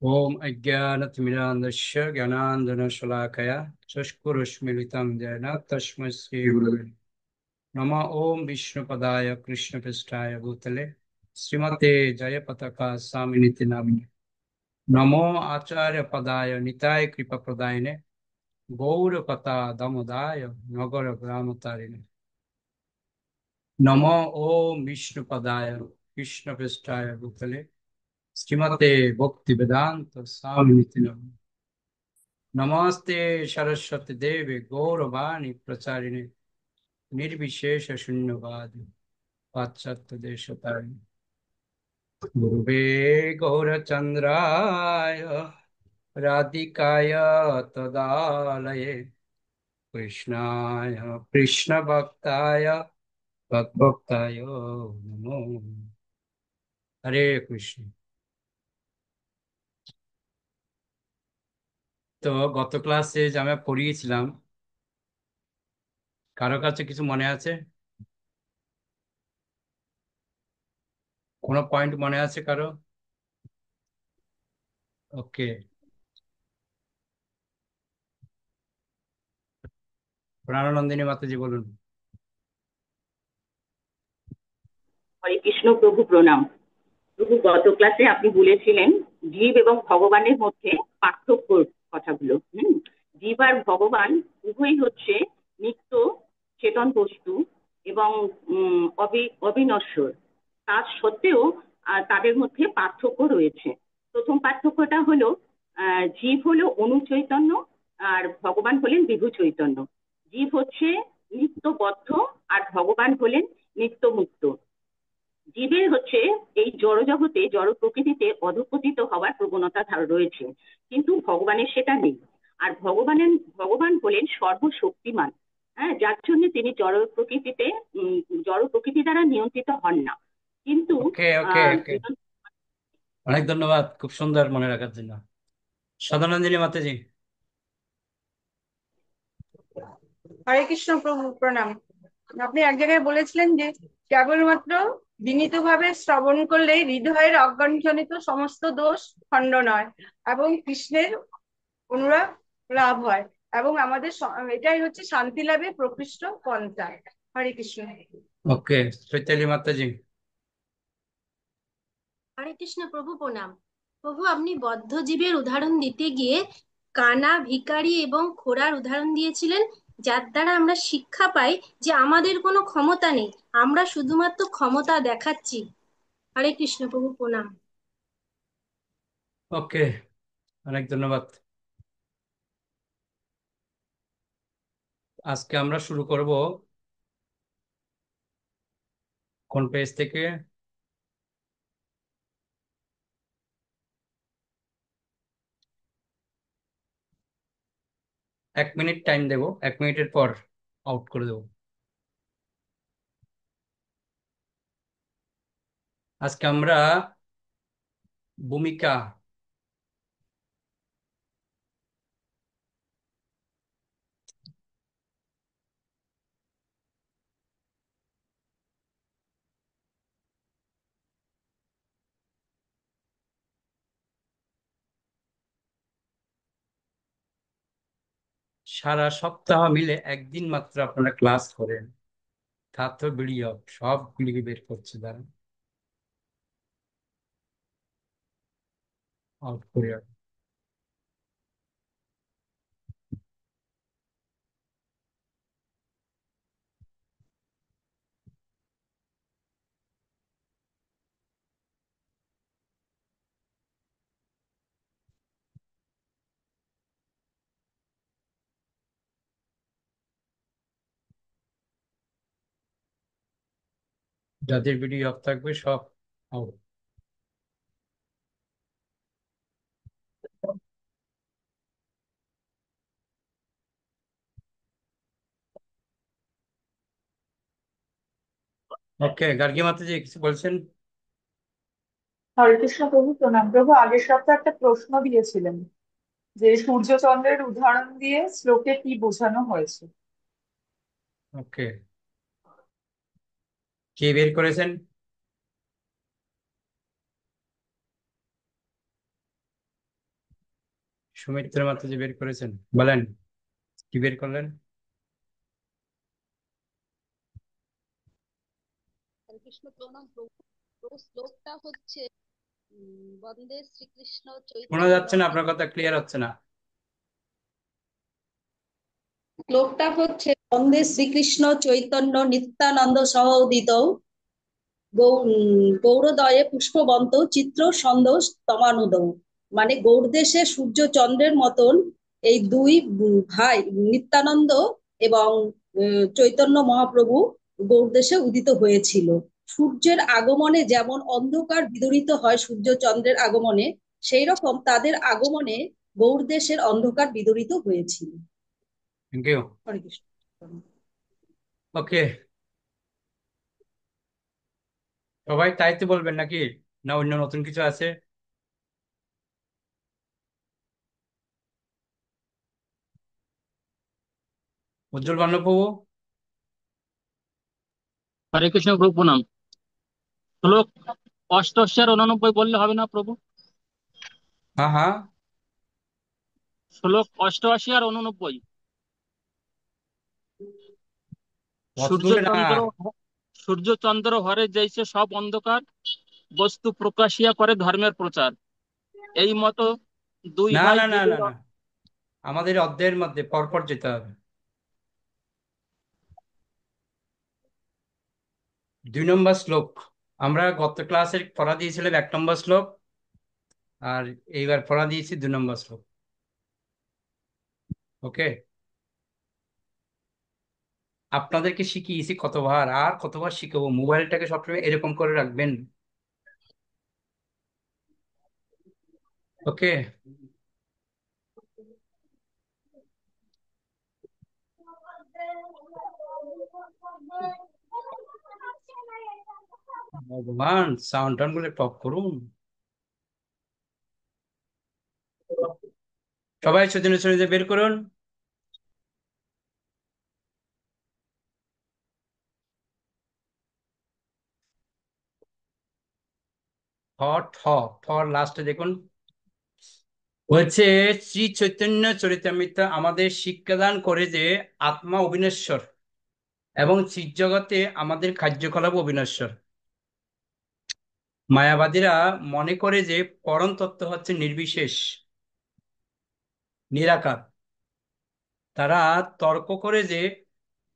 ओम अज्ञानतिमिरान्धस्य ज्ञानाञ्जनशलाकया चक्षुरुन्मीलितं येन तस्मै श्रीगुरवे नमः। ओम विष्णुपदाय कृष्णपृष्ठाय भूतले श्रीमते जयपताका स्वामिनिति नामिने नमो आचार्यपदाय निताय कृपाप्रदायिने गौरकथा दामोदाय नगरग्रामतारिणे नमो ओम विष्णुपदाय कृष्णपृष्ठाय भूतले श्रीमते भक्तिवेदांत स्वामिनिति नामिने नमस्ते सरस्वती देवी गौरवाणी प्रचारिणे निर्विशेष शून्यवादी पाश्चात्य देशतारिणे गुरुवे गौरचंद्राय राधिकाय तदालये कृष्णाय कृष्ण भक्ताय भक्ताय नमो हरे कृष्ण। তো গত ক্লাসে যে আমরা পড়িয়েছিলাম, কারো কাছে কিছু মনে আছে? কোনো পয়েন্ট মনে আছে কারো? ওকে, প্রাণনন্দিনী মাতাজি বলুন। হরে কৃষ্ণ প্রভু প্রণাম। প্রভু, গত ক্লাসে আপনি বলেছিলেন জীব এবং ভগবানের মধ্যে পার্থক্যর কথাগুলো। জীব আর ভগবান উভয়ই হচ্ছে নিত্য চেতন বস্তু এবং অবিনশ্বর। তা সত্ত্বেও তাদের মধ্যে পার্থক্য রয়েছে। প্রথম পার্থক্যটা হলো জীব হলো অনুচৈতন্য আর ভগবান হলেন বিভু চৈতন্য। জীব হচ্ছে নিত্যবদ্ধ আর ভগবান হলেন নিত্য মুক্ত। জীবের হচ্ছে এই জড়জগতে জড় প্রকৃতিতে অধঃপতিত হওয়ার প্রবণতা রয়েছে, কিন্তু ভগবানের সেটা নেই। আর ভগবান হলেন সর্বশক্তিমান। হ্যাঁ, যার জন্য তিনি জড় প্রকৃতি দ্বারা নিয়ন্ত্রিত হন না, কিন্তু ওকে ওকে আহ ওকে, অনেক ধন্যবাদ, খুব সুন্দর মনে রাখার জন্য। সদানন্দিনী মাতাজি। হরে কৃষ্ণ প্রভু প্রণাম। আপনি এক জায়গায় বলেছিলেন যে কেবলমাত্র বিনীতভাবে শ্রবণ করলেই হৃদয়ের অজ্ঞানজনিত সমস্ত দোষ খণ্ডন হয় এবং কৃষ্ণের অনুরাগ লাভ হয়, এবং আমাদের এটাই হচ্ছে শান্তি লাভের প্রকৃষ্ট পন্থা। হরে কৃষ্ণ। ওকে, চৈতালি মাতাজি। হরে কৃষ্ণ প্রভু প্রণাম। প্রভু, আপনি বদ্ধ জীবের উদাহরণ দিতে গিয়ে কানা, ভিখারি এবং খোড়ার উদাহরণ দিয়েছিলেন, যার দ্বারা আমরা শিক্ষা পাই যে আমাদের কোনো ক্ষমতা নেই, আমরা শুধুমাত্র ক্ষমতা দেখাচ্ছি। হরে কৃষ্ণ প্রভু প্রণাম। ওকে, অনেক ধন্যবাদ। আজকে আমরা শুরু করব কোন পেজ থেকে? এক মিনিট টাইম দেব, 1 মিনিটের পর আউট করে দেব। আজকে আমরা ভূমিকা, সারা সপ্তাহ মিলে একদিন মাত্র আপনারা ক্লাস করেন, ছাত্র ভিডিও সবগুলিকে বের করছে, দ্বারা আউট করে। যাদের ভিডিও অফ থাকবে সব আউট। ওকে, গার্গী মাতাজি কিছু বলছেন? হরে কৃষ্ণ প্রভু প্রণাম। প্রভু, আগের সপ্তাহে একটা প্রশ্ন দিয়েছিলেন যে সূর্যচন্দ্রের উদাহরণ দিয়ে শ্লোকে কি বোঝানো হয়েছে। ওকে, কে বের করেছেন? সুমিত্রা মাতাজি বের করেছেন, বলেন কি বের করলেন? হরে কৃষ্ণ প্রণাম প্রভু। প্রভু শ্লোকটা হচ্ছে বন্দে শ্রীকৃষ্ণ শোনা চৈতন্য যাচ্ছে না, আপনার কথা ক্লিয়ার হচ্ছে না। শ্লোকটা হচ্ছে বন্দে শ্রীকৃষ্ণ চৈতন্য নিত্যানন্দ সহোদিত গৌরদয়ে পুষ্পবন্ত চিত্র সন্দেশ তমানুদৌ। মানে গৌড়দেশে সূর্য চন্দ্রের মতন এই দুই ভাই নিত্যানন্দ এবং চৈতন্য মহাপ্রভু গৌড়দেশে উদিত হয়েছিল। সূর্যের আগমনে যেমন অন্ধকার বিদূরিত হয় সূর্য চন্দ্রের আগমনে, সেই রকম তাদের আগমনে গৌড়দেশের অন্ধকার বিদূরিত হয়েছিল। Thank you. Hare Krishna. Okay, সবাই তাই তো বলবেন নাকি, না অন্য নতুন কিছু আছে? উজ্জ্বল বান্নপ্রভু। হরে কৃষ্ণ প্রভু প্রণাম। শ্লোক 88 আর 89 বললে হবে না প্রভু? হ্যাঁ হ্যাঁ, শ্লোক 88 আর 89। অত দূরে না। সূর্যচন্দ্র সূর্যচন্দ্র হরে যাইছে সব অন্ধকার, বস্তু প্রকাশিয়া করে ধর্মের প্রচার। এই মতো দুই না ভাই না না না জীবের না, আমাদের অধ্যায়ের মধ্যে পরপর যেতে হবে। 2 নম্বর শ্লোক। আমরা গত ক্লাসে পড়া দিয়েছিলাম 1 নম্বর শ্লোক, আর এইবার পড়া দিয়েছি 2 নম্বর শ্লোক। ওকে, আপনাদেরকে শিখিয়েছি কতবার, আর কতবার শিখাবো। মোবাইলটাকে সবসময় এরকম করে রাখবেন। ওকে, ভগবান, সাউন্ড টাউন গুলো টপ করুন। সবাই সজনে সজনে বের করুন। ফর লাস্টে দেখুন, বলছে শ্রী চৈতন্য চরিতামৃত আমাদের শিক্ষাদান করে যে আত্মা অবিনশ্বর এবং চিৎজগতে আমাদের কার্যকলাপ অবিনশ্বর। মায়াবাদীরা মনে করে যে পরম তত্ত্ব হচ্ছে নির্বিশেষ, নিরাকার। তারা তর্ক করে যে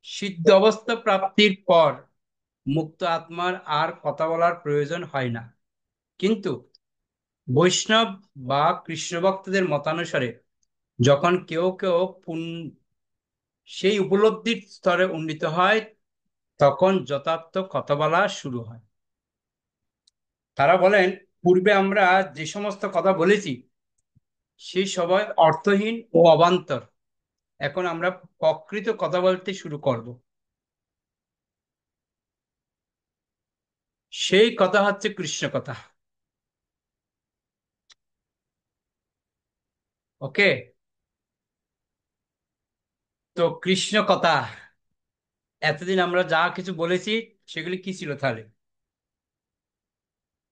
সিদ্ধ অবস্থা প্রাপ্তির পর মুক্ত আত্মার আর কথা বলার প্রয়োজন হয় না। কিন্তু বৈষ্ণব বা কৃষ্ণ ভক্তদের মতানুসারে যখন কেউ কেউ সেই উপলব্ধির স্তরে উন্নীত হয়, তখন যথার্থ কথা বলা শুরু হয়। তারা বলেন, পূর্বে আমরা যে সমস্ত কথা বলেছি সেই সবাই অর্থহীন ও অবান্তর। এখন আমরা প্রকৃত কথা বলতে শুরু করব। সেই কথা হচ্ছে কৃষ্ণ কথা। ওকে, তো কৃষ্ণ কথা, এতদিন আমরা যা কিছু বলেছি সেগুলি কি ছিল তাহলে?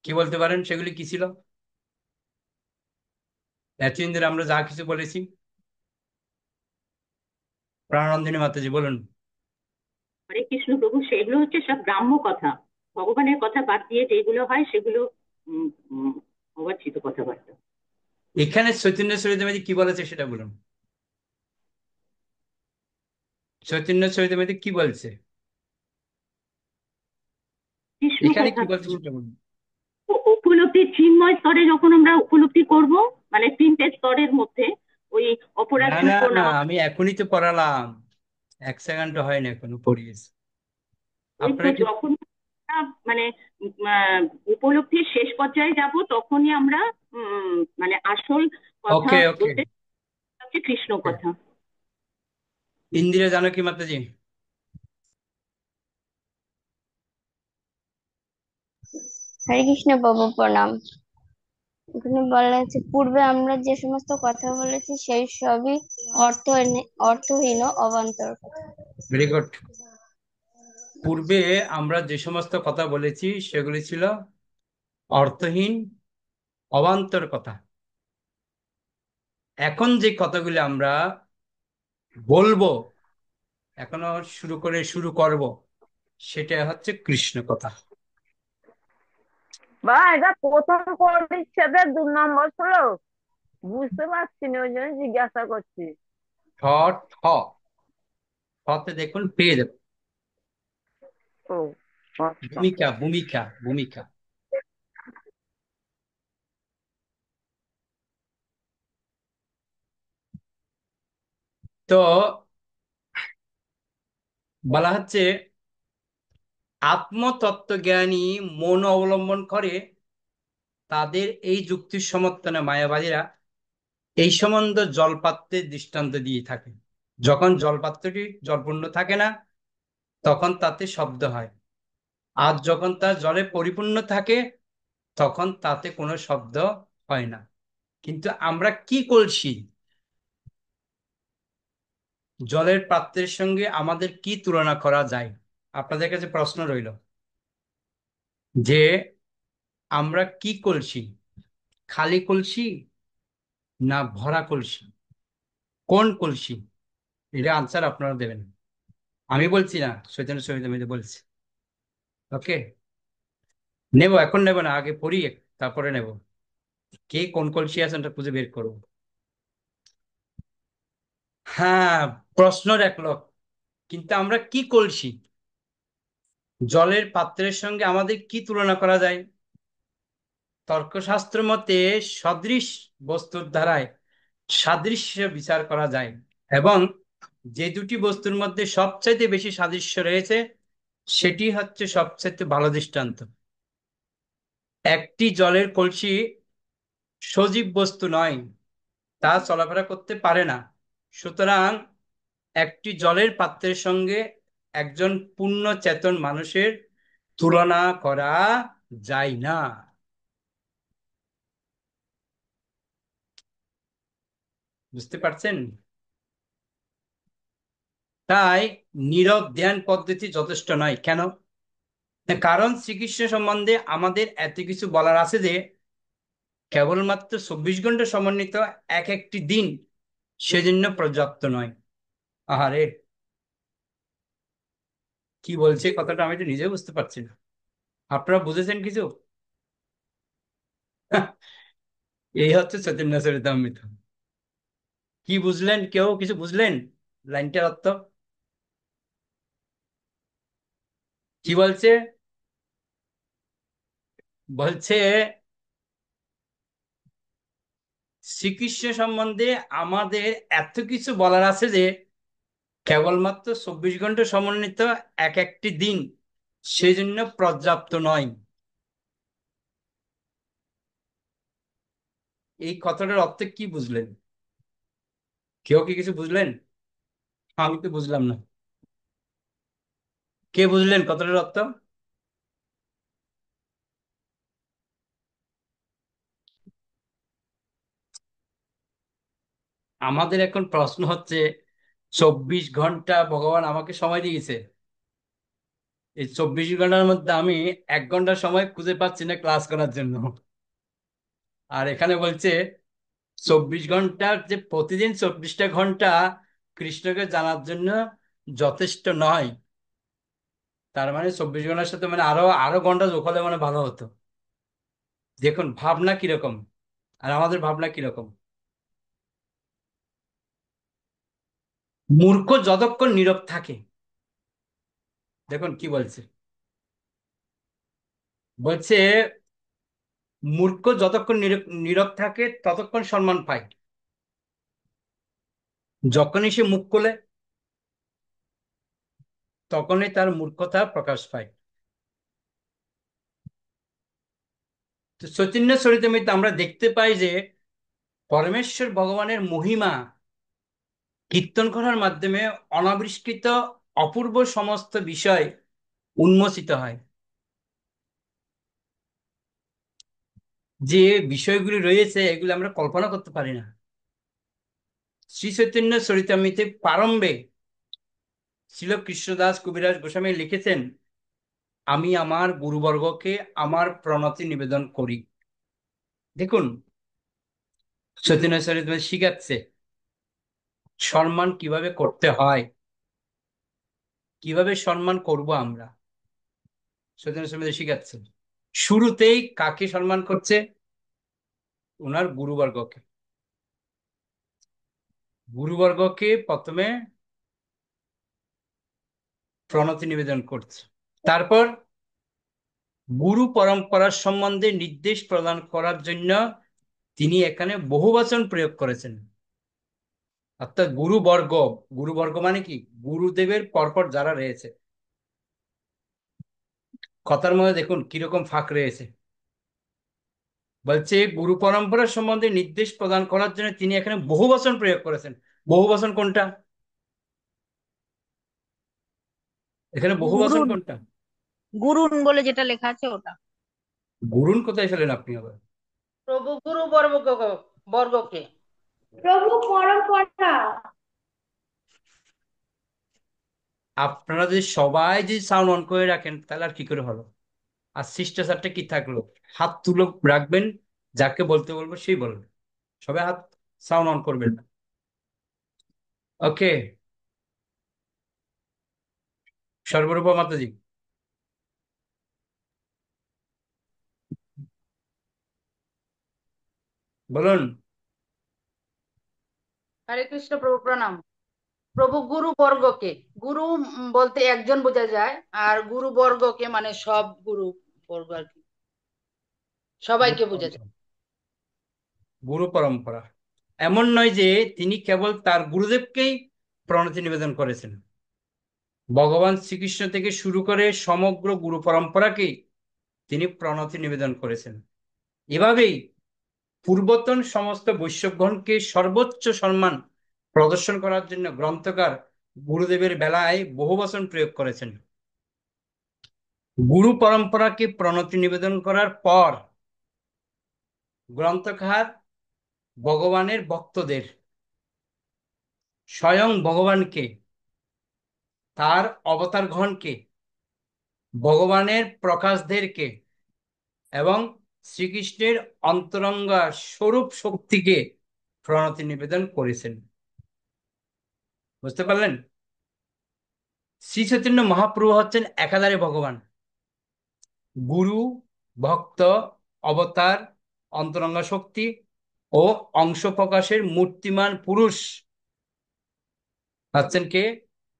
কি বলতে পারেন সেগুলি কি ছিল? এতদিন ধরে আমরা যা কিছু বলেছি, প্রাণানন্দিনী মাতাজি বলুন। হরে কৃষ্ণ প্রভু, সেগুলো হচ্ছে সব গ্রাম্য কথা। ভগবানের কথা বাদ দিয়ে যেগুলো হয় সেগুলো উম, উম, অবাঞ্ছিত কথাবার্তা। এখানে চৈতন্য চরিতামৃতে কি বলেছে সেটা বলুন। চৈতন্য চরিতামৃতে কি বলছে, কৃষ্ণ এখানে কথা। কি বলছে সেটা বলুন। উপলব্ধির চিন্ময় স্তরে যখন আমরা উপলব্ধি করব, মানে 3টে স্তরের মধ্যে ওই অপরাধ না না শুল্ক না, নামক, আমি এখনই তো পড়ালাম, 1 সেকেন্ড হয়নি এখনো পড়িয়েছি। ওই তো আপনারা কি যখন আমরা মানে উপলব্ধির শেষ পর্যায়ে যাব, তখনই আমরা মানে আসল কথা ওকে ওকে, বলতে হচ্ছে কৃষ্ণ কথা। ইন্দিরা জানকী মাতাজি। হরে কৃষ্ণ প্রভু প্রণাম। এখানে বলা আছে পূর্বে আমরা যে সমস্ত কথা বলেছি সেই সবই অর্থহীন ও অবান্তর কথা। Very good. পূর্বে আমরা যে সমস্ত কথা বলেছি সেগুলি ছিল অর্থহীন, অবান্তর কথা। এখন যে কথাগুলি আমরা বলবো, এখনো শুরু করব, সেটা হচ্ছে কৃষ্ণ কথা। বা এটা প্রথম পরিচ্ছেদের 2 নম্বর শ্লোক। বুঝতে পারছি না, ওই জন্য জিজ্ঞাসা করছি। ঠ ঠ ঠতে দেখুন পেয়ে যাবে। ও আচ্ছা। ভূমিকা ভূমিকা ভূমিকা। তো বলা হচ্ছে আত্মতত্ত্বজ্ঞানী মন অবলম্বন করে তাদের এই যুক্তির সমর্থনে মায়াবাদীরা এই সম্বন্ধ জলপাত্রের দৃষ্টান্ত দিয়ে থাকে। যখন জলপাত্রটি জলপূর্ণ থাকে না, তখন তাতে শব্দ হয়, আর যখন তা জলে পরিপূর্ণ থাকে, তখন তাতে কোনো শব্দ হয় না। কিন্তু আমরা কি কলসি, জলের পাত্রের সঙ্গে আমাদের কি তুলনা করা যায়? আপনাদের কাছে প্রশ্ন রইল যে আমরা কি কলসি, খালি কলসি না ভরা কলসি, কোন কলসি? এটা আনসার আপনারা দেবেন, আমি বলছি না, চৈতন্য চরিতামৃতে বলছি। ওকে, নেব, এখন নেব না, আগে পড়ি, তারপরে নেব। কে কোন কলসি আছে ওটা খুঁজে বের করবো। হ্যাঁ, প্রশ্ন রাখলো, কিন্তু আমরা কি কলসি, জলের পাত্রের সঙ্গে আমাদের কি তুলনা করা যায়? তর্কশাস্ত্র মতে সদৃশ বস্তুর দ্বারায় সাদৃশ্য বিচার করা যায়, এবং যে দুটি বস্তুর মধ্যে সবচাইতে বেশি সাদৃশ্য রয়েছে সেটি হচ্ছে সবচাইতে ভালো দৃষ্টান্ত। একটি জলের কলসি সজীব বস্তু নয়, তা চলাফেরা করতে পারে না। সুতরাং একটি জলের পাত্রের সঙ্গে একজন পূর্ণ চেতন মানুষের তুলনা করা যায় না। বুঝতে পারছেন? তাই নীরব ধ্যান পদ্ধতি যথেষ্ট নয়। কেন? কারণ শ্রীকৃষ্ণ সম্বন্ধে আমাদের এত কিছু বলার আছে যে কেবলমাত্র 24 ঘন্টা সমন্বিত এক একটি দিন সেজন্য পর্যাপ্ত নয়। আহারে, কি বলছে কথাটা আমি তো নিজে বুঝতে পারছি না। আপনারা বুঝেছেন কিছু? এই হচ্ছে চৈতন্য চরিতামৃত। কি বুঝলেন? কেউ কিছু বুঝলেন লাইনটার অর্থ? কি বলছে? বলছে শ্রীকৃষ্ণ সম্বন্ধে আমাদের এত কিছু বলার আছে যে কেবলমাত্র 24 ঘন্টা সমন্বিত এক একটি দিন সেজন্য পর্যাপ্ত নয়। এই কথাটার অর্থ কি বুঝলেন? কেউ কি কিছু বুঝলেন? আমি তো বুঝলাম না। কে বুঝলেন কথাটার অর্থ? আমাদের এখন প্রশ্ন হচ্ছে 24 ঘন্টা ভগবান আমাকে সময় দিয়েছে, এই 24 ঘন্টার মধ্যে আমি 1 ঘন্টা সময় খুঁজে পাচ্ছি না ক্লাস করার জন্য। আর এখানে বলছে 24 ঘন্টার যে প্রতিদিন 24টা ঘন্টা কৃষ্ণকে জানার জন্য যথেষ্ট নয়। তার মানে 24 ঘন্টার সাথে মানে আরো আরো ঘন্টা যোগ হলে মানে ভালো হতো। দেখুন ভাবনা কিরকম, আর আমাদের ভাবনা কিরকম। মূর্খ যতক্ষণ নীরব থাকে, দেখুন কি বলছে, বলছে মূর্খ যতক্ষণ নীরব থাকে ততক্ষণ সম্মান পায়, যখনই সে মুখ খোলে তখনই তার মূর্খতা প্রকাশ পায়। তো চৈতন্য চরিতামৃতে আমরা দেখতে পাই যে পরমেশ্বর ভগবানের মহিমা কীর্তন করার মাধ্যমে অনাবিষ্কৃত অপূর্ব সমস্ত বিষয় উন্মোচিত হয়। যে বিষয়গুলি রয়েছে এগুলি আমরা কল্পনা করতে পারি না। শ্রী চৈতন্য চরিতামৃতে প্রারম্ভে শ্রীল কৃষ্ণদাস কবিরাজ গোস্বামী লিখেছেন, আমি আমার গুরুবর্গকে আমার প্রণতি নিবেদন করি। দেখুন, চৈতন্য চরিতমৃত শিখাচ্ছে সম্মান কিভাবে করতে হয়, কিভাবে সম্মান করব আমরা। চৈতন্য চরিতমৃত শিখাচ্ছে শুরুতেই কাকে সম্মান করছে, ওনার গুরুবর্গকে। গুরুবর্গকে প্রথমে প্রণতি নিবেদন করছে, তারপর গুরু পরম্পরার সম্বন্ধে নির্দেশ প্রদান করার জন্য তিনি এখানে বহুবচন প্রয়োগ করেছেন। অর্থাৎ গুরুবর্গ, গুরুবর্গ মানে কি, গুরুদেবের পরপর যারা রয়েছে। কথার মধ্যে দেখুন কিরকম ফাঁক রয়েছে। বলছে গুরু পরম্পরা সম্বন্ধে নির্দেশ প্রদান করার জন্য তিনি এখানে বহুবচন প্রয়োগ করেছেন। বহুবচন কোনটা, এখানে বহুবচন গুরুন, কোনটা? গুরুন বলে যেটা লেখা আছে ওটা। গুরুন কোথায় ফেলেন আপনি আবার? প্রভু গুরু বর্গকে। প্রভু পরম্পরা। আপনারা যদি সবাই যদি সাউন্ড অন করে রাখেন তাহলে আর কি করে হলো? আর শিষ্টাচারটা কি থাকলো? হাত তুলে রাখবেন, যাকে বলতে বলবো সেই বলবে। সবাই হাত সাউন্ড অন করবেন না। ওকে, সর্বরূপা মাতাজি বলুন। হরে কৃষ্ণ প্রভু প্রণাম। প্রভু গুরু বর্গকে, গুরু বলতে একজন বোঝা যায়, আর গুরু বর্গকে মানে সব গুরু বর্গ আর কি, সবাইকে বোঝা যায়। গুরু পরম্পরা এমন নয় যে তিনি কেবল তার গুরুদেবকেই প্রণতি নিবেদন করেছেন, ভগবান শ্রীকৃষ্ণ থেকে শুরু করে সমগ্র গুরু পরম্পরাকেই তিনি প্রণতি নিবেদন করেছেন। এভাবেই পূর্বতন সমস্ত বৈষ্ণবগণকে সর্বোচ্চ সম্মান প্রদর্শন করার জন্য গ্রন্থকার গুরুদেবের বেলায় বহু বচন প্রয়োগ করেছেন। গুরু পরম্পরাকে প্রণতি নিবেদন করার পর গ্রন্থকার ভগবানের ভক্তদের, স্বয়ং ভগবানকে, তার অবতারগণকে, ভগবানের প্রকাশদেরকে এবং শ্রীকৃষ্ণের অন্তরঙ্গা স্বরূপ শক্তিকে প্রণতি নিবেদন করেছেন। বুঝতে পারলেন? শ্রী চৈতন্য মহাপ্রভু হচ্ছেন একাধারে ভগবান, গুরু, ভক্ত, অবতার, অন্তরঙ্গা শক্তি ও অংশ প্রকাশের মূর্তিমান পুরুষ হচ্ছেন কে?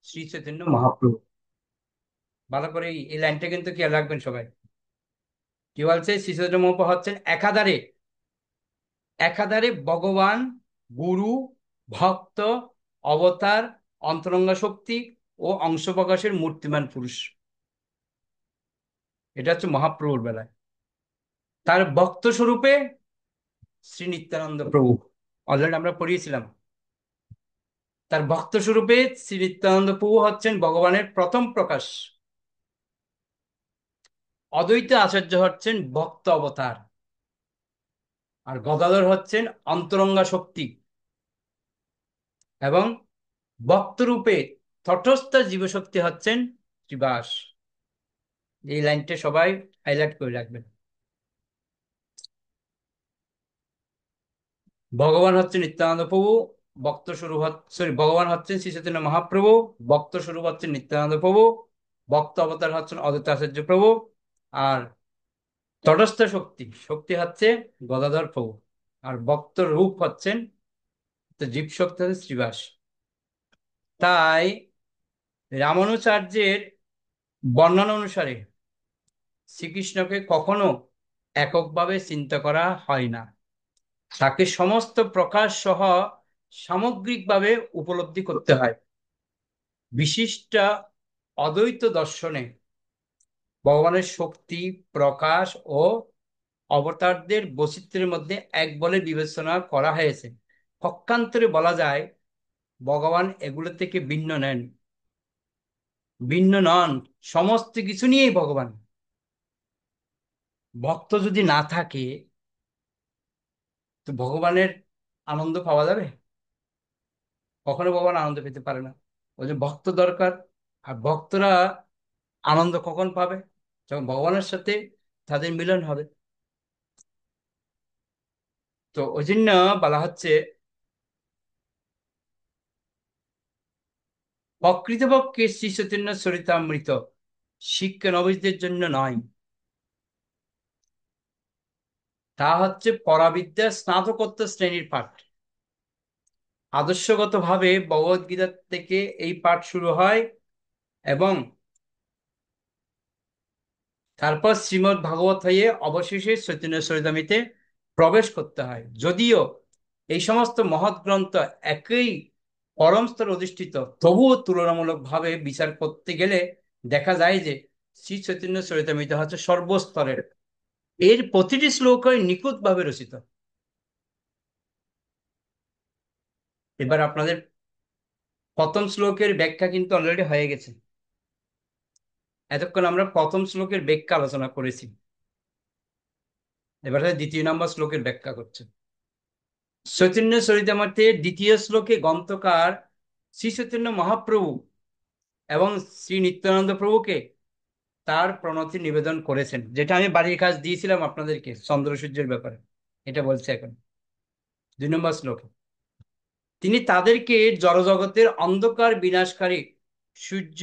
শ্রী চৈতন্য মহাপ্রভু। ভালো করে এই লাইনটা কিন্তু খেয়াল রাখবেন সবাই। কি বলছে? শ্রী চৈতন্য মহাপ্রভু হচ্ছেন একাধারে, একাধারে ভগবান, গুরু, ভক্ত, অবতার, অন্তরঙ্গা শক্তি ও অংশ প্রকাশের মূর্তিমান পুরুষ। এটা হচ্ছে মহাপ্রভুর বেলায়। তার ভক্ত স্বরূপে শ্রী নিত্যানন্দ প্রভু, অলরেডি আমরা পড়িয়েছিলাম। তার ভক্ত স্বরূপে শ্রী নিত্যানন্দ প্রভু হচ্ছেন ভগবানের প্রথম প্রকাশ। অদ্বৈত আচার্য হচ্ছেন ভক্ত অবতার, আর গদাধর হচ্ছেন অন্তরঙ্গা শক্তি, এবং ভক্তরূপে তটস্থ জীবশক্তি হচ্ছেন শ্রীবাস। এই লাইনটা সবাই হাইলাইট করে রাখবেন। ভগবান হচ্ছেন নিত্যানন্দ প্রভু, ভক্ত স্বরূপ সরি, ভগবান হচ্ছেন শ্রী চৈতন্য মহাপ্রভু, ভক্ত স্বরূপ হচ্ছেন নিত্যানন্দ প্রভু, ভক্ত অবতার হচ্ছেন অদ্বৈত আচার্য প্রভু, আর তটস্থ শক্তি শক্তি হচ্ছে গদাধর প্রভু, আর ভক্ত রূপ হচ্ছেন জীব শক্তি হচ্ছে শ্রীবাস। তাই রামানুচার্যের বর্ণনা অনুসারে শ্রীকৃষ্ণকে কখনো এককভাবে চিন্তা করা হয় না, তাকে সমস্ত প্রকাশ সহ সামগ্রিকভাবে উপলব্ধি করতে হয়। বিশিষ্ট অদ্বৈত দর্শনে ভগবানের শক্তি, প্রকাশ ও অবতারদের বৈচিত্র্যের মধ্যে এক বলে বিবেচনা করা হয়েছে। পক্ষান্তরে বলা যায় ভগবান এগুলো থেকে ভিন্ন নেন, ভিন্ন নন, সমস্ত কিছু নিয়েই ভগবান। ভক্ত যদি না থাকে তো ভগবানের আনন্দ পাওয়া যাবে? কখনো ভগবান আনন্দ পেতে পারে না। ওই যে ভক্ত দরকার। আর ভক্তরা আনন্দ কখন পাবে? যখন ভগবানের সাথে তাদের মিলন হবে। তো ওই জন্য বলা হচ্ছে প্রকৃতপক্ষে শ্রী চৈতন্য চরিতামৃত শিক্ষা নবীদের জন্য নয়, তা হচ্ছে পরাবিদ্যা স্নাতকোত্তর শ্রেণীর পাঠ। আদর্শগতভাবে ভগবদ গীতা থেকে এই পাঠ শুরু হয় এবং তারপর শ্রীমদ্ ভাগবত হয়ে অবশেষে চৈতন্য চরিতামৃতে প্রবেশ করতে হয়। যদিও এই সমস্ত মহৎ গ্রন্থ একই পরম স্তর অধিষ্ঠিত, তবুও তুলনামূলকভাবে বিচার করতে গেলে দেখা যায় যে শ্রী চৈতন্য চরিতামৃত হচ্ছে সর্বস্তরের। এর প্রতিটি শ্লোকই নিখুঁতভাবে রচিত। এবার আপনাদের প্রথম শ্লোকের ব্যাখ্যা কিন্তু অলরেডি হয়ে গেছে। এতক্ষণ আমরা প্রথম শ্লোকের ব্যাখ্যা আলোচনা করেছি, এবার দ্বিতীয় নম্বর শ্লোকের ব্যাখ্যা করছে। চৈতন্য চরিতামৃতের দ্বিতীয় শ্লোকে গ্রন্থকার শ্রী চৈতন্য মহাপ্রভু এবং শ্রী নিত্যানন্দ প্রভুকে তার প্রণতি নিবেদন করেছেন, যেটা আমি বাড়ির কাজ দিয়েছিলাম আপনাদেরকে চন্দ্র সূর্যের ব্যাপারে। এটা বলছে এখন 2 নম্বর শ্লোকে। তিনি তাদেরকে জড়জগতের অন্ধকার বিনাশকারী সূর্য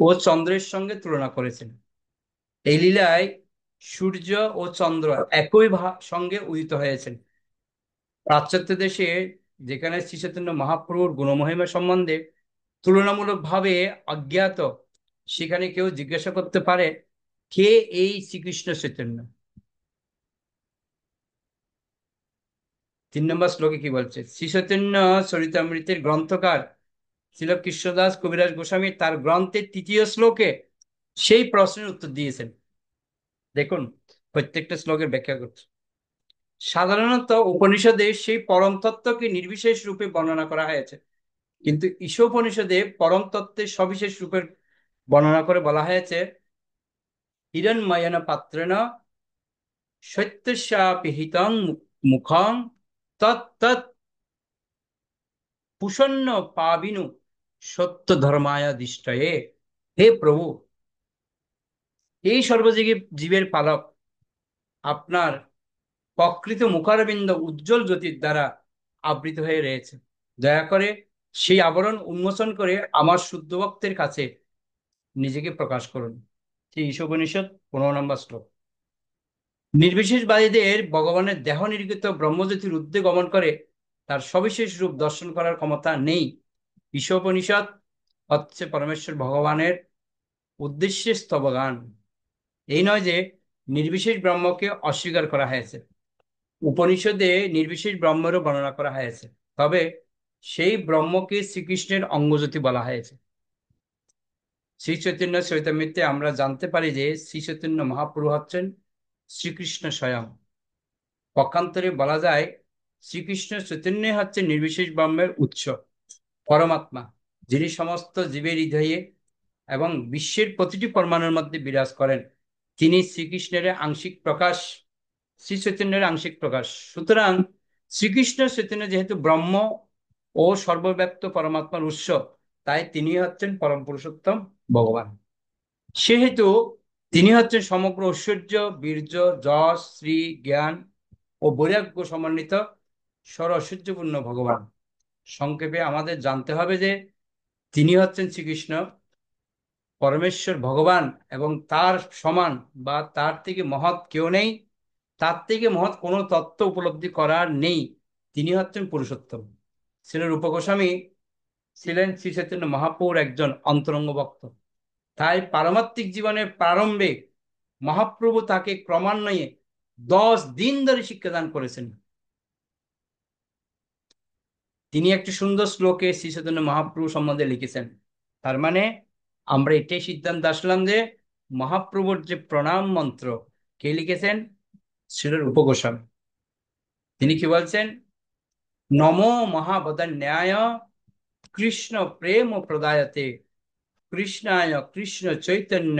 ও চন্দ্রের সঙ্গে তুলনা করেছেন। এই লীলায় সূর্য ও চন্দ্র একই সঙ্গে উদিত হয়েছেন। পাশ্চাত্য দেশে যেখানে শ্রী চৈতন্য মহাপ্রভুর গুণমহিমা সম্বন্ধে তুলনামূলকভাবে অজ্ঞাত, সেখানে কেউ জিজ্ঞাসা করতে পারে কে এই শ্রীকৃষ্ণ চৈতন্য। 3 নম্বর শ্লোকে কি বলছে? শ্রী চৈতন্য চরিতামৃতের গ্রন্থকার শ্রীল কৃষ্ণদাস কবিরাজ গোস্বামী তার গ্রন্থের 3য় শ্লোকে সেই প্রশ্নের উত্তর দিয়েছেন। দেখুন, প্রত্যেকটা শ্লোকের ব্যাখ্যা করছে। সাধারণত উপনিষদে সেই পরম তত্ত্বকে নির্বিশেষ রূপে বর্ণনা করা হয়েছে, কিন্তু ঈশোপনিষদে পরম তত্ত্বের সবিশেষ রূপের বর্ণনা করে বলা হয়েছে হিরণ্ময়েন পাত্রেণ সত্যস্যাপিহিতং মুখং তৎ পুষন্ন পাবিনু সত্য ধর্মায় দিষ্টয়ে। হে প্রভু, এই জীবের পালক আপনার প্রকৃত মুখারবিন্দ উজ্জ্বল জ্যোতির দ্বারা আবৃত হয়ে রয়েছে। দয়া করে সেই আবরণ উন্মোচন করে আমার শুদ্ধ ভক্তের কাছে নিজেকে প্রকাশ করুন। শ্রী ঈশোপনিষদ 15 নম্বর শ্লোক। নির্বিশেষবাদীদের ভগবানের দেহ নির্গত ব্রহ্মজ্যোতির ঊর্ধ্বে গমন করে তার সবিশেষ রূপ দর্শন করার ক্ষমতা নেই। ঈশোপনিষদ হচ্ছে পরমেশ্বর ভগবানের উদ্দেশ্যে স্তবগান। এই নয় যে নির্বিশেষ ব্রহ্মকে অস্বীকার করা হয়েছে, উপনিষদে নির্বিশেষ ব্রহ্মেরও বর্ণনা করা হয়েছে, তবে সেই ব্রহ্মকে শ্রীকৃষ্ণের অঙ্গজ্যোতি বলা হয়েছে। শ্রী চৈতন্য চরিতামৃতে আমরা জানতে পারি যে শ্রী চৈতন্য মহাপ্রভু হচ্ছেন শ্রীকৃষ্ণ স্বয়ং। পক্ষান্তরে বলা যায় শ্রীকৃষ্ণ চৈতন্য হচ্ছে নির্বিশেষ ব্রহ্মের উৎস, পরমাত্মা, যিনি সমস্ত জীবের হৃদয়ে এবং বিশ্বের প্রতিটি পরমাণুর মধ্যে বিরাজ করেন। তিনি শ্রীকৃষ্ণের আংশিক প্রকাশ, শ্রী চৈতন্যের আংশিক প্রকাশ। সুতরাং শ্রীকৃষ্ণ চৈতন্য যেহেতু ব্রহ্ম ও সর্বব্যাপ্ত পরমাত্মার উৎস, তাই তিনি হচ্ছেন পরম পুরুষোত্তম ভগবান। সেহেতু তিনি হচ্ছেন সমগ্র ঐশ্বর্য, বীর্য, যশ, শ্রী, জ্ঞান ও বৈরাগ্য সমন্বিত সর্বৈশ্বর্যপূর্ণ ভগবান। সংক্ষেপে আমাদের জানতে হবে যে তিনি হচ্ছেন শ্রীকৃষ্ণ পরমেশ্বর ভগবান, এবং তার সমান বা তার থেকে মহৎ কেউ নেই, তার থেকে মহৎ কোনো তত্ত্ব উপলব্ধি করার নেই। তিনি হচ্ছেন পুরুষোত্তম। শ্রী রূপ গোস্বামী ছিলেন শ্রী চৈতন্য মহাপ্রভুর একজন অন্তরঙ্গ ভক্ত। তাই পারমাত্মিক জীবনের প্রারম্ভে মহাপ্রভু তাকে ক্রমান্বয়ে 10 দিন ধরে শিক্ষাদান করেছেন। তিনি একটি সুন্দর শ্লোকে শ্রী চৈতন্য মহাপ্রভু সম্বন্ধে লিখেছেন। তার মানে আমরা এটাই সিদ্ধান্ত আসলাম যে মহাপ্রভুর যে প্রণাম মন্ত্র কে লিখেছেন? শ্রী রূপ গোস্বামী। তিনি কি বলছেন? নমো মহাবদান্যায় কৃষ্ণ প্রেম প্রদায়তে কৃষ্ণায় কৃষ্ণ চৈতন্য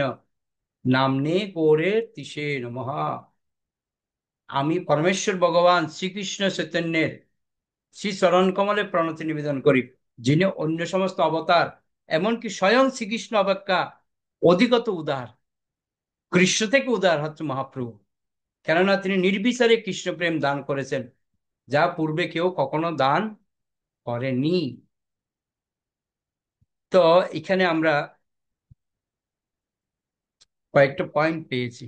নামনে গৌরে তিসে নমঃ। আমি পরমেশ্বর ভগবান শ্রীকৃষ্ণ চৈতন্যের শ্রী চরণ কমলে প্রণতি নিবেদন করি, যিনি অন্য সমস্ত অবতার এমনকি স্বয়ং শ্রীকৃষ্ণ অপেক্ষা অধিকত উদার। কৃষ্ণ থেকে উদার হচ্ছে মহাপ্রভু, কেননা তিনি নির্বিচারে কৃষ্ণ প্রেম দান করেছেন। যা পূর্বে কেউ কখনো দান করেনি। তো এখানে আমরা কয়েকটা পয়েন্ট পেয়েছি।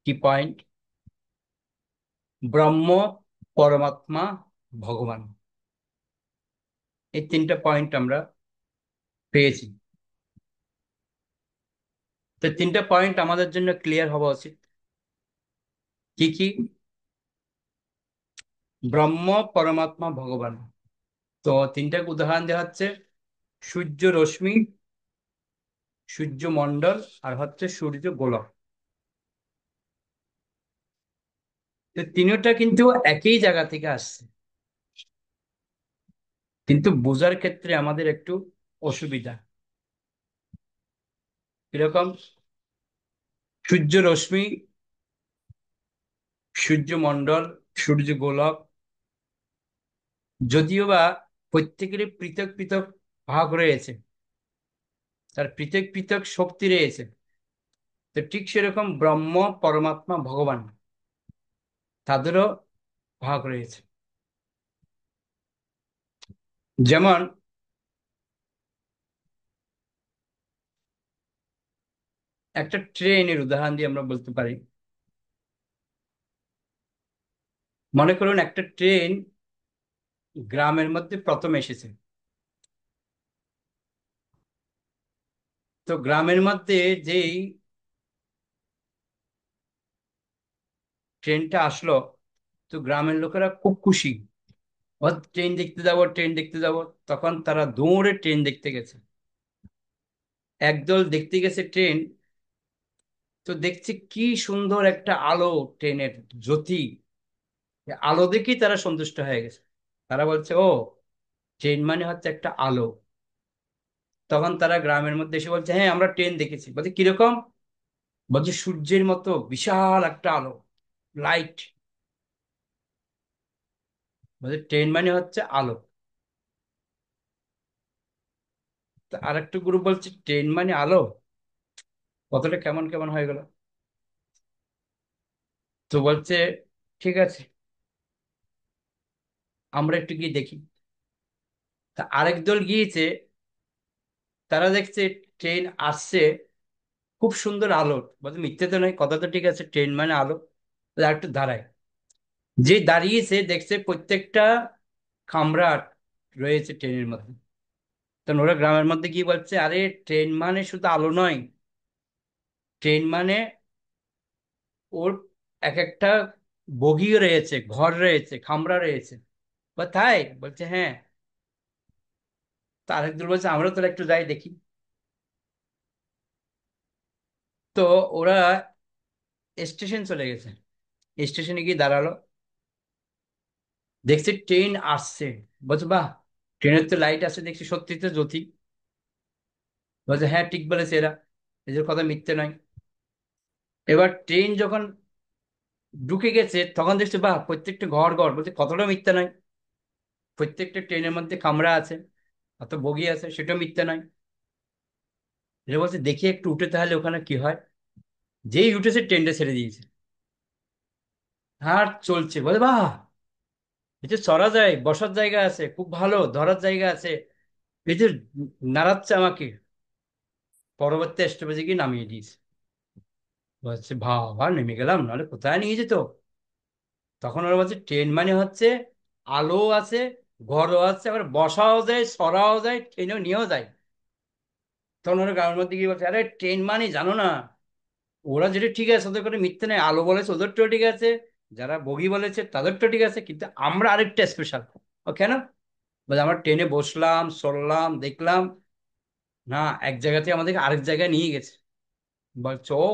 কি পয়েন্ট? ব্রহ্ম, পরমাত্মা, ভগবান, এই তিনটা পয়েন্ট আমরা পেয়েছি। তো তিনটা পয়েন্ট আমাদের জন্য ক্লিয়ার হওয়া উচিত। কি কি? ব্রহ্ম, পরমাত্মা, ভগবান। তো তিনটা উদাহরণ দেওয়া হচ্ছে, সূর্য রশ্মি, সূর্য মণ্ডল, আর হচ্ছে সূর্য গোলক। তো তিনটা কিন্তু একই জায়গা থেকে আসছে, কিন্তু বোঝার ক্ষেত্রে আমাদের একটু অসুবিধা। কিরকম? সূর্য রশ্মি, সূর্য মণ্ডল, সূর্য গোলক, যদিও বা প্রত্যেকেরই পৃথক পৃথক ভাগ রয়েছে, তার পৃথক পৃথক শক্তি রয়েছে, তো ঠিক সেরকম ব্রহ্ম, পরমাত্মা, ভগবান, তাদেরও ভাগ রয়েছে। যেমন একটা ট্রেনের উদাহরণ দিয়ে আমরা বলতে পারি। মনে করুন একটা ট্রেন গ্রামের মধ্যে প্রথম এসেছে। তো গ্রামের মধ্যে যেই ট্রেনটা আসলো, তো গ্রামের লোকেরা খুব খুশি, ও ট্রেন দেখতে যাবো, ট্রেন দেখতে যাবো। তখন তারা দৌড়ে ট্রেন দেখতে গেছে। একদল দেখতে গেছে ট্রেন, তো দেখছে কি সুন্দর একটা আলো, ট্রেনের জ্যোতি, এ আলো দেখেই তারা সন্তুষ্ট হয়ে গেছে। তারা বলছে, ও, ট্রেন মানে হচ্ছে একটা আলো। তখন তারা গ্রামের মধ্যে এসে বলছে, হ্যাঁ আমরা ট্রেন দেখেছি। বলছে কিরকম? বলছে সূর্যের মতো বিশাল একটা আলো, লাইট। বলছে ট্রেন মানে হচ্ছে আলো। তো আরেকটা গ্রুপ বলছে ট্রেন মানে আলো, কতটা কেমন কেমন হয়ে গেল। তো বলছে ঠিক আছে, আমরা একটু গিয়ে দেখি। তা আরেক দল গিয়েছে, তারা দেখছে ট্রেন আসছে, খুব সুন্দর আলো। বলছে মিথ্যে তো নয়, কথা তো ঠিক আছে, ট্রেন মানে আলো। তো আর একটু দাঁড়ায়, যে দাঁড়িয়েছে দেখছে প্রত্যেকটা কামরা রয়েছে ট্রেনের মধ্যে। তো ওরা গ্রামের মধ্যে গিয়ে বলছে, আরে ট্রেন মানে শুধু আলো নয়, ট্রেন মানে ওর এক একটা বগিও রয়েছে, ঘর রয়েছে, কামরা রয়েছে। বা তাই? বলছে হ্যাঁ। তো আরেকজন বলছে আমরা তো একটু যাই দেখি। তো ওরা স্টেশন চলে গেছে, স্টেশনে গিয়ে দাঁড়ালো, দেখছে ট্রেন আসছে। বলছে বাহ, ট্রেনের তো লাইট আছে, দেখছি সত্যি তো জ্যোতি। বলছে হ্যাঁ ঠিক বলেছে এরা, এদের কথা মিথ্যে নয়। এবার ট্রেন যখন ঢুকে গেছে, তখন দেখছে বাহ, প্রত্যেকটা ঘর ঘর। বলছে কতটা মিথ্যা নয়, প্রত্যেকটা ট্রেনের মধ্যে কামরা আছে, অত বগি আছে, সেটা মিথ্যা নয়। এরা বলছে দেখি একটু উঠে তাহলে ওখানে কি হয়। যেই উঠেছে ট্রেনটা ছেড়ে দিয়েছে, আর চলছে। বলে বাহ, এই যে চড়া যায়, বসার জায়গা আছে, খুব ভালো, ধরার জায়গা আছে, এই যে নাড়াচ্ছে আমাকে। পরবর্তী স্টপেজে গিয়ে নামিয়ে দিয়েছে। বলছে বাবা, নেমে গেলাম, নাহলে কোথায় নিয়ে যেত। তখন ওরা বলছে ট্রেন মানে হচ্ছে আলো আছে, ঘরও আছে, আবার বসাও যায়, সরাও যায়, ট্রেনেও নিয়েও যায়। তখন ওরা গ্রামের মধ্যে গিয়ে বলছে, আরে ট্রেন মানে জানো না, ওরা যেটা ঠিক আছে ওদের করে মিথ্যে নেই, আলো বলেছে ওদেরটাও ঠিক আছে, যারা বগি বলেছে তাদেরটাও ঠিক আছে, কিন্তু আমরা আরেকটা স্পেশাল। ও কেন? বলে আমরা ট্রেনে বসলাম, চললাম, দেখলাম, না এক জায়গা থেকে আমাদেরকে আরেক জায়গায় নিয়ে গেছে। বলছো ও,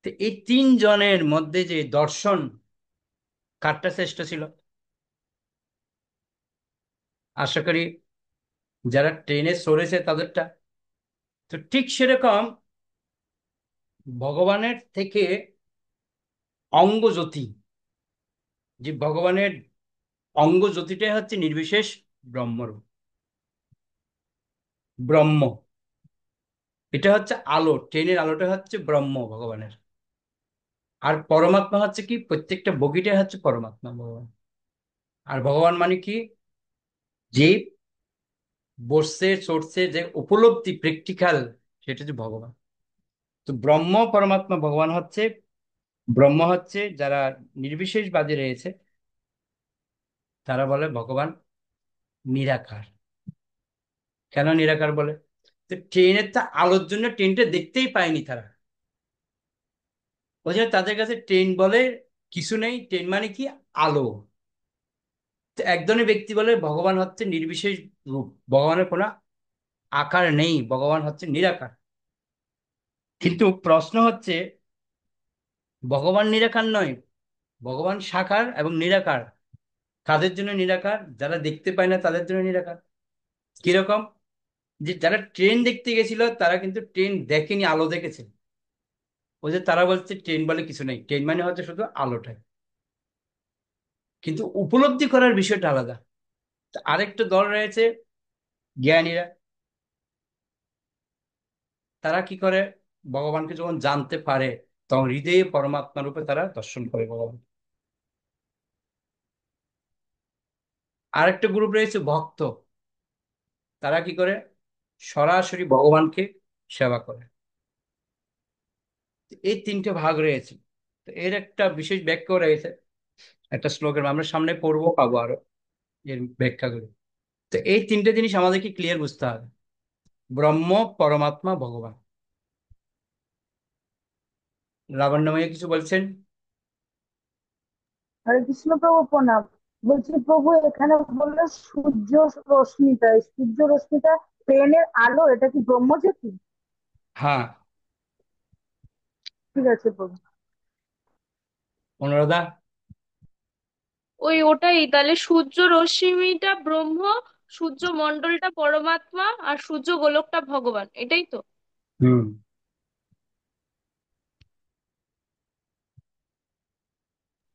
তো এই তিনজনের মধ্যে যে দর্শন, কারটা শ্রেষ্ঠ ছিল? আশা করি যারা ট্রেনে চড়েছে তাদেরটা। তো ঠিক সেরকম ভগবানের থেকে অঙ্গজ্যোতি, যে ভগবানের অঙ্গজ্যোতিটাই হচ্ছে নির্বিশেষ ব্রহ্মরূপ, ব্রহ্ম। এটা হচ্ছে আলো, ট্রেনের আলোটা হচ্ছে ব্রহ্ম ভগবানের। আর পরমাত্মা হচ্ছে কি, প্রত্যেকটা বগিটাই হচ্ছে পরমাত্মা ভগবান। আর ভগবান মানে কি, যে বসছে চড়ছে, যে উপলব্ধি প্র্যাকটিক্যাল, সেটা হচ্ছে ভগবান। তো ব্রহ্ম পরমাত্মা ভগবান হচ্ছে, ব্রহ্ম হচ্ছে যারা নির্বিশেষবাদী রয়েছে, তারা বলে ভগবান নিরাকার। কেন নিরাকার বলে? তো ট্রেনের তো আলোর জন্য ট্রেনটা দেখতেই পায়নি তারা, ওই জন্য তাদের কাছে ট্রেন বলে কিছু নেই, ট্রেন মানে কি, আলো। তো একজনই ব্যক্তি বলে ভগবান হচ্ছে নির্বিশেষ রূপ, ভগবানের কোনো আকার নেই, ভগবান হচ্ছে নিরাকার। কিন্তু প্রশ্ন হচ্ছে, ভগবান নিরাকার নয়, ভগবান সাকার এবং নিরাকার। কাদের জন্য নিরাকার? যারা দেখতে পায় না তাদের জন্য নিরাকার। কিরকম? যে যারা ট্রেন দেখতে গেছিল তারা কিন্তু ট্রেন দেখেনি, আলো দেখেছে। ওই যে তারা বলছে ট্রেন বলে কিছু নেই, ট্রেন মানে হচ্ছে শুধু আলোটাই। কিন্তু উপলব্ধি করার বিষয়টা আলাদা। তো আরেকটা দল রয়েছে জ্ঞানীরা। তারা কি করে, ভগবানকে যখন জানতে পারে তখন হৃদয়ে পরমাত্মা রূপে তারা দর্শন করে ভগবান। আরেকটা গ্রুপ রয়েছে ভক্ত। তারা কি করে, সরাসরি ভগবানকে সেবা করে। তো এই তিনটে ভাগ রয়েছে। তো এর একটা বিশেষ ব্যাখ্যা রয়েছে, একটা শ্লোকের আমরা সামনে পড়বো, পাবো আরো এর ব্যাখ্যাগুলো। তো এই তিনটে জিনিস আমাদেরকে ক্লিয়ার বুঝতে হবে, ব্রহ্ম, পরমাত্মা, ভগবান। লাবণ্যময়ী কিছু বলছেন? হরে কৃষ্ণ প্রভু প্রণাম। বলছি প্রভু, এখানে বললো সূর্য রশ্মিটা, এই সূর্য রশ্মিটা পেনের আলো, এটা কি ব্রহ্মজ্যোতি? হ্যাঁ। ঠিক আছে প্রভু। অনুরাধা? ওটাই তাহলে, সূর্য রশ্মিটা ব্রহ্ম, সূর্য মণ্ডলটা পরমাত্মা, আর সূর্য গোলকটা ভগবান, এটাই তো? হুম।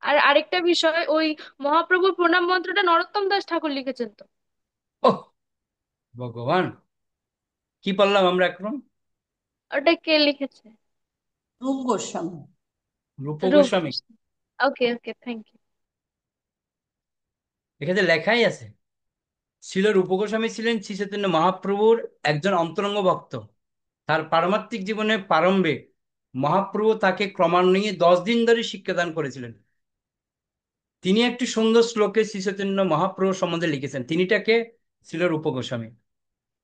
আর আরেকটা বিষয়, ওই মহাপ্রভুর প্রণাম মন্ত্রটা নরোত্তম দাস ঠাকুর লিখেছেন তো? ওহ ভগবান, কি বললাম আমরা এখন? ওটা কে লিখেছে? রূপ গোস্বামী। রূপ রূপ। গোস্বামী। ওকে ওকে, থ্যাংক ইউ। এখানে লেখাই আছে, ছিল রূপ গোস্বামী ছিলেন শ্রী চৈতন্য মহাপ্রভুর একজন অন্তরঙ্গ ভক্ত। তার পারমাত্মিক জীবনে প্রারম্ভে মহাপ্রভু তাকে ক্রমান্বয়ে 10 দিন ধরে শিক্ষাদান করেছিলেন। তিনি একটি সুন্দর শ্লোকে শ্রী চৈতন্য মহাপ্রভু সম্বন্ধে লিখেছেন, তিনিটাকে ছিল রূপ গোস্বামী।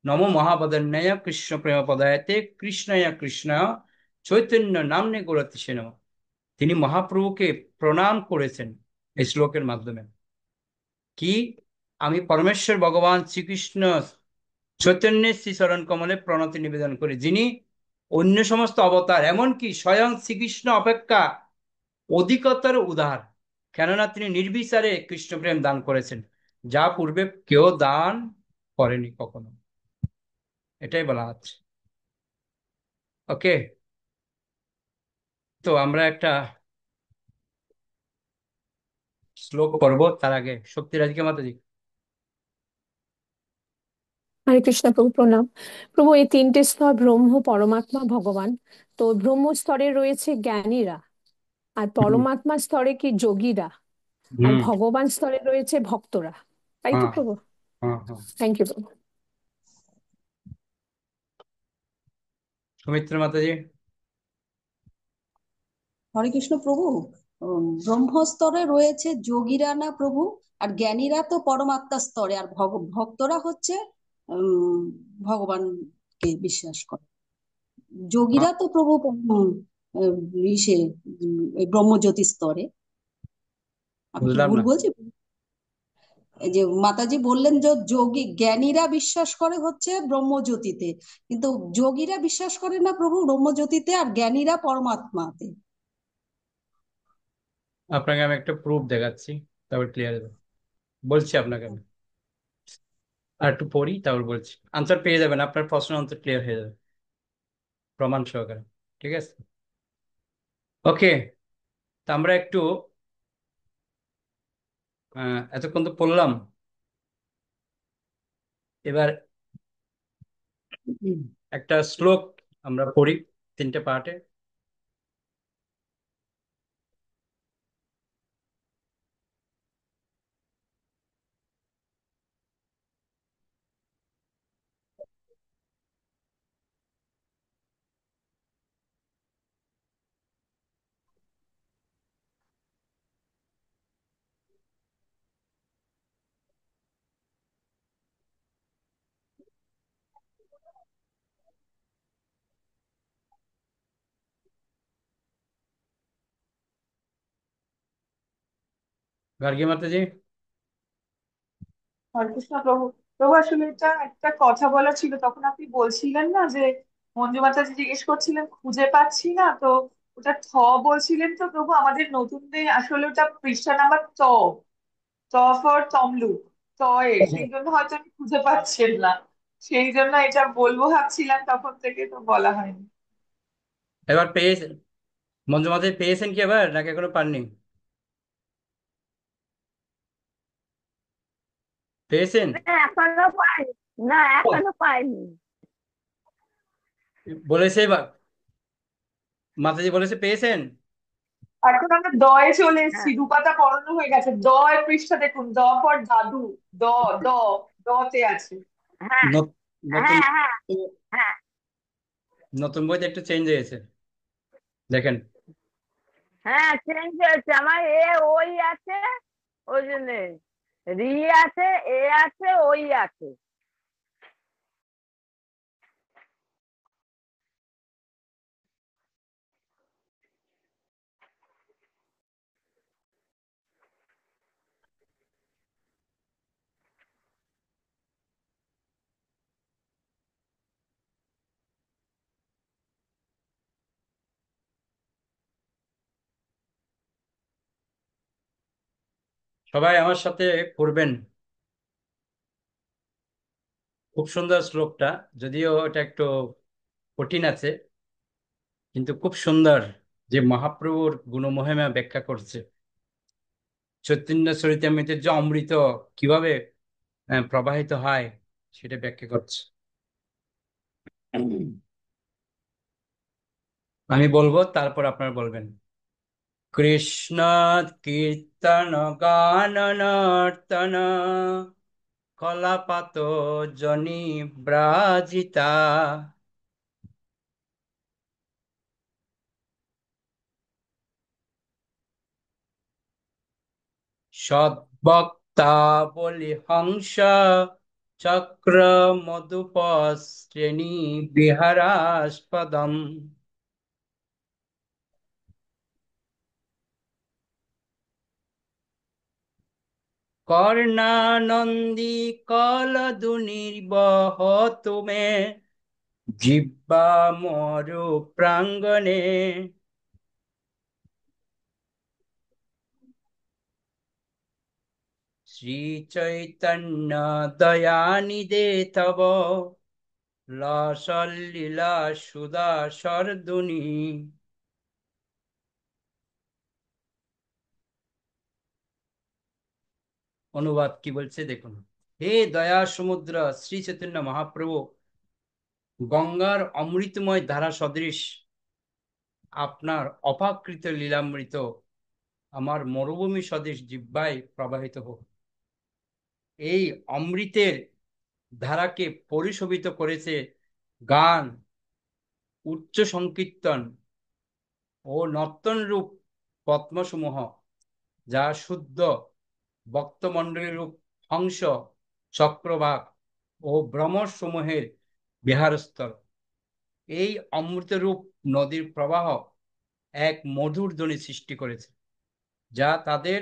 নমো মহাপদন্যায় কৃষ্ণ প্রেম পদায়তে কৃষ্ণয়া কৃষ্ণ চৈতন্য নামনে গৌরতিষে নমঃ। তিনি মহাপ্রভুকে প্রণাম করেছেন এই শ্লোকের মাধ্যমে। কি? আমি পরমেশ্বর ভগবান শ্রীকৃষ্ণ চৈতন্যের শ্রীচরণ কমলে প্রণতি নিবেদন করি, যিনি অন্য সমস্ত অবতার এমনকি স্বয়ং শ্রীকৃষ্ণ অপেক্ষা অধিকতর উদার, কেননা তিনি নির্বিচারে কৃষ্ণ প্রেম দান করেছেন, যা পূর্বে কেউ দান করেনি কখনো। এটাই বলা হচ্ছে। ওকে, তো আমরা একটা শ্লোক পড়বো, তার আগে শক্তি রাজিকা মাতাজি। হরে কৃষ্ণ প্রভু প্রণাম। প্রভু, এই তিনটে স্তর, ব্রহ্ম, পরমাত্মা, ভগবান, তো ব্রহ্ম স্তরে রয়েছে জ্ঞানীরা, আর হুম। পরমাত্মা স্তরে কি যোগীরা, আর হুম। ভগবান স্তরে রয়েছে ভক্তরা, তাই তো হ্যাঁ। প্রভু? হ্যাঁ হ্যাঁ। থ্যাংক ইউ প্রভু। সুমিত্রা মাতাজি। হরে কৃষ্ণ প্রভু। ব্রহ্মস্তরে রয়েছে যোগীরা না প্রভু? আর জ্ঞানীরা তো পরমাত্মা স্তরে, আর ভক্তরা হচ্ছে ভগবানকে বিশ্বাস করে। যোগীরা তো প্রভু ইসে এই ব্রহ্মজ্যোতি স্তরে। আমি কি বুঝলাম ভুল না। বলছি? এই যে মাতাজি বললেন যে যোগী জ্ঞানীরা বিশ্বাস করে হচ্ছে ব্রহ্মজ্যোতিতে, কিন্তু যোগীরা বিশ্বাস করে না প্রভু ব্রহ্মজ্যোতিতে, আর জ্ঞানীরা পরমাত্মাতে। আপনাকে আমি একটা প্রুফ দেখাচ্ছি, তারপর ক্লিয়ার হবে। বলছি আপনাকে আমি, আর একটু পড়ি তারপর বলছি, আনসার পেয়ে যাবেন, আপনার প্রশ্ন আনসার ক্লিয়ার হয়ে যাবে প্রমাণ সহকারে। ঠিক আছে? ওকে, তা আমরা একটু এতক্ষণ তো পড়লাম, এবার একটা শ্লোক আমরা পড়ি, 3টে পার্টে। গার্গী মাতাজি। হরে কৃষ্ণ প্রভু। প্রভু আসলে এটা একটা কথা বলা ছিল, তখন আপনি বলছিলেন না যে মঞ্জু মাতাজি জিজ্ঞেস করছিলেন খুঁজে পাচ্ছি না, তো ওটা বলছিলেন তো প্রভু, আমাদের নতুনদের আসলে ওটা পৃষ্ঠা নাম্বার ত ফর তমলুক, সেই জন্য হয়তো আমি খুঁজে পাচ্ছেন না, সেই জন্য এটা বলবো ভাবছিলাম, তখন থেকে তো বলা হয়নি। এবার পেয়েছেন? মঞ্জু মাতাজি পেয়েছেন কি এবার, নাকি এখনো পাননি? পেয়েছেন? না এখনো পাইনি, না ওহ, এখনো পাইনি। বলেছে মাতাজি বলেছে পেয়েছেন। এখন আমরা দয়ে চলে এসেছি, হ্যাঁ দুপাতা পড়ানো হয়ে গেছে, দয় পৃষ্ঠা দেখুন, দ ফর দাদু, দ দ দতে আছে। হ্যাঁ নত- নতুন হ্যাঁ হ্যাঁ হ্যাঁ নতুন বইতে একটু চেঞ্জ হয়েছে, দেখেন। হ্যাঁ চেঞ্জ হয়েছে, আমার ওই আছে, ওই জন্য রি আছে, আছে, ওই আছে। সবাই আমার সাথে পড়বেন। খুব সুন্দর শ্লোকটা, যদিও এটা একটু কঠিন আছে, কিন্তু খুব সুন্দর। যে মহাপ্রভুর গুণমহিমা ব্যাখ্যা করছে, চৈতন্য চরিতামৃতের যে অমৃত কিভাবে প্রবাহিত হয় সেটা ব্যাখ্যা করছে। আমি বলবো, তারপর আপনারা বলবেন। কৃষ্ণ কীর্তন গান নর্তন কলাপাত জনি ব্রাজিতা সদ্বক্তা বলি হংস চক্র মধুপ শ্রেণী বিহারাস্পদম কর্ণানন্দী কলদুনির্বহত মে জিহ্বা মরু প্রাঙ্গণে শ্রী চৈতন্য দয়ানিধে তব লসল্লীলা সুদা সরদুনি। অনুবাদ কি বলছে দেখুন। হে দয়া সমুদ্র শ্রী চৈতন্য মহাপ্রভু, গঙ্গার অমৃতময় ধারা সদৃশ আপনার অপাকৃত লীলামৃত আমার মরুভূমি সদৃশ জিহ্বায় প্রবাহিত হোক। এই অমৃতের ধারাকে পরিশোভিত করেছে গান, উচ্চ সংকীর্তন ও নর্তন রূপ পদ্মসমূহ, যা শুদ্ধ ভক্তমণ্ডলী রূপ হংস, চক্রবাক ও ভ্রমর সমূহের বিহারস্থল। এই অমৃতরূপ নদীর প্রবাহ এক মধুর ধ্বনি সৃষ্টি করেছে, যা তাদের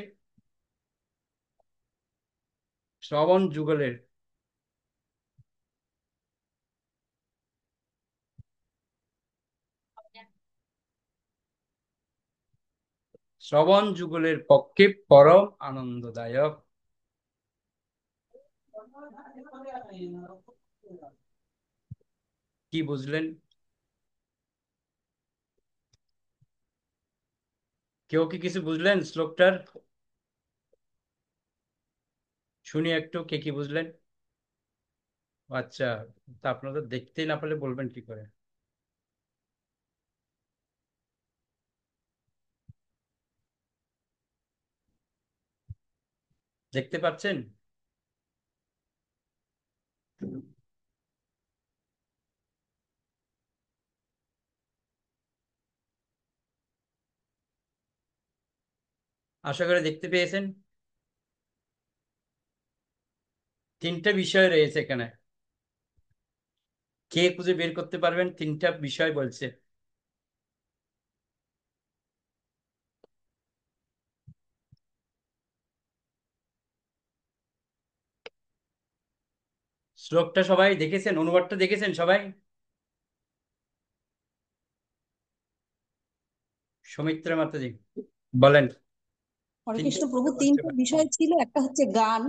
শ্রবণ যুগলের পক্ষে পরম আনন্দদায়ক। কি বুঝলেন? কেউ কি কিছু বুঝলেন শ্লোকটার? শুনি একটু, কে কি বুঝলেন। আচ্ছা, তা আপনারা তো দেখতেই না পারলে বলবেন কি করে? দেখতে পাচ্ছেন? আশা করি দেখতে পেয়েছেন। তিনটা বিষয় রয়েছে এখানে, কে খুঁজে বের করতে পারবেন? তিনটা বিষয় বলছে। শ্লোকটা সবাই দেখেছেন, অনুবাদটা দেখেছেন সবাই? সৌমিত্রা মাতাজি বলেন। হরে তিনটে কৃষ্ণ প্রভু, বিষয় বলছে। তিনটে বিষয় ছিল। একটা হচ্ছে গান,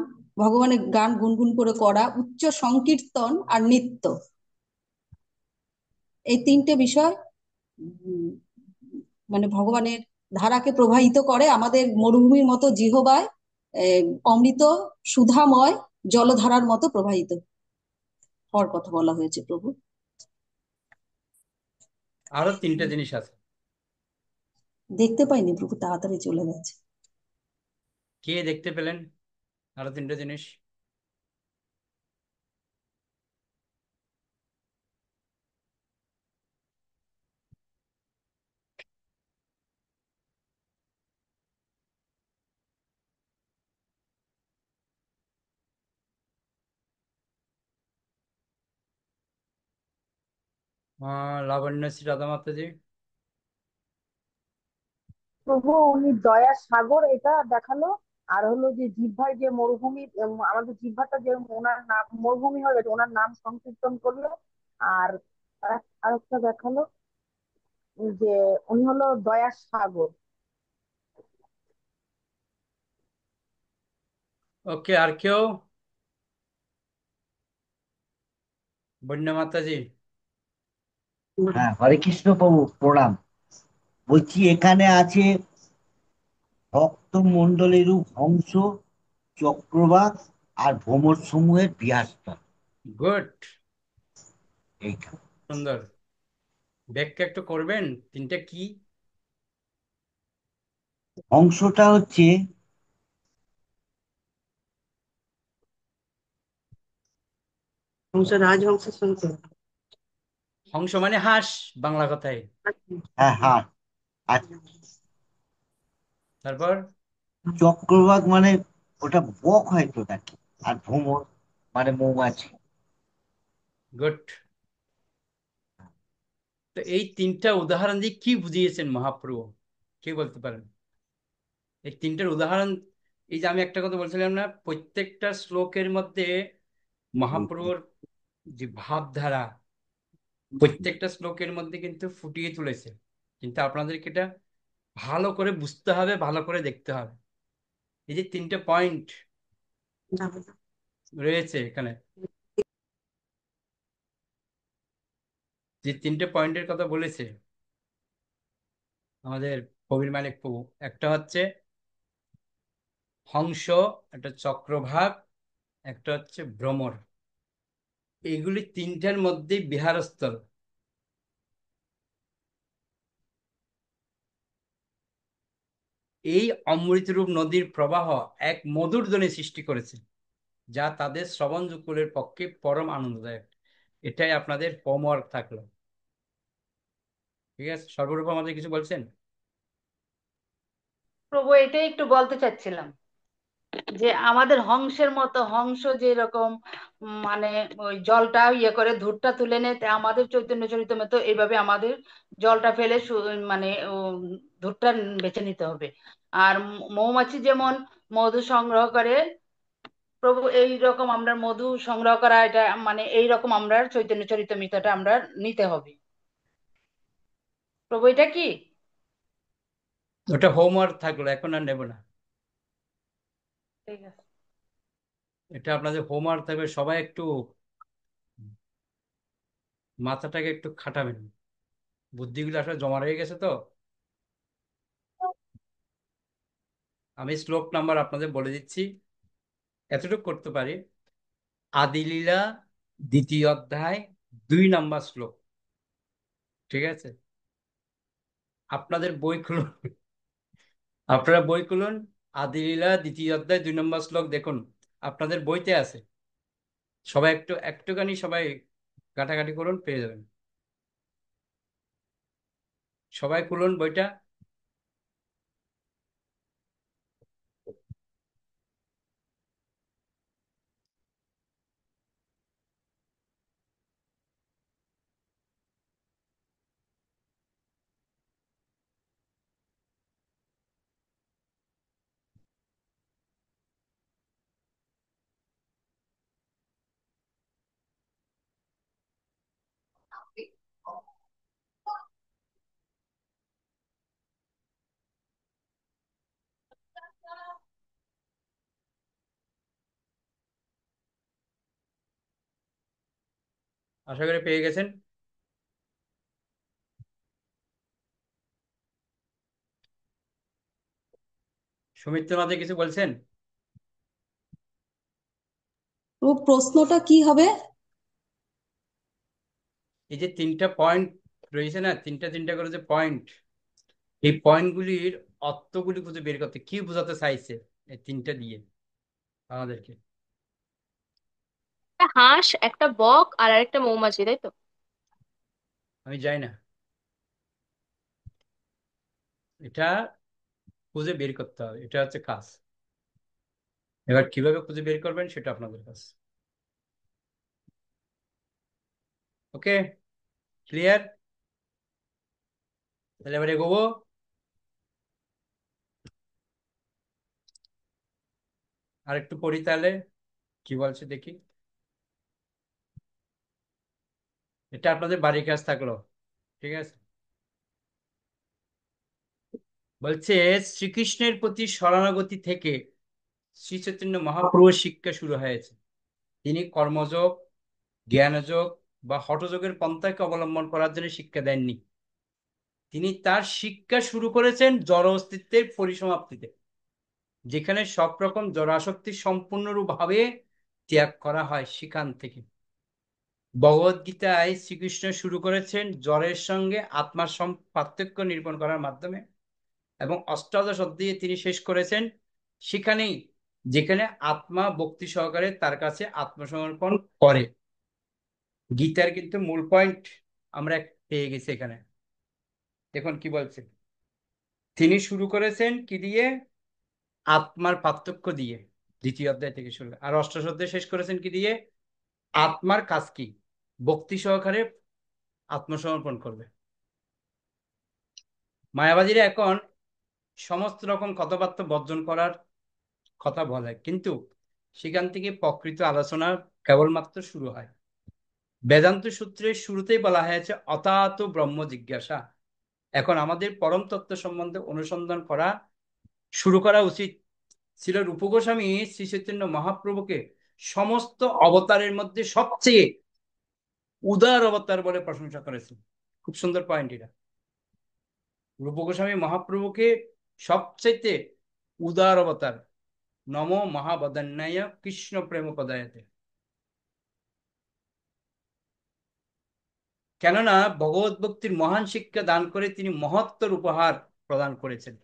ভগবানের গান গুনগুন করে করা, উচ্চ সংকীর্তন আর নৃত্য। এই তিনটে বিষয় উম, মানে ভগবানের ধারাকে প্রবাহিত করে আমাদের মরুভূমির মতো জিহবায় অমৃত সুধাময় জলধারার মতো প্রবাহিত হওয়ার কথা বলা হয়েছে প্রভু। আরো তিনটে জিনিস আছে। দেখতে পাইনি প্রভু, তাড়াতাড়ি চলে গেছে। কে দেখতে পেলেন আরো তিনটে জিনিস? লাবণ্যশ্রী, রাধা মাতাজি। প্রভু উনি দয়ার সাগর এটা দেখালো। আর হলো যে জিহ্বায় যে মরুভূমি, আমাদের জিহ্বাটা যে ওনার নাম মরুভূমি হয়ে গেছে, ওনার নাম সংকীর্তন করলো। আর আরেকটা দেখালো যে উনি হলো দয়ার সাগর। ওকে, আর কেউ? বন্যা মাতাজি। হ্যাঁ, হরে কৃষ্ণ প্রভু প্রণাম। বলছি এখানে আছে ভক্ত মন্ডলেরও হংস, চক্রবাক আর ভ্রমর সমূহের বিহারস্থল। গুড, এইটা সুন্দর। ব্যাখ্যা একটু করবেন তিনটা কি? অংশটা হচ্ছে হংস মানে হাঁস, বাংলা কথায়। হ্যাঁ হ্যাঁ। আর তারপর? চক্রবাক মানে ওটা বক হয়তো নাকি, আর ভ্রমর মানে মৌমাছি। গুড। তো এই তিনটা উদাহরণ দিয়ে কি বুঝিয়েছেন মহাপ্রভু, কে বলতে পারেন? এই তিনটার উদাহরণ, এই যে আমি একটা কথা বলছিলাম না, প্রত্যেকটা শ্লোকের মধ্যে মহাপ্রভুর যে ভাবধারা প্রত্যেকটা শ্লোকের মধ্যে কিন্তু ফুটিয়ে তুলেছে। কিন্তু আপনাদেরকে এটা ভালো করে বুঝতে হবে, ভালো করে দেখতে হবে। এই যে তিনটে পয়েন্ট রয়েছে এখানে, যে তিনটে পয়েন্টের কথা বলেছে আমাদের কবির মালিক প্রভু, একটা হচ্ছে হংস, একটা চক্রভাগ, একটা হচ্ছে ভ্রমর। এইগুলি তিনটার মধ্যে বিহারস্থল। এই অমৃতরূপ নদীর প্রবাহ এক মধুর ধ্বনি সৃষ্টি করেছে, যা তাদের শ্রবণকুলের পক্ষে পরম আনন্দদায়ক। এটাই আপনাদের হোমওয়ার্ক থাকলো। ঠিক আছে, সর্বরূপ আমাদের কিছু বলছেন? প্রভু এটাই একটু বলতে চাচ্ছিলাম যে আমাদের হংসের মতো, হংস যেরকম মানে ওই জলটা ইয়ে করে ধূরটা তুলে নেয়, তা আমাদের চৈতন্য চরিতামৃত এইভাবে আমাদের জলটা ফেলে মানে ধূরটা বেছে নিতে হবে। আর মৌমাছি যেমন মধু সংগ্রহ করে, প্রভু এই রকম আমরা মধু সংগ্রহ করা, এটা মানে এই রকম আমরা চৈতন্য চরিতামৃতটা আমরা নিতে হবে। প্রভু এটা কি? ওটা হোমওয়ার্ক থাকলো, এখন আর নেব না। ঠিক আছে। এটা আপনাদের হোমওয়ার্ক থাকবে, সবাই একটু মাথাটাকে একটু খাটাবেন। বুদ্ধিগুলো আসলে জমা রয়ে গেছে তো। আমি শ্লোক নাম্বার আপনাদের বলে দিচ্ছি, এতটুকু করতে পারি। আদিলীলা দ্বিতীয় অধ্যায় 2 নম্বর শ্লোক। ঠিক আছে, আপনাদের বই খুলুন, আপনারা বই খুলুন, আদিলীলা দ্বিতীয় অধ্যায় 2 নম্বর শ্লোক দেখুন, আপনাদের বইতে আছে। সবাই একটু একটুখানি সবাই ঘাটাঘাটি করুন, পেয়ে যাবেন। সবাই খুলুন বইটা। আশা করি পেয়ে গেছেন। সুমিত্র মাঝে কিছু বলছেন? প্রভু প্রশ্নটা কি হবে? এই যে 3টা পয়েন্ট রয়েছে না, তিনটা তিনটা করে যে পয়েন্ট, এই পয়েন্টগুলির অর্থগুলি খুঁজে বের করতে কি বোঝাতে চাইছে এই 3টা দিয়ে আমাদেরকে। একটা হাঁস, একটা বক আর আরেকটা মৌমাছি, তাই তো? আমি যাই না, এটা খুঁজে বের করতে হবে, এটা হচ্ছে কাজ। এবার কিভাবে খুঁজে বের করবেন সেটা আপনাদের কাছে। ওকে, ক্লিয়ার? তাহলে এবার এগোবো। আর একটু পড়ি তাহলে, কি বলছে দেখি। এটা আপনাদের বাড়ির কাজ থাকলো, ঠিক আছে? বলছে শ্রীকৃষ্ণের প্রতি শরণাগতি থেকে শ্রী চৈতন্য মহাপ্রভুর শিক্ষা শুরু হয়েছে। তিনি কর্মযোগ, জ্ঞানযোগ বা হঠযোগের পন্থাকে অবলম্বন করার জন্য শিক্ষা দেননি। তিনি তার শিক্ষা শুরু করেছেন জড় অস্তিত্বের পরিসমাপ্তিতে, যেখানে সব রকম জড়াসক্তি সম্পূর্ণরূপভাবে ত্যাগ করা হয়। সেখান থেকে ভগবদ গীতায় শ্রীকৃষ্ণ শুরু করেছেন জড়ের সঙ্গে আত্মার পার্থক্য নিরূপণ করার মাধ্যমে, এবং অষ্টাদশ অধ্যায়ে তিনি শেষ করেছেন সেখানেই, যেখানে আত্মা ভক্তি সহকারে তার কাছে আত্মসমর্পণ করে। গীতার কিন্তু মূল পয়েন্ট আমরা পেয়ে গেছি এখানে। দেখুন কি বলছে, তিনি শুরু করেছেন কি দিয়ে? আত্মার পার্থক্য দিয়ে, দ্বিতীয় অধ্যায় থেকে শুরু, আর অষ্টাদশ অধ্যায় শেষ করেছেন কি দিয়ে? আত্মার কাজ কি? ভক্তি সহকারে আত্মসমর্পণ করবে। মায়াবাদীরা এখন সমস্ত রকম কথাবার্তা বর্জন করার কথা বলে, কিন্তু সেখান থেকে প্রকৃত আলোচনা কেবলমাত্র শুরু হয়। বেদান্ত সূত্রের শুরুতেই বলা হয়েছে অথাত ব্রহ্ম জিজ্ঞাসা। এখন আমাদের পরম তত্ত্ব সম্বন্ধে অনুসন্ধান করা শুরু করা উচিত ছিল। রূপ গোস্বামী শ্রী চৈতন্য মহাপ্রভুকে সমস্ত অবতারের মধ্যে সবচেয়ে উদার অবতার বলে প্রশংসা করেছেন। খুব সুন্দর পয়েন্ট এটা। রূপ গোস্বামী মহাপ্রভুকে সবচেয়ে উদার অবতার, নমো মহাবদান্যায় কৃষ্ণ প্রেম পদায়তে। কেননা ভগবত ভক্তির মহান শিক্ষা দান করে তিনি মহত্তর উপহার প্রদান করেছেন।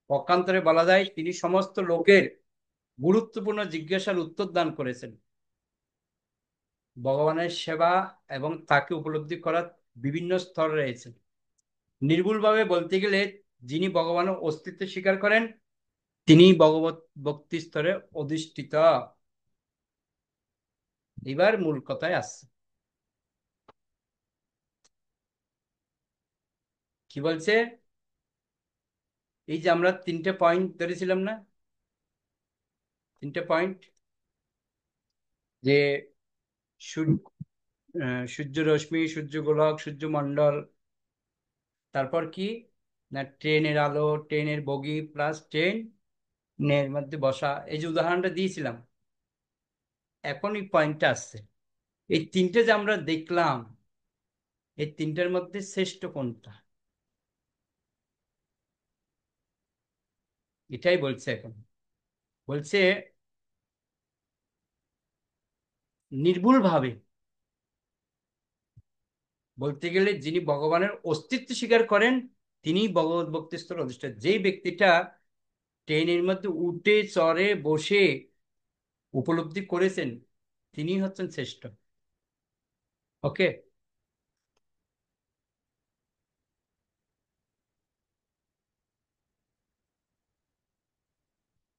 পক্ষান্তরে বলা যায় তিনি সমস্ত লোকের গুরুত্বপূর্ণ জিজ্ঞাসার উত্তর দান করেছেন। ভগবানের সেবা এবং তাকে উপলব্ধি করার বিভিন্ন স্তর রয়েছে। নির্ভুলভাবে বলতে গেলে যিনি ভগবানের অস্তিত্ব স্বীকার করেন তিনি ভগবত ভক্তি স্তরে অধিষ্ঠিত। এবার মূল কথায় আসছে, কি বলছে? এই যে আমরা 3টে পয়েন্ট ধরেছিলাম না, 3টে পয়েন্ট, যে সূর্য রশ্মি, সূর্য গোলক, সূর্যমণ্ডল, তারপর কি না ট্রেনের আলো, ট্রেনের বগি প্লাস ট্রেনের মধ্যে বসা, এই যে উদাহরণটা দিয়েছিলাম। এখন এই পয়েন্টটা আসছে, এই 3টে যে আমরা দেখলাম, এই 3টার মধ্যে শ্রেষ্ঠ কোনটা? এটাই বলছে এখন। বলছে নির্ভুল ভাবে বলতে গেলে যিনি ভগবানের অস্তিত্ব স্বীকার করেন তিনি ভগবত ভক্তি স্তর অধিষ্ঠাতা। যেই ব্যক্তিটা ট্রেনের মধ্যে উঠে চড়ে বসে উপলব্ধি করেছেন তিনি হচ্ছেন শ্রেষ্ঠ। ওকে,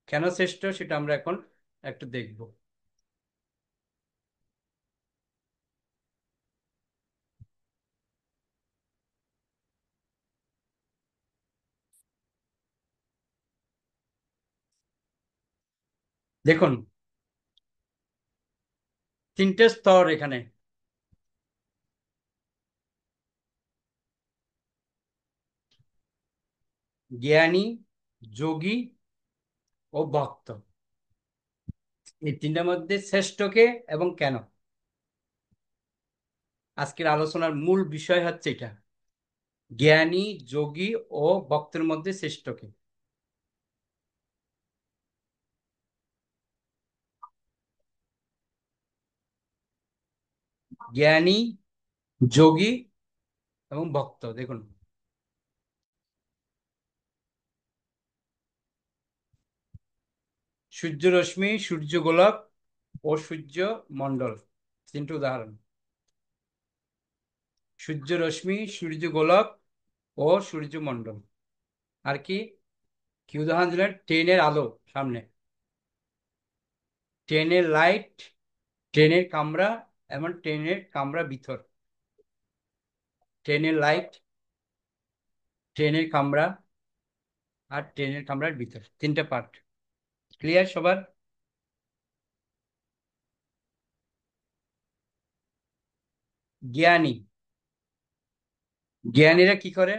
কেন শ্রেষ্ঠ সেটা আমরা এখন একটু দেখব। দেখুন 3টে স্তর এখানে। জ্ঞানী, যোগী ও ভক্ত, এই 3টার মধ্যে শ্রেষ্ঠ কে এবং কেন? আজকের আলোচনার মূল বিষয় হচ্ছে এটা, জ্ঞানী, যোগী ও ভক্তের মধ্যে শ্রেষ্ঠকে। জ্ঞানী, যোগী এবং ভক্ত। দেখুন, সূর্য রশ্মি, সূর্য গোলক ও সূর্য মণ্ডল, তিনটি উদাহরণ। সূর্য রশ্মি, সূর্য গোলক ও সূর্য মণ্ডল। আর কি কি উদাহরণ দিলেন? ট্রেনের আলো সামনে, ট্রেনের লাইট, ট্রেনের কামরা এবং ট্রেনের কামরা ভিতর। ট্রেনের লাইট, ট্রেনের কামরা আর ট্রেনের কামরার ভিতর, তিনটা পার্ট। ক্লিয়ার সবার? জ্ঞানী, জ্ঞানীরা কি করে?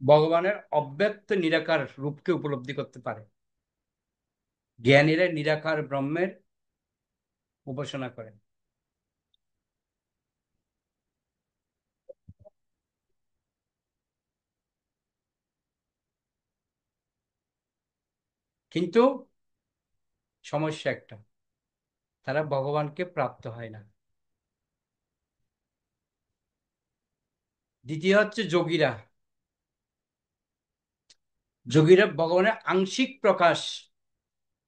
ভগবানের অব্যক্ত নিরাকার রূপকে উপলব্ধি করতে পারে। জ্ঞানীরা নিরাকার ব্রহ্মের উপাসনা করে। কিন্তু সমস্যা একটা, তারা ভগবানকে প্রাপ্ত হয় না। দ্বিতীয় হচ্ছে যোগীরা। যোগীরা ভগবানের আংশিক প্রকাশ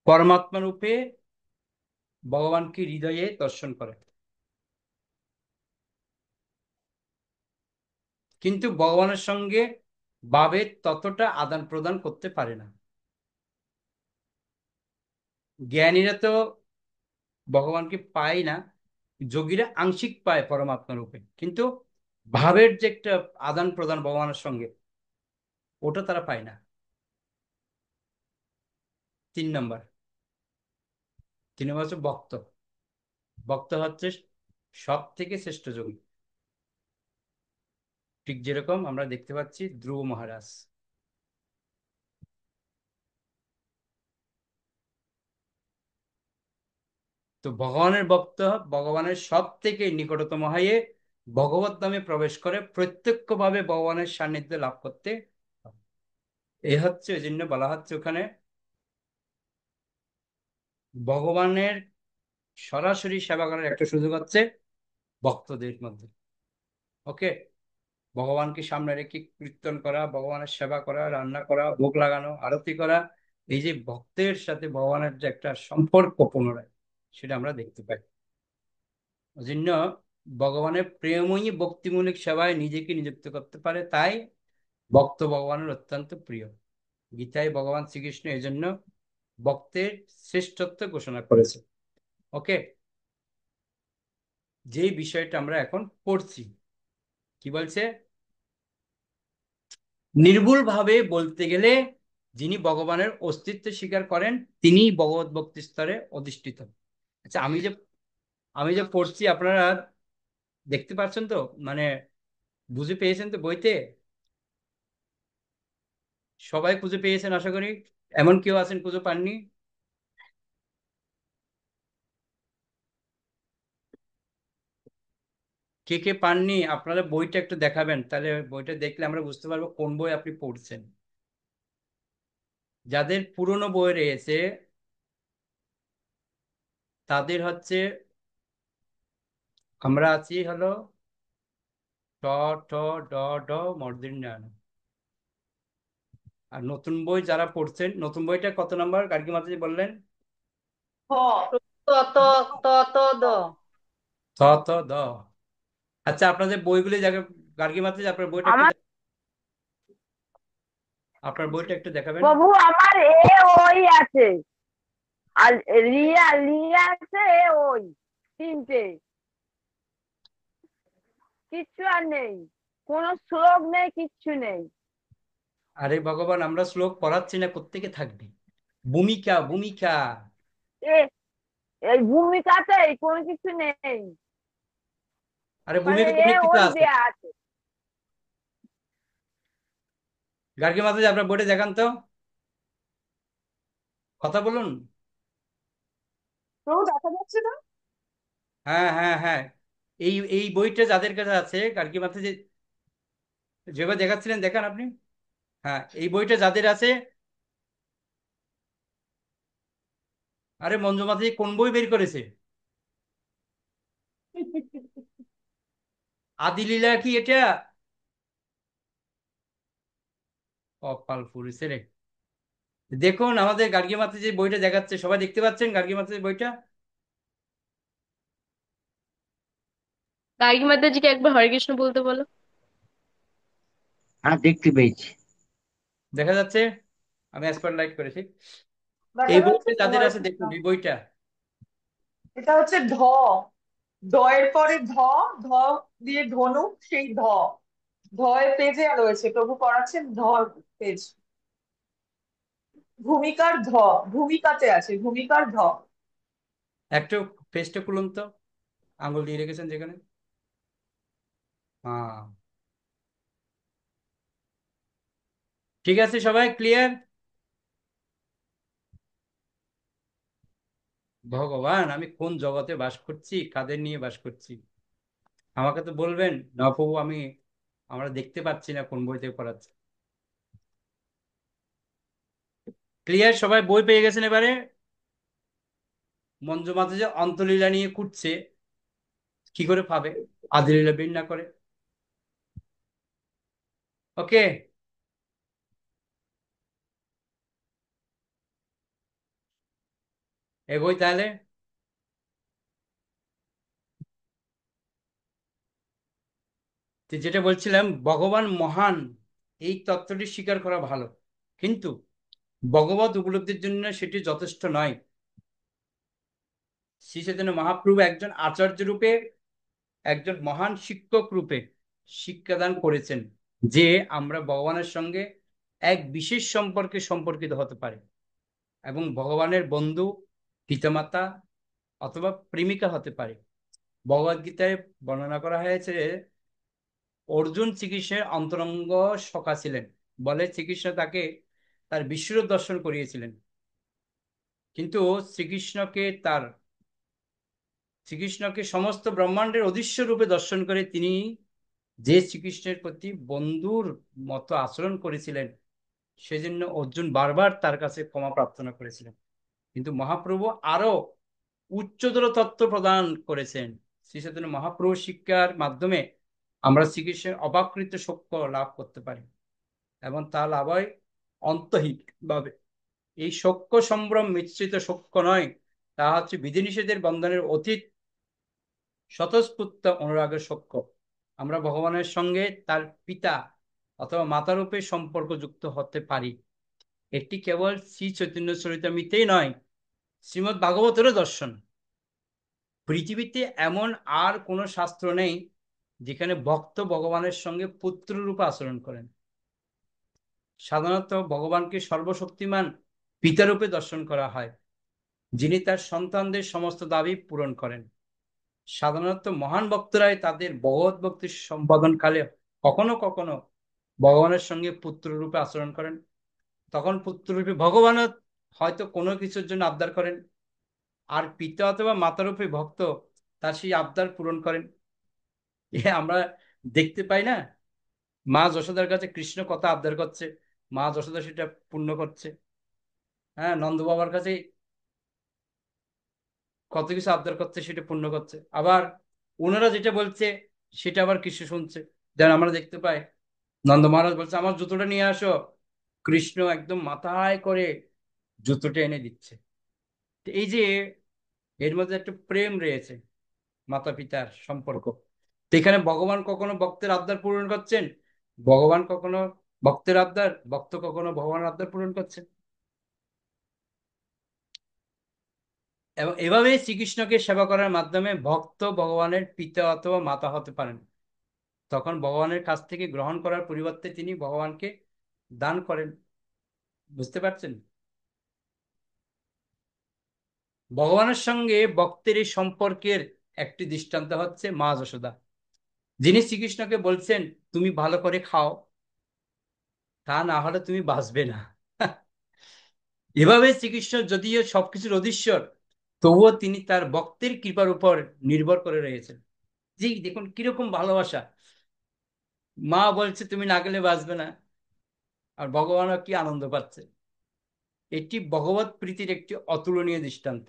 পরমাত্মা রূপে ভগবানকে হৃদয়ে দর্শন করে, কিন্তু ভগবানের সঙ্গে ভাবের ততটা আদান প্রদান করতে পারে না। জ্ঞানীরা তো ভগবানকে পায় না, যোগীরা আংশিক পায় পরমাত্মা রূপে, কিন্তু ভাবের যে একটা আদান প্রদান ভগবানের সঙ্গে, ওটা তারা পায় না। 3 নম্বর, 3 নম্বর হচ্ছে ভক্ত। ভক্ত হচ্ছে সব থেকে শ্রেষ্ঠ যোগী, ঠিক যেরকম আমরা দেখতে পাচ্ছি ধ্রুব মহারাজ। তো ভগবানের ভক্ত ভগবানের সব থেকে নিকটতম হয়ে ভগবত ধামে প্রবেশ করে প্রত্যক্ষভাবে ভগবানের সান্নিধ্য লাভ করতে হবে। এই হচ্ছে, ওই জন্য বলা হচ্ছে ওখানে ভগবানের সরাসরি সেবা করার একটা সুযোগ হচ্ছে ভক্তদের মধ্যে। ওকে, ভগবানকে সামনে রেখে কীর্তন করা, ভগবানের সেবা করা, রান্না করা, ভোগ লাগানো, আরতি করা, এই যে ভক্তের সাথে ভগবানের যে একটা সম্পর্ক পুনরায়, সেটা আমরা দেখতে পাই। ওই জন্য ভগবানের প্রেমময়ী ভক্তিমূলক সেবায় নিজেকে নিযুক্ত করতে পারে, তাই ভক্ত ভগবানের অত্যন্ত প্রিয়। গীতায় ভগবান শ্রীকৃষ্ণ এই জন্য ভক্তের শ্রেষ্ঠত্ব ঘোষণা করেছে। ওকে, যেই বিষয়টা আমরা এখন পড়ছি, কি বলছে? নির্ভুল ভাবে বলতে গেলে যিনি ভগবানের অস্তিত্ব স্বীকার করেন তিনি ভগবত ভক্তি স্তরে অধিষ্ঠিত। আচ্ছা, আমি যে পড়ছি আপনারা দেখতে পাচ্ছেন তো, মানে বুঝে পেয়েছেন তো বইতে? সবাই খুঁজে পেয়েছেন আশা করি, এমন কেউ আছেন খুঁজে পাননি? কে কে পাননি আপনারা বইটা একটু দেখাবেন, তাহলে বইটা দেখলে আমরা বুঝতে পারবো কোন বই আপনি পড়ছেন। যাদের পুরনো বই রয়েছে তাদের হচ্ছে, আমরা আছি হলো ট ঠ ড ঢ মূর্ধন্য ণ। আর নতুন বই যারা পড়ছেন, নতুন বইটা কত নম্বর গার্গী মাতাজি বললেন? হ ত ত ত ত দ। থ ত দ। আচ্ছা, আপনাদের বইগুলি জায়গা, গার্গী মাতাজি আপনার বইটা একটু আমার আপনার বইটা একটু দেখাবেন। প্রভু আমার ওই আছে, আর রিয়া রিয়া আছে ওই, তিনটে, কিচ্ছু আর নেই, কোনো শ্লোক নেই, কিচ্ছু নেই। আরে ভগবান, আমরা শ্লোক পড়াচ্ছি না, কোত্থেকে থাকবে? ভূমিকা, ভূমিকা। এ এই ভূমিকাতে কোনো কিছু নেই, আরে মানে ভূমিকা অনেক কিছু ওই আছে। দেয়া আছে। গার্গী মাতাজি আপনার বইটা দেখান তো, কথা বলুন। প্রভু দেখা যাচ্ছে না? হ্যাঁ হ্যাঁ হ্যাঁ, এই এই বইটা যাদের কাছে আছে, কালকে মাত্র যে যেভাবে দেখাচ্ছিলেন দেখান আপনি। হ্যাঁ, এই বইটা যাদের আছে, আরে মঞ্জু মাঝি কোন বই বের করেছে? আদিলীলা কি এটা? কপাল পুড়েছে রে। দেখুন আমাদের গার্গী মাত্র যে বইটা দেখাচ্ছে, সবাই দেখতে পাচ্ছেন গার্গী মাত্র বইটা? গার্গী মাতাজিকে একবার হরে কৃষ্ণ বলতে বলো। হ্যাঁ, দেখতে পেয়েছি। দেখা যাচ্ছে? আমি লাইট করেছি। দেখা এই যাচ্ছে বইটা তো যাদের হরে আছে কৃষ্ণ। দেখুন এই বইটা। এটা হচ্ছে ধ এর পরে ধ দিয়ে ধনুক, সেই ধ এর পেজে রয়েছে, প্রভু পড়াচ্ছেন পেজ, ভূমিকার ভূমিকাতে আছে, ভূমিকার একটু পেজটা খুলুন তো, আঙুল দিয়ে রেখেছেন যেখানে। হ্যাঁ, ঠিক আছে, সবাই ক্লিয়ার? ভগবান, আমি কোন জগতে বাস করছি, কাদের নিয়ে বাস করছি? আমাকে তো বলবেন না প্রভু, আমরা দেখতে পাচ্ছি না কোন বইতে পড়াচ্ছে। ক্লিয়ার? সবাই বই পেয়ে গেছেন এবারে? মঞ্জু মাঝে যে অন্তলীলা নিয়ে খুঁজছে, কি করে পাবে আদিলীলা বের না করে? ওকে, এগোই তাহলে। তো যেটা বলছিলাম, ভগবান মহান, এই তত্ত্বটি স্বীকার করা ভালো, কিন্তু ভগবত উপলব্ধির জন্য সেটি যথেষ্ট নয়। শ্রী চৈতন্য মহাপ্রভু একজন আচার্য রূপে, একজন মহান শিক্ষক রূপে শিক্ষাদান করেছেন যে আমরা ভগবানের সঙ্গে এক বিশেষ সম্পর্কে সম্পর্কিত হতে পারি এবং ভগবানের বন্ধু, পিতামাতা অথবা প্রেমিকা হতে পারে। ভগবদ গীতায় বর্ণনা করা হয়েছে অর্জুন শ্রীকৃষ্ণের অন্তরঙ্গ সখা ছিলেন বলে শ্রীকৃষ্ণ তাকে তার বিশ্বরূপ দর্শন করিয়েছিলেন। কিন্তু শ্রীকৃষ্ণকে সমস্ত ব্রহ্মাণ্ডের অদৃশ্য রূপে দর্শন করে তিনি যে শ্রীকৃষ্ণের প্রতি বন্ধুর মতো আচরণ করেছিলেন, সেজন্য অর্জুন বারবার তার কাছে ক্ষমা প্রার্থনা করেছিলেন। কিন্তু মহাপ্রভু আরো উচ্চতর তত্ত্ব প্রদান করেছেন। শ্রী চৈতন্য মহাপ্রভু শিক্ষার মাধ্যমে আমরা শ্রীকৃষ্ণের অবাকৃত সত্য লাভ করতে পারি এবং তা লাভ হয় অন্তহীন ভাবে। এই সখ্য সম্ভ্রম মিশ্রিত সখ্য নয়, তা হচ্ছে বিধিনিষেধের বন্ধনের অতীত স্বতঃস্ফূর্ত অনুরাগের সখ্য। আমরা ভগবানের সঙ্গে তার পিতা অথবা মাতারূপে সম্পর্ক যুক্ত হতে পারি। এটি কেবল শ্রী চৈতন্য চরিতামৃতেই নয়, শ্রীমদ্ ভাগবতেরও দর্শন। পৃথিবীতে এমন আর কোনো শাস্ত্র নেই যেখানে ভক্ত ভগবানের সঙ্গে পুত্র রূপে আচরণ করেন। সাধারণত ভগবানকে সর্বশক্তিমান পিতারূপে দর্শন করা হয়, যিনি তার সন্তানদের সমস্ত দাবি পূরণ করেন। সাধারণত মহান ভক্তরাই তাদের ভগবত ভক্তি সম্পাদনকালে কখনো কখনো ভগবানের সঙ্গে পুত্র রূপে আচরণ করেন। তখন পুত্ররূপী ভগবানও হয়তো কোনো কিছুর জন্য আবদার করেন, আর পিতা অথবা মাতারূপী ভক্ত তার সেই আবদার পূরণ করেন। আমরা দেখতে পাই না, মা যশোদার কাছে কৃষ্ণ কত আবদার করছে, মা যশোদা সেটা পূর্ণ করছে। হ্যাঁ, নন্দ বাবার কাছে কত কিছু আবদার করছে, সেটা পূর্ণ করছে। আবার ওনারা যেটা বলছে সেটা আবার কৃষ্ণ শুনছে। যেন আমরা দেখতে পাই নন্দ মহারাজ বলছে আমার জুতোটা নিয়ে আসো, কৃষ্ণ একদম মাথায় করে জুতোটা এনে দিচ্ছে। তো এই যে এর মধ্যে একটা প্রেম রয়েছে, মাতা পিতার সম্পর্ক। তো এখানে ভগবান কখনো ভক্তের আবদার পূরণ করছেন, ভগবান কখনো ভক্তের আবদার, ভক্ত কখনো ভগবানের আবদার পূরণ করছেন। এবং এভাবে শ্রীকৃষ্ণকে সেবা করার মাধ্যমে ভক্ত ভগবানের পিতা অথবা মাতা হতে পারেন। তখন ভগবানের কাছ থেকে গ্রহণ করার পরিবর্তে তিনি ভগবানকে দান করেন। বুঝতে পারছেন? ভগবানের সঙ্গে ভক্তের এই সম্পর্কের একটি দৃষ্টান্ত হচ্ছে মা যশোদা, যিনি শ্রীকৃষ্ণকে বলছেন তুমি ভালো করে খাও, তা না হলে তুমি বাঁচবে না। এভাবে শ্রীকৃষ্ণ যদিও সবকিছুর অধীশ্বর, তবুও তিনি তার ভক্তের কৃপার উপর নির্ভর করে রয়েছেন। জি দেখুন কিরকম ভালোবাসা। মা বলছে তুমি না গেলে বাঁচবে না, আর ভগবানও কি আনন্দ পাচ্ছে। এটি ভগবত প্রীতির একটি অতুলনীয় দৃষ্টান্ত।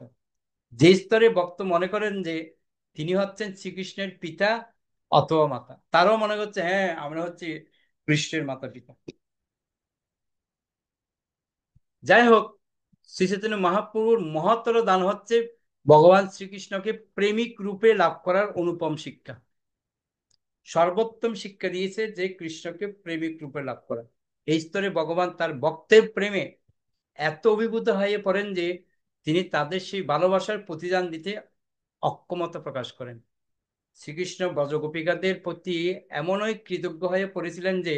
যে স্তরে ভক্ত মনে করেন যে তিনি হচ্ছেন শ্রীকৃষ্ণের পিতা অথবা মাতা, তারাও মনে করছে হ্যাঁ আমরা হচ্ছে কৃষ্ণের মাতা পিতা। যাই হোক, শ্রী চৈতন্য মহাপ্রভুর মহত্তর দান হচ্ছে ভগবান শ্রীকৃষ্ণকে প্রেমিক রূপে লাভ করার অনুপম শিক্ষা। সর্বোত্তম শিক্ষা দিয়েছে যে কৃষ্ণকে প্রেমিক রূপে লাভ করা। এই স্তরে ভগবান তার ভক্তের প্রেমে এত অভিভূত হয়ে পড়েন যে তিনি তাদের সেই ভালোবাসার প্রতিদান দিতে অক্ষমতা প্রকাশ করেন। শ্রীকৃষ্ণ ব্রজগোপিকাদের প্রতি এমনই কৃতজ্ঞ হয়ে পড়েছিলেন যে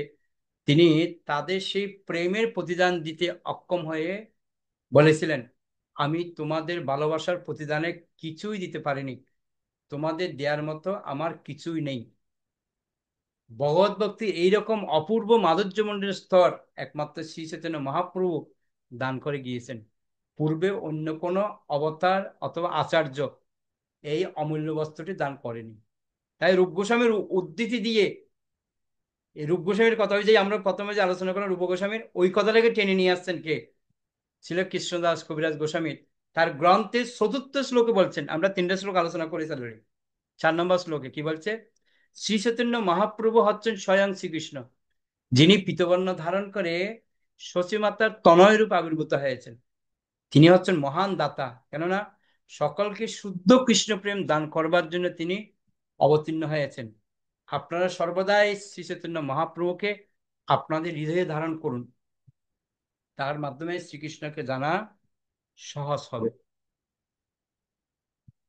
তিনি তাদের সেই প্রেমের প্রতিদান দিতে অক্ষম হয়ে বলেছিলেন, আমি তোমাদের ভালোবাসার প্রতিদানে কিছুই দিতে পারিনি, তোমাদের দেওয়ার মতো আমার কিছুই নেই। ভগবত ভক্তি এইরকম অপূর্ব মাধুর্যমণ্ডিত স্তর একমাত্র শ্রী চৈতন্য মহাপ্রভু দান করে গিয়েছেন। পূর্বে অন্য কোনো অবতার অথবা আচার্য এই অমূল্য বস্তুটি দান করেনি। তাই রূপ গোস্বামীর উদ্ধৃতি দিয়ে, এই রূপ গোস্বামীর কথা, ওই যে আমরা প্রথমে যে আলোচনা করলাম রূপ গোস্বামীর, ওই কথাটাকে টেনে নিয়ে আসছেন কে? ছিল কৃষ্ণদাস কবিরাজ গোস্বামী। তার গ্রন্থের চতুর্থ শ্লোকে বলছেন, আমরা তিনটা শ্লোক আলোচনা করেছি অলরেডি। 4 নম্বর শ্লোকে কি বলছে? শ্রী চৈতন্য মহাপ্রভু হচ্ছেন স্বয়ং শ্রীকৃষ্ণ, যিনি পীতবর্ণ ধারণ করে শচীমাতার তনয় রূপ আবির্ভূত হয়েছেন। তিনি হচ্ছেন মহান দাতা, কেননা সকলকে শুদ্ধ কৃষ্ণ প্রেম দান করবার জন্য তিনি অবতীর্ণ হয়েছেন। আপনারা সর্বদাই শ্রী চৈতন্য মহাপ্রভুকে আপনাদের হৃদয়ে ধারণ করুন, তার মাধ্যমে শ্রীকৃষ্ণকে জানা সহজ হবে।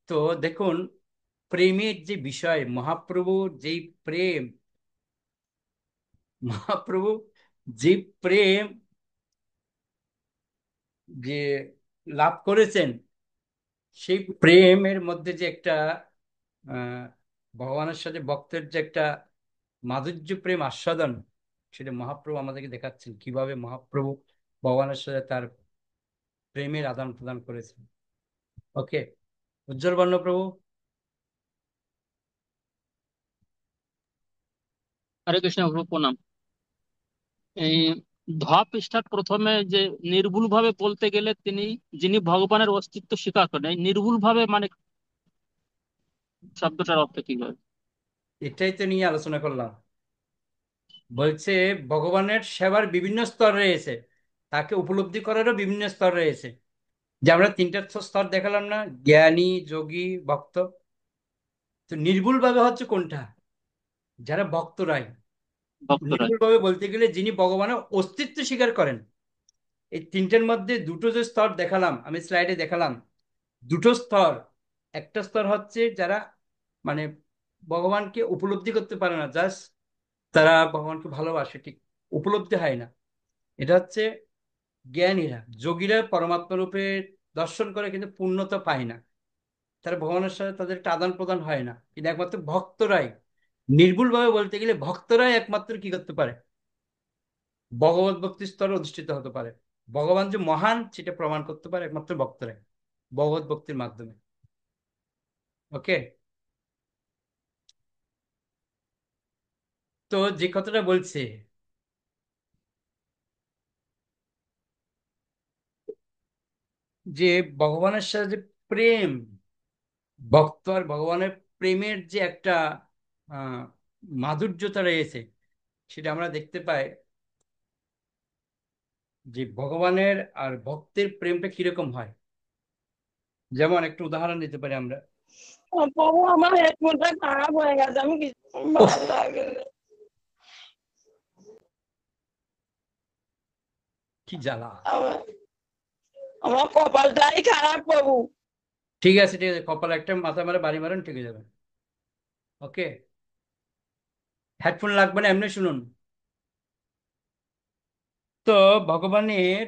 তো দেখুন, প্রেমের যে বিষয়, মহাপ্রভুর যেই প্রেম, মহাপ্রভু যে প্রেম যে লাভ করেছেন, সেই প্রেমের মধ্যে যে একটা আহ ভগবানের সাথে ভক্তের যে একটা মাধুর্য প্রেম আস্বাদন, সেটা মহাপ্রভু আমাদেরকে দেখাচ্ছেন কিভাবে মহাপ্রভু ভগবানের সাথে তার প্রেমের আদান প্রদান করেছেন। ওকে, উজ্জ্বল বর্ণ প্রভু। হরে কৃষ্ণ প্রভু প্রণাম। এই ধ পৃষ্ঠার প্রথমে যে নির্ভুল ভাবে বলতে গেলে তিনি যিনি ভগবানের অস্তিত্ব স্বীকার করেন, এই নির্ভুল ভাবে মানে শব্দটার অর্থ কি হয়? এটাই তো নিয়ে আলোচনা করলাম। বলছে ভগবানের সেবার বিভিন্ন স্তর রয়েছে, তাকে উপলব্ধি করারও বিভিন্ন স্তর রয়েছে। যে আমরা তিনটা স্তর দেখালাম না, জ্ঞানী, যোগী, ভক্ত। তো নির্ভুল ভাবে হচ্ছে কোনটা? যারা ভক্তরাই। ভক্তরা। নির্ভুল ভাবে বলতে গেলে যিনি ভগবানের অস্তিত্ব স্বীকার করেন। এই তিনটের মধ্যে দুটো যে স্তর দেখালাম, আমি স্লাইডে দেখালাম দুটো স্তর। একটা স্তর হচ্ছে যারা মানে ভগবানকে উপলব্ধি করতে পারে না, জাস্ট তারা ভগবানকে ভালোবাসে, ঠিক উপলব্ধি হয় না। এটা হচ্ছে জ্ঞানীরা, যোগীরা পরমাত্মা রূপে দর্শন করে কিন্তু পূর্ণতা পায় না, তারা ভগবানের সাথে তাদের একটা আদান প্রদান হয় না। কিন্তু একমাত্র ভক্তরাই, নির্ভুল ভাবে বলতে গেলে ভক্তরাই একমাত্র কি করতে পারে? ভগবত ভক্তির স্তরে অধিষ্ঠিত হতে পারে। ভগবান যে মহান সেটা প্রমাণ করতে পারে একমাত্র ভক্তরাই, ভগবত ভক্তির মাধ্যমে। ওকে, তো যে কথাটা বলছে যে ভগবানের সাথে যে প্রেম, ভক্ত আর ভগবানের প্রেমের যে একটা আহ মাধুর্যতা রয়েছে, সেটা আমরা দেখতে পাই যে ভগবানের আর ভক্তের প্রেমটা কিরকম হয়। যেমন একটা উদাহরণ দিতে পারি আমরা। প্রভু আমার হেডফোনটা খারাপ হয়ে গেছে, আমি কিছু উফ, ভালো লাগে না। কি জ্বালা। আমার আমার কপালটাই খারাপ প্রভু। ঠিক আছে ঠিক আছে, কপালে একটা মাথা মারে বাড়ি মারেন, ঠিক হয়ে যাবে। ওকে, হেডফোন লাগবে না, এমনি শুনুন। তো ভগবানের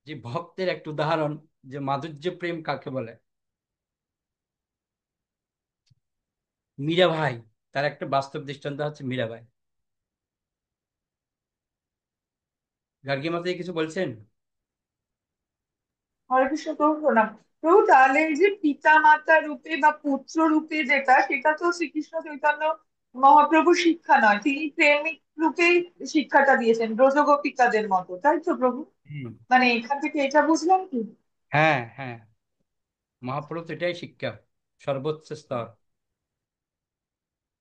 যে ভক্তের একটা উদাহরণ, যে মাধুর্য প্রেম কাকে বলে, মীরাবাই। তার একটা বাস্তব দৃষ্টান্ত হচ্ছে মীরাবাই। গার্গী মাতাজি কিছু বলছেন? হরে কৃষ্ণ প্রভু প্রণাম। প্রভু তাহলে এই যে পিতা মাতা রূপে বা পুত্র রূপে যেটা, সেটা তো শ্রীকৃষ্ণ চৈতন্য মহাপ্রভু শিক্ষা নয়, তিনি প্রেমিক রূপেই শিক্ষাটা দিয়েছেন ব্রজগোপিকাদের মতো, তাই তো প্রভু? হুম। মানে এখান থেকে এটা বুঝলাম কি? হ্যাঁ, হ্যাঁ, মহাপ্রভু তো এটাই শিক্ষা, সর্বোচ্চ স্তর।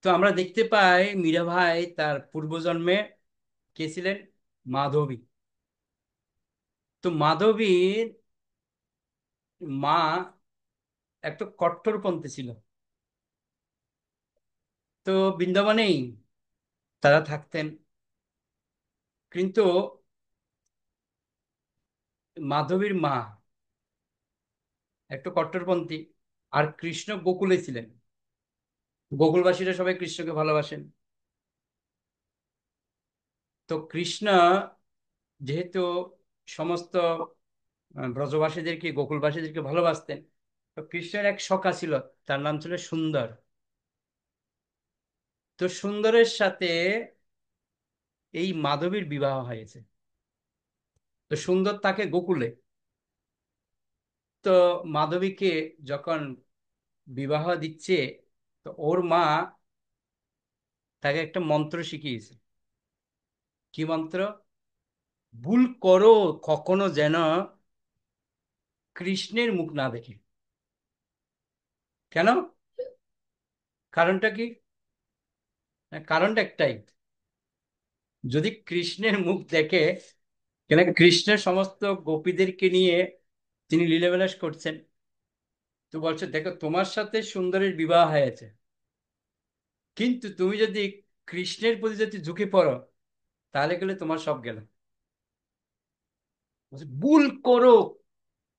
তো আমরা দেখতে পাই মীরাবাই তার পূর্বজন্মে কে ছিলেন? মাধবী। তো মাধবীর মা একটা কট্টরপন্থী ছিল। তো বৃন্দাবনেই তারা থাকতেন, কিন্তু মাধবীর মা একটু কট্টরপন্থী। আর কৃষ্ণ গোকুলে ছিলেন, গোকুলবাসীরা সবাই কৃষ্ণকে ভালোবাসেন। তো কৃষ্ণ যেহেতু সমস্ত ব্রজবাসীদেরকে, গোকুলবাসীদেরকে ভালোবাসতেন, তো কৃষ্ণের এক সখা ছিল, তার নাম ছিল সুন্দর। তো সুন্দরের সাথে এই মাধবীর বিবাহ হয়েছে। তো সুন্দর থাকে গোকুলে। তো মাধবীকে যখন বিবাহ দিচ্ছে, তো ওর মা তাকে একটা মন্ত্র শিখিয়েছে। কি মন্ত্র? ভুল করো কখনো যেন কৃষ্ণের মুখ না দেখে। কেন? কারণটা কি? কারণটা একটাই, যদি কৃষ্ণের মুখ দেখে, কেন কৃষ্ণের সমস্ত গোপীদেরকে নিয়ে তিনি লীলাবিলাস করছেন। তো বলছে দেখো, তোমার সাথে সুন্দরের বিবাহ হয়েছে, কিন্তু তুমি যদি কৃষ্ণের প্রতি যদি ঝুঁকে পড়ো, তাহলে গেলে তোমার সব গেল। বলছে, ভুল করো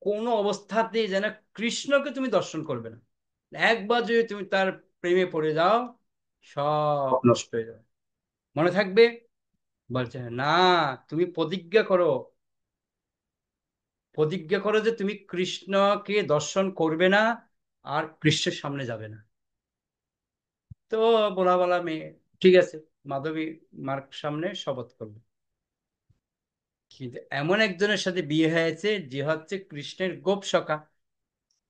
কোনো অবস্থাতেই যেন কৃষ্ণকে তুমি দর্শন করবে না। একবার যদি তুমি তার প্রেমে পড়ে যাও, সব নষ্ট হয়ে যাবে। মনে থাকবে? বলছে না, তুমি প্রতিজ্ঞা করো, প্রতিজ্ঞা করো যে তুমি কৃষ্ণকে দর্শন করবে না, আর কৃষ্ণের সামনে যাবে না। তো বলা বলা মেয়ে ঠিক আছে, মাধবী মার সামনে শপথ করবে। কিন্তু এমন একজনের সাথে বিয়ে হয়েছে যে হচ্ছে কৃষ্ণের গোপ সখা,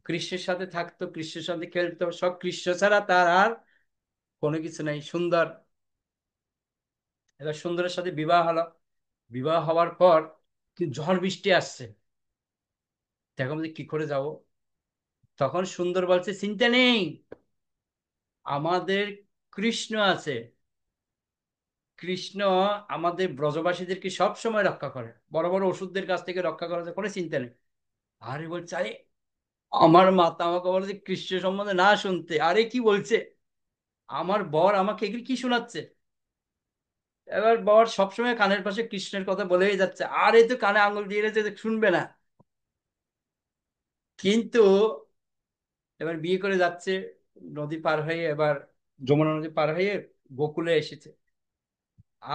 কৃষ্ণের সাথে থাকতো, কৃষ্ণের সাথে খেলতো, সব কৃষ্ণ ছাড়া তার আর কোনো কিছু নাই, সুন্দর। এবার সুন্দরের সাথে বিবাহ হলো। বিবাহ হওয়ার পর কিন্তু ঝড় বৃষ্টি আসছে, দেখো আমি কি করে যাব। তখন সুন্দর বলছে চিন্তা নেই, আমাদের কৃষ্ণ আছে। কৃষ্ণ আমাদের ব্রজবাসীদেরকে সব সময় রক্ষা করে, বড় বড় ওষুধদের কাছ থেকে রক্ষা করা যায়, কোনো চিন্তা নেই। আরে বলছে, আরে আমার মাতা আমাকে বলে যে কৃষ্ণ সম্বন্ধে না শুনতে। আরে কি বলছে, আমার বর আমাকে এগুলি কি শোনাচ্ছে। এবার বর সবসময় কানের পাশে কৃষ্ণের কথা বলেই যাচ্ছে, আর এই তো কানে আঙুল দিয়ে রেখেছে, শুনবে না। কিন্তু এবার বিয়ে করে যাচ্ছে, নদী পার হয়ে, এবার যমুনা নদী পার হয়ে গোকুলে এসেছে।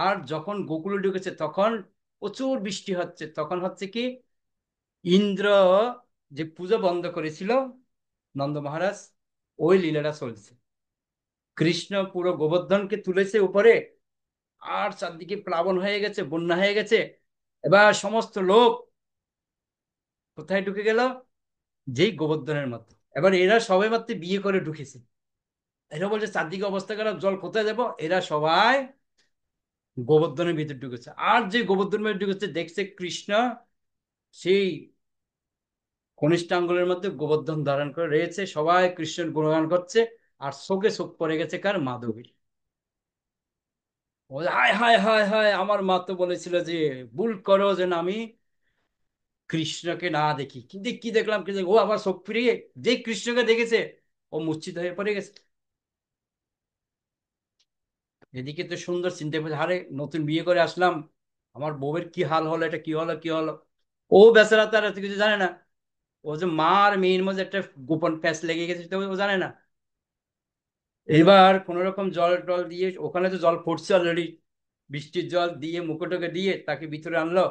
আর যখন গোকুলে ঢুকেছে, তখন প্রচুর বৃষ্টি হচ্ছে। তখন হচ্ছে কি, ইন্দ্র যে পূজা বন্ধ করেছিল নন্দ মহারাজ, ওই লীলাটা চলছে। কৃষ্ণ পুরো গোবর্ধনকে তুলেছে উপরে, আর চারদিকে প্লাবন হয়ে গেছে, বন্যা হয়ে গেছে। এবার সমস্ত লোক কোথায় ঢুকে গেল? যেই গোবর্ধনের মতো। এবার এরা সবাই মাত্র বিয়ে করে ঢুকেছে। এরা বলছে চারদিকে অবস্থা খারাপ, জল কোথায় যাব। এরা সবাই গোবর্ধনের ভিতর ঢুকেছে। আর যে গোবর্ধনের ভিতর ঢুকেছে, দেখছে কৃষ্ণ সেই কনিষ্ঠ আঙ্গুলের মধ্যে গোবর্ধন ধারণ করে রয়েছে, সবাই কৃষ্ণের গুণগান করছে। আর চোখে চোখ পড়ে গেছে কার? মাধবীর। ও বলে, হায় হায় হায় হায়, আমার মা তো বলেছিল যে ভুল করো যেন আমি কৃষ্ণকে না দেখি, কিন্তু কি দেখলাম, কি ও আবার চোখ ফিরিয়ে যে কৃষ্ণকে দেখেছে, ও মূর্ছিত হয়ে পড়ে গেছে। এদিকে তো সুন্দর চিন্তা করছে, আরে নতুন বিয়ে করে আসলাম, আমার বউয়ের কি হাল হলো, এটা কি হলো কি হলো। ও বেচারা তার এত কিছু জানে না। ও যে মা আর মেয়ের মধ্যে একটা গোপন প্যাঁচ লেগে গেছে, সেটা ও জানে না। এবার কোন রকম জল টল দিয়ে, ওখানে তো জল পড়ছে অলরেডি, বৃষ্টির জল দিয়ে মুকুটকে দিয়ে তাকে ভিতরে আনলো।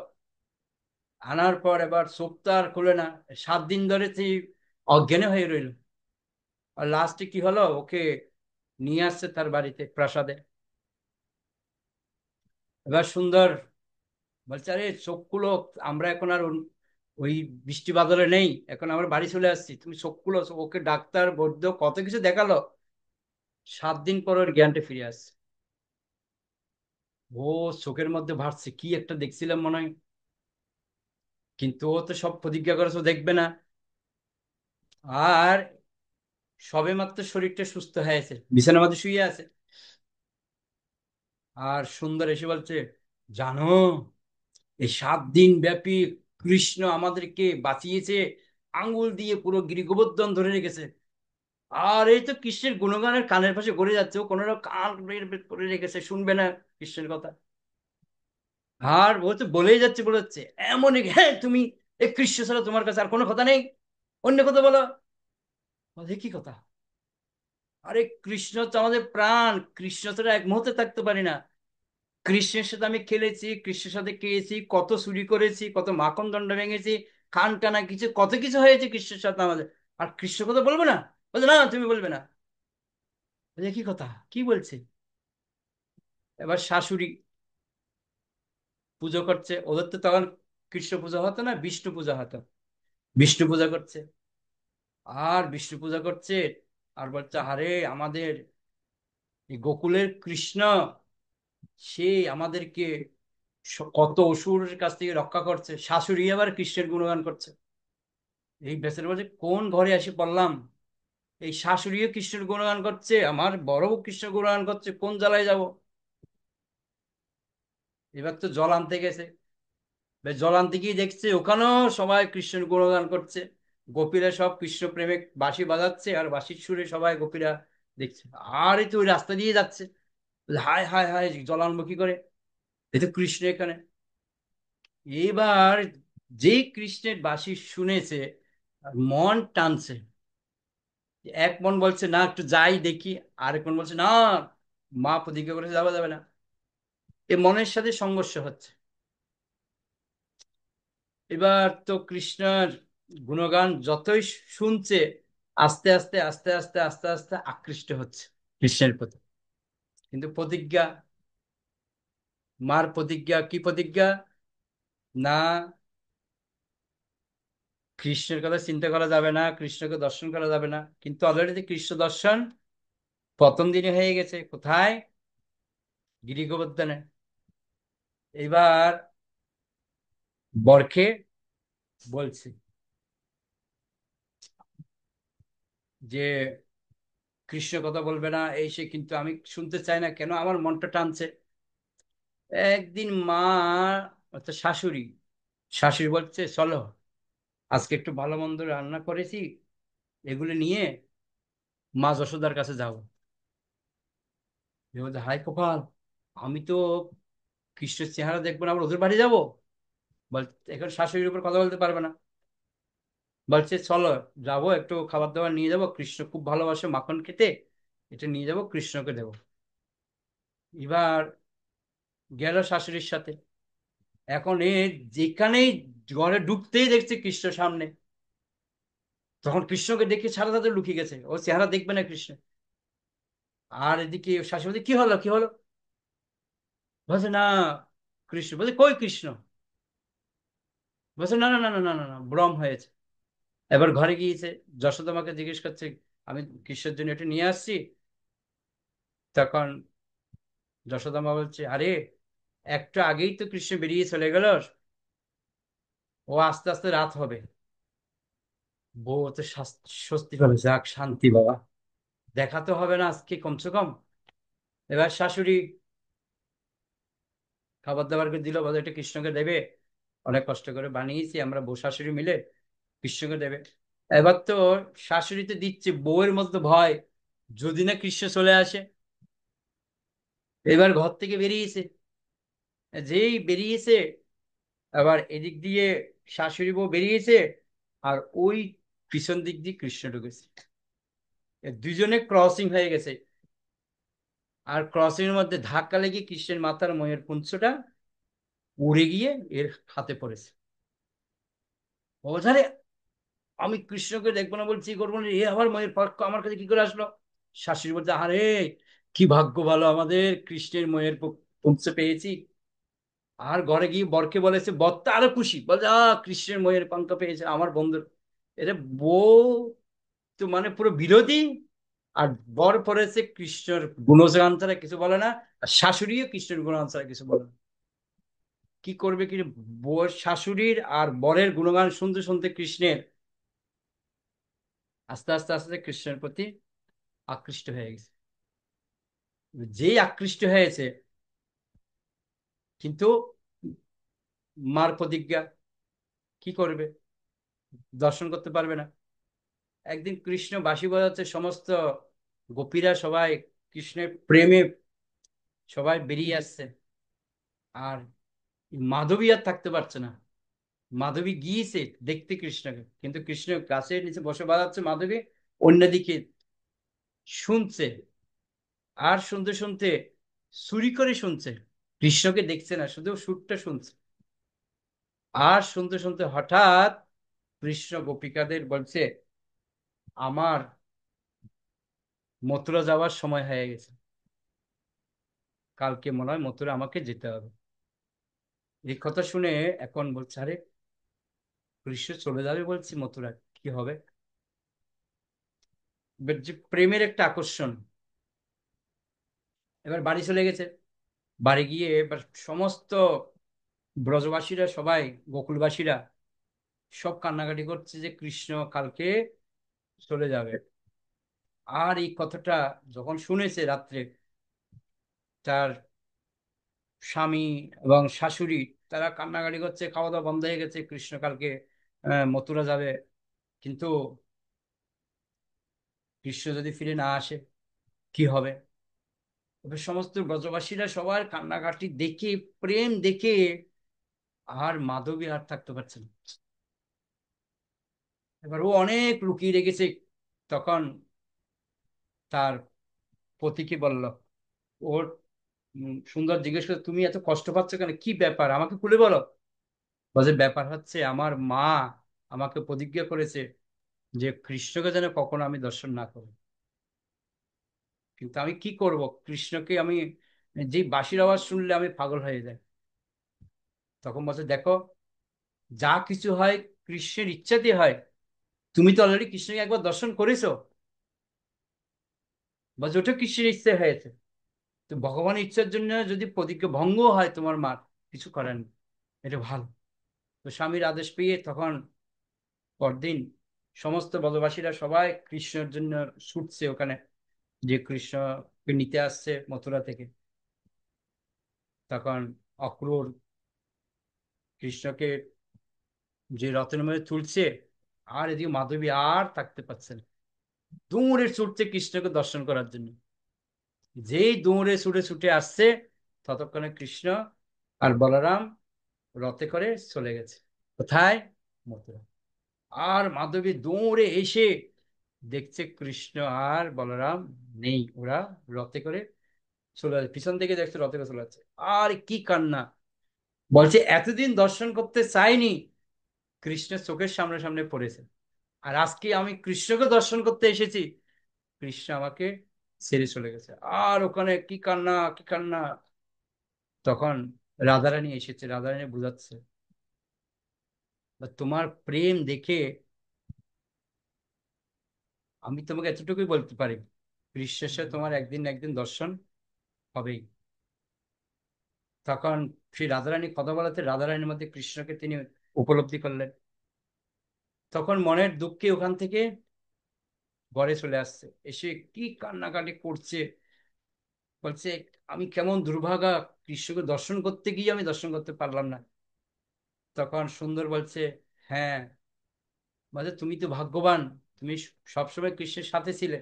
আনার পর এবার চোখ তো আর খুলে না, 7 দিন ধরে সেই অজ্ঞানে হয়ে রইল। আর লাস্টে কি হলো, ওকে নিয়ে আসছে তার বাড়িতে প্রাসাদে। এবার সুন্দর বলছে, আরে চোখ খুলো, আমরা এখন আর ওই বৃষ্টি বাদলে নেই, এখন আমরা বাড়ি চলে আসছি, তুমি চোখ খুলো। ওকে ডাক্তার বৈদ্য কত কিছু দেখালো, 7 দিন পর ওর জ্ঞানটা ফিরে আসছে। ও চোখের মধ্যে ভাসছে কি একটা দেখছিলাম মনে হয়, কিন্তু ও তো সব প্রতিজ্ঞা করেছে ও দেখবে না। আর সবে মাত্র শরীরটা সুস্থ হয়েছে, বিছানার মধ্যে শুয়ে আছে, আর সুন্দর এসে বলছে, জানো এই 7 দিন ব্যাপী কৃষ্ণ আমাদেরকে বাঁচিয়েছে, আঙ্গুল দিয়ে পুরো গিরি গোবর্ধন ধরে রেখেছে। আর এই তো কৃষ্ণের গুণগানের কানের পাশে ঘুরে যাচ্ছে, ও কোনো রকম কান বের বের করে রেখেছে, শুনবে না কৃষ্ণের কথা। আর ও তো বলেই যাচ্ছে বলে যাচ্ছে, এমন হ্যাঁ তুমি এই কৃষ্ণ ছাড়া তোমার কাছে আর কোনো কথা নেই, অন্য কথা বলো। বলে, কি কথা? আরে কৃষ্ণ তো আমাদের প্রাণ, কৃষ্ণ ছাড়া এক মুহূর্তে থাকতে পারি না। কৃষ্ণের সাথে আমি খেলেছি, কৃষ্ণের সাথে খেয়েছি, কত চুরি করেছি, কত মাখন দণ্ড ভেঙেছি, কান টানা কিছু কত কিছু হয়েছে কৃষ্ণের সাথে আমাদের। আর কৃষ্ণ কথা বলবো না? বলছে না তুমি বলবে না। বলছে, কি কথা কি বলছে? এবার শাশুড়ি পুজো করছে, ওদের তো তখন কৃষ্ণ পূজা হতো না, বিষ্ণু পূজা হতো। বিষ্ণু পূজা করছে, আর বিষ্ণু পূজা করছে, আর বলছে আরে আমাদের এই গোকুলের কৃষ্ণ, সে আমাদেরকে কত অসুরের কাছ থেকে রক্ষা করছে। শাশুড়ি আবার কৃষ্ণের গুণগান করছে। এই বেচার বলছে কোন ঘরে এসে পড়লাম, এই শাশুড়িও কৃষ্ণের গুণগান করছে, আমার বড় কৃষ্ণের গুণগান করছে, কোন জ্বালায় যাব। এবার তো জল আনতে গেছে, বেশ জল আনতে গিয়ে দেখছে ওখানেও সবাই কৃষ্ণের গুণগান করছে। গোপীরা সব কৃষ্ণ প্রেমে বাঁশি বাজাচ্ছে, আর বাঁশির সুরে সবাই গোপীরা দেখছে। আর এই তো ওই রাস্তা দিয়ে যাচ্ছে, বলে, হায় হায় হায় জল আনবো কি করে, এই তো কৃষ্ণ এখানে। এবার যেই কৃষ্ণের বাঁশি শুনেছে, আর মন টানছে, এক মন বলছে না একটু যাই দেখি, আরেক মন বলছে না, মা প্রতিজ্ঞা করেছে যাওয়া যাবে না। এ মনের সাথে সংঘর্ষ হচ্ছে। এবার তো কৃষ্ণের গুণগান যতই শুনছে, আস্তে আস্তে আস্তে আস্তে আস্তে আস্তে আকৃষ্ট হচ্ছে কৃষ্ণের প্রতি। কিন্তু প্রতিজ্ঞা, মার প্রতিজ্ঞা কি প্রতিজ্ঞা, না কৃষ্ণের কথা চিন্তা করা যাবে না, কৃষ্ণকে দর্শন করা যাবে না। কিন্তু অলরেডি কৃষ্ণ দর্শন প্রথম দিনে হয়ে গেছে, কোথায়? গিরি গোবর্ধনে। এবার বরকে বলছে যে কৃষ্ণ কথা বলবে না এই সে, কিন্তু আমি শুনতে চাই না কেন, আমার মনটা টানছে। একদিন মা, অর্থাৎ শাশুড়ি, শাশুড়ি বলছে চলো আজকে একটু ভালো মন্দ রান্না করেছি, এগুলো নিয়ে মা যশোদার কাছে যাবো। এ বলছে, হায় কপাল, আমি তো কৃষ্ণের চেহারা দেখবো না, আবার ওদের বাড়ি যাবো। বল, এখন শাশুড়ির উপর কথা বলতে পারবে না। বলছে চলো যাবো, একটু খাবার দাবার নিয়ে যাবো, কৃষ্ণ খুব ভালোবাসে মাখন খেতে, এটা নিয়ে যাবো কৃষ্ণকে দেবো। এবার গেল শাশুড়ির সাথে। এখন এ যেখানেই ঘরে ঢুকতেই দেখছে কৃষ্ণ সামনে, তখন কৃষ্ণকে দেখে সারা তাদের লুকিয়ে গেছে, ও চেহারা দেখবে না কৃষ্ণ। আর এদিকে শাশুড়ি বলছে, কি হলো কি হলো? বলছে না, কৃষ্ণ বলছে কই কৃষ্ণ? বলছে না না না না না না না, ভ্রম হয়েছে। এবার ঘরে গিয়েছে, যশোদা মাকে জিজ্ঞেস করছে, আমি কৃষ্ণের জন্য এটা নিয়ে আসছি। তখন যশোদা মা বলছে, আরে একটু আগেই তো কৃষ্ণ বেরিয়ে চলে গেল, ও আস্তে আস্তে রাত হবে। বউ তো স্বস্তি পাবে, যাক শান্তি বাবা, দেখা তো হবে না আজকে কমসে কম। এবার শাশুড়ি খাবার দাবার করে দিল, বলে এটা কৃষ্ণকে দেবে, অনেক কষ্ট করে বানিয়েছি আমরা বউ শাশুড়ি মিলে, কৃষ্ণকে দেবে। এবার তো শাশুড়িতে দিচ্ছে, বউয়ের মধ্যে ভয়, যদি না কৃষ্ণ চলে আসে। এবার ঘর থেকে বেরিয়েছে, যেই বেরিয়েছে, আবার এদিক দিয়ে শাশুড়ি বউ বেরিয়েছে, আর ওই পিছন দিক দিয়ে কৃষ্ণ ঢুকেছে। দুজনে ক্রসিং হয়ে গেছে, আর ক্রসিং এর মধ্যে ধাক্কা লেগে কৃষ্ণের মাথার ময়ের পুঞ্ছটা উড়ে গিয়ে এর হাতে পড়েছে। ও বলছে, আরে আমি কৃষ্ণকে দেখবো না বলছি, করবো না, এ আবার ময়ের পক্ষ আমার কাছে কি করে আসলো? শাশুড়ি বলছে, আরে কি ভাগ্য ভালো আমাদের, কৃষ্ণের ময়ের পুঞ্ছ পেয়েছি। আর ঘরে গিয়ে বরকে বলেছে, বর তো আরো খুশি, বলছে কৃষ্ণের ময়ের পান্তা পেয়েছে আমার বন্ধুর। এটা বউ তো মানে পুরো বিরোধী, আর বর পড়েছে কৃষ্ণের গুণগান ছাড়া কিছু বলে না, আর শাশুড়িও কৃষ্ণের গুণগান ছাড়া কিছু বলে না। কি করবে কি, বউয়ের শাশুড়ির আর বরের গুণগান শুনতে শুনতে কৃষ্ণের আস্তে আস্তে আস্তে কৃষ্ণের প্রতি আকৃষ্ট হয়ে গেছে। যেই আকৃষ্ট হয়েছে, কিন্তু মার প্রতিজ্ঞা, কি করবে, দর্শন করতে পারবে না। একদিন কৃষ্ণ বাঁশি বাজাচ্ছে, সমস্ত গোপীরা সবাই কৃষ্ণের প্রেমে সবাই বেরিয়ে আসছে, আর মাধবী আর থাকতে পারছে না। মাধবী গিয়েছে দেখতে কৃষ্ণকে, কিন্তু কৃষ্ণ গাছের নিচে বসে বাজাচ্ছে, মাধবী অন্যদিকে শুনছে, আর শুনতে শুনতে চুরি করে শুনছে, কৃষ্ণকে দেখছে না, শুধু সুরটা শুনছে। আর শুনতে শুনতে হঠাৎ কৃষ্ণ গোপিকাদের বলছে, আমার মথুরা যাওয়ার সময় হয়ে গেছে, কালকে মনে হয় মথুরা আমাকে যেতে হবে। এই কথা শুনে এখন বলছে, আরে কৃষ্ণ চলে যাবে বলছি, মথুরা কি হবে। এবার যে প্রেমের একটা আকর্ষণ, এবার বাড়ি চলে গেছে। বাড়ি গিয়ে এবার সমস্ত ব্রজবাসীরা সবাই, গোকুলবাসীরা সব কান্নাকাটি করছে যে কৃষ্ণ কালকে চলে যাবে। আর এই কথাটা যখন শুনেছে রাত্রে, তার স্বামী এবং শাশুড়ি তারা কান্নাকাটি করছে, খাওয়া দাওয়া বন্ধ হয়ে গেছে, কৃষ্ণ কালকে মথুরা যাবে। কিন্তু কৃষ্ণ যদি ফিরে না আসে কি হবে। এবার সমস্ত ব্রজবাসীরা সবার কান্নাকাটি দেখে, প্রেম দেখে, আর মাধবী আর থাকতে পারছে না। এবার ও অনেক লুকিয়ে রেখেছে। তখন তার পতিকে বলল, ওর সুন্দর জিজ্ঞেস করে, তুমি এত কষ্ট পাচ্ছ কেন, কি ব্যাপার, আমাকে খুলে বলো। বলছে, ব্যাপার হচ্ছে আমার মা আমাকে প্রতিজ্ঞা করেছে যে কৃষ্ণকে যেন কখনো আমি দর্শন না করি। কিন্তু আমি কি করব, কৃষ্ণকে আমি যে বাঁশির আওয়াজ শুনলে আমি পাগল হয়ে যাই। তখন বলছে, দেখো, যা কিছু হয় কৃষ্ণের ইচ্ছাতে হয়, তুমি তো অলরেডি কৃষ্ণকে একবার দর্শন করেছো। বলছে, ওটা কৃষ্ণের ইচ্ছে হয়েছে, তো ভগবানের ইচ্ছার জন্য যদি প্রতিজ্ঞা ভঙ্গ হয় তোমার মার, কিছু করার নেই, এটা ভালো। তো স্বামীর আদেশ পেয়ে তখন পরদিন সমস্ত ব্রজবাসীরা সবাই কৃষ্ণের জন্য ছুটছে ওখানে, যে কৃষ্ণকে নিতে আসছে মথুরা থেকে। তখন অক্রূর কৃষ্ণকে যে রথের মধ্যে তুলছে, আর এদিকে মাধবী আর থাকতে পারছে না, দৌড়ে ছুটছে কৃষ্ণকে দর্শন করার জন্য। যেই দৌড়ে ছুটে ছুটে আসছে, ততক্ষণে কৃষ্ণ আর বলরাম রথে করে চলে গেছে কোথায়, মথুরা। আর মাধবী দৌড়ে এসে দেখছে কৃষ্ণ আর বলরাম নেই, ওরা রথে করে চলে যাচ্ছে, পিছন থেকে দেখছে রথে করে চলে যাচ্ছে। আর কি কান্না, বলছে এতদিন দর্শন করতে চাইনি, কৃষ্ণের চোখের সামনে সামনে পড়েছে, আর আজকে আমি কৃষ্ণকে দর্শন করতে এসেছি, কৃষ্ণ আমাকে ছেড়ে চলে গেছে। আর ওখানে কি কান্না, কি কান্না। তখন রাধারানী এসেছে, রাধারানী বুঝাচ্ছে, তোমার প্রেম দেখে আমি তোমাকে এতটুকুই বলতে পারি, কৃষ্ণের সাথে তোমার একদিন না একদিন দর্শন হবেই। তখন সেই রাধারানী কথা বলাতে রাধারানীর মধ্যে কৃষ্ণকে তিনি উপলব্ধি করলেন। তখন মনের দুঃখে ওখান থেকে ঘরে চলে আসছে, এসে কি কান্নাকাটি করছে, বলছে আমি কেমন দুর্ভাগা, কৃষ্ণকে দর্শন করতে গিয়ে আমি দর্শন করতে পারলাম না। তখন সুন্দর বলছে, হ্যাঁ, বলছে তুমি তো ভাগ্যবান, তুমি সবসময় কৃষ্ণের সাথে ছিলে,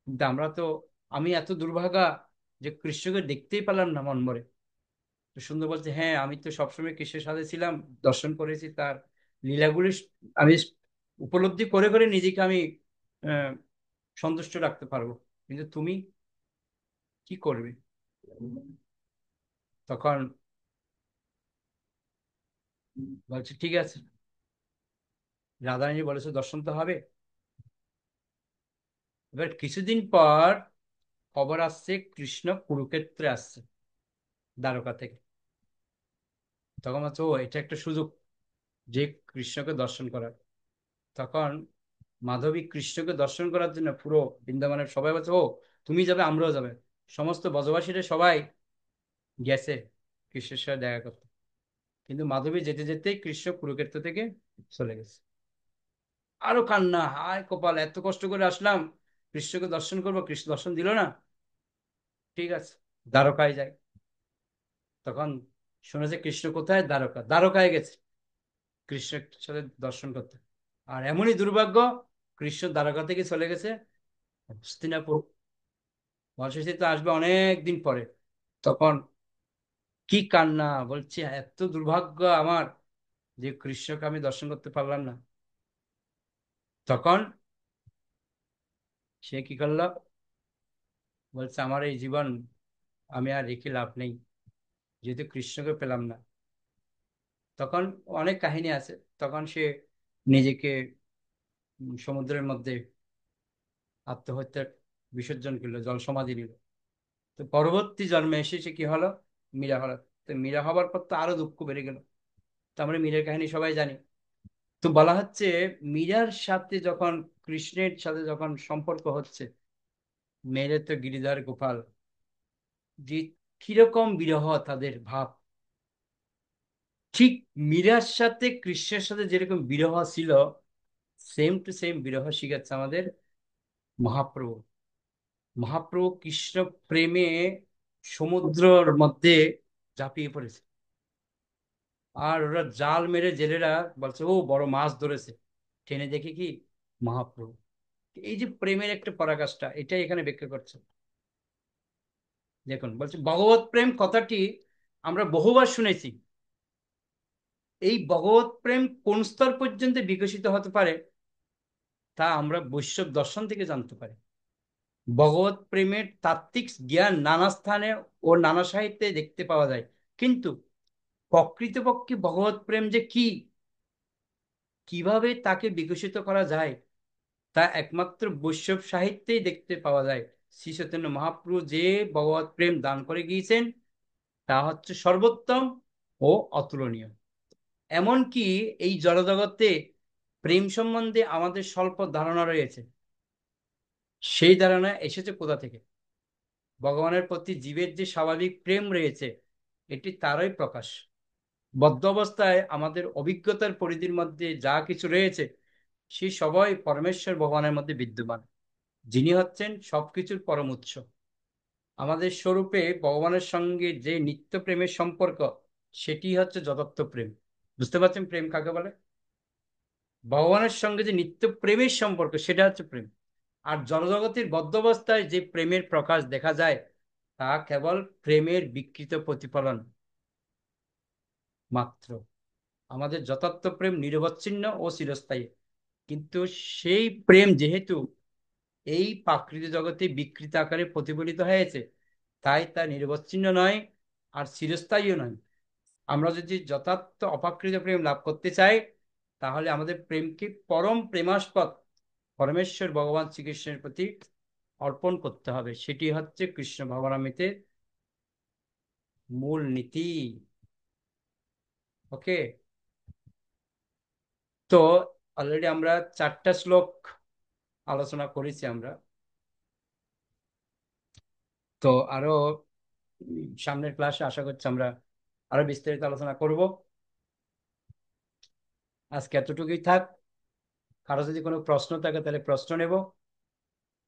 কিন্তু আমরা তো, আমি এত দুর্ভাগা যে কৃষ্ণকে দেখতেই পেলাম না মন ভরে। তো সুন্দর বলছে, হ্যাঁ, আমি তো সবসময় কৃষ্ণের সাথে ছিলাম, দর্শন করেছি তার লীলাগুলি, আমি উপলব্ধি করে করে নিজেকে আমি আহ সন্তুষ্ট রাখতে পারবো, কিন্তু তুমি কি করবে। তখন বলছে, ঠিক আছে, রাধারানী বলেছে দর্শন তো হবে। এবার কিছুদিন পর খবর আসছে কৃষ্ণ কুরুক্ষেত্রে আসছে দ্বারকা থেকে। তখন বলছে ও এটা একটা সুযোগ যে কৃষ্ণকে দর্শন করার। তখন মাধবী কৃষ্ণকে দর্শন করার জন্য পুরো বৃন্দাবনের সবাই বলছে ও তুমি যাবে আমরাও যাবে। সমস্ত ব্রজবাসীরা সবাই গেছে কৃষ্ণের সাথে দেখা করতে, কিন্তু মাধবী যেতে যেতেই কৃষ্ণ কুরুক্ষেত্র থেকে চলে গেছে। আরো কান্না, হায় কপাল, এত কষ্ট করে আসলাম কৃষ্ণকে দর্শন করবো, কৃষ্ণ দর্শন দিল না। ঠিক আছে, দ্বারকায় যায়। তখন শুনেছে কৃষ্ণ কোথায়, দ্বারকায় গেছে কৃষ্ণের সাথে দর্শন করতে। আর এমনই দুর্ভাগ্য, কৃষ্ণ দ্বারকা থেকে চলে গেছে হস্তিনাপুর। বর্ষসী তো আসবে অনেক দিন পরে। তখন কি কান্না, বলছি এত দুর্ভাগ্য আমার যে কৃষ্ণকে আমি দর্শন করতে পারলাম না। তখন সে কি করলো, বলছে আমার এই জীবন আমি আর রেখে লাভ নেই, যেহেতু কৃষ্ণকে পেলাম না। তখন অনেক কাহিনী আছে। তখন সে নিজেকে সমুদ্রের মধ্যে আত্মহত্যার বিসর্জন করলো, জল সমাধি নিল। তো পরবর্তী জন্মে এসে সে কি হলো, মীরা হলো। তো মীরা হবার পর তো আরো দুঃখ বেড়ে গেল। তো আমরা মীরের কাহিনী সবাই জানি। তো বলা হচ্ছে মীরার সাথে যখন কৃষ্ণের সাথে যখন সম্পর্ক হচ্ছে, মেরে তো গিরিধর গোপাল, যে কিরকম বিরহ তাদের ভাব, ঠিক মীরার সাথে কৃষ্ণের সাথে যেরকম বিরহ ছিল, সেম টু সেম বিরহ শিখাচ্ছে আমাদের মহাপ্রভু। মহাপ্রভু কৃষ্ণ প্রেমে সমুদ্রের মধ্যে ঝাঁপিয়ে পড়েছে। আর ওরা জাল মেরে জেলেরা বলছে ও বড় মাছ ধরেছে, টেনে দেখে কি মহাপ্রভু। এই যে প্রেমের একটা পরাকাষ্ঠা, এটাই এখানে ব্যাখ্যা করছে। দেখুন বলছে ভগবত প্রেম কথাটি আমরা বহুবার শুনেছি। এই ভগবত প্রেম কোন স্তর পর্যন্ত বিকশিত হতে পারে তা আমরা বৈষ্ণব দর্শন থেকে জানতে পারি। ভগবত প্রেমের তাত্ত্বিক জ্ঞান নানা স্থানে ও নানা সাহিত্যে দেখতে পাওয়া যায়, কিন্তু প্রকৃতপক্ষে ভগবত প্রেম যে কি, কিভাবে তাকে বিকশিত করা যায়, তা একমাত্র বৈষ্ণব সাহিত্যেই দেখতে পাওয়া যায়। শ্রী চৈতন্য মহাপ্রভু যে ভগবত প্রেম দান করে গিয়েছেন তা হচ্ছে সর্বোত্তম ও অতুলনীয়। এমনকি এই জড়জগতে প্রেম সম্বন্ধে আমাদের স্বল্প ধারণা রয়েছে। সেই ধারণা এসেছে কোথা থেকে? ভগবানের প্রতি জীবের যে স্বাভাবিক প্রেম রয়েছে, এটি তারই প্রকাশ। বদ্ধ অবস্থায় আমাদের অভিজ্ঞতার পরিধির মধ্যে যা কিছু রয়েছে সে সবাই পরমেশ্বর ভগবানের মধ্যে বিদ্যমান, যিনি হচ্ছেন সবকিছুর পরম উৎস। আমাদের স্বরূপে ভগবানের সঙ্গে যে নিত্য প্রেমের সম্পর্ক, সেটি হচ্ছে যথার্থ প্রেম। বুঝতে পারছেন প্রেম কাকে বলে? ভগবানের সঙ্গে যে নিত্য প্রেমের সম্পর্ক, সেটা হচ্ছে প্রেম। আর জড়জগতের বদ্ধ অবস্থায় যে প্রেমের প্রকাশ দেখা যায় তা কেবল প্রেমের বিকৃত প্রতিফলন মাত্র। আমাদের যথার্থ প্রেম নিরবচ্ছিন্ন ও চিরস্থায়ী, কিন্তু সেই প্রেম যেহেতু এই প্রাকৃতিক জগতে বিকৃত আকারে প্রতিফলিত হয়েছে, তাই তা নিরবচ্ছিন্ন নয় আর চিরস্থায়ীও নয়। আমরা যদি যথার্থ অপ্রাকৃত প্রেম লাভ করতে চাই, তাহলে আমাদের প্রেমকে পরম প্রেমাস্পদ পরমেশ্বর ভগবান শ্রীকৃষ্ণের প্রতি অর্পণ করতে হবে। সেটি হচ্ছে কৃষ্ণ ভাবনামৃতের মূল নীতি। ওকে, তো অলরেডি আমরা 4টা শ্লোক আলোচনা করেছি আমরা। তো আরো সামনের ক্লাসে আশা করছি আমরা আরো বিস্তারিত আলোচনা করব। আজকে এতটুকুই থাক। কারো যদি কোনো প্রশ্ন থাকে তাহলে প্রশ্ন নেব,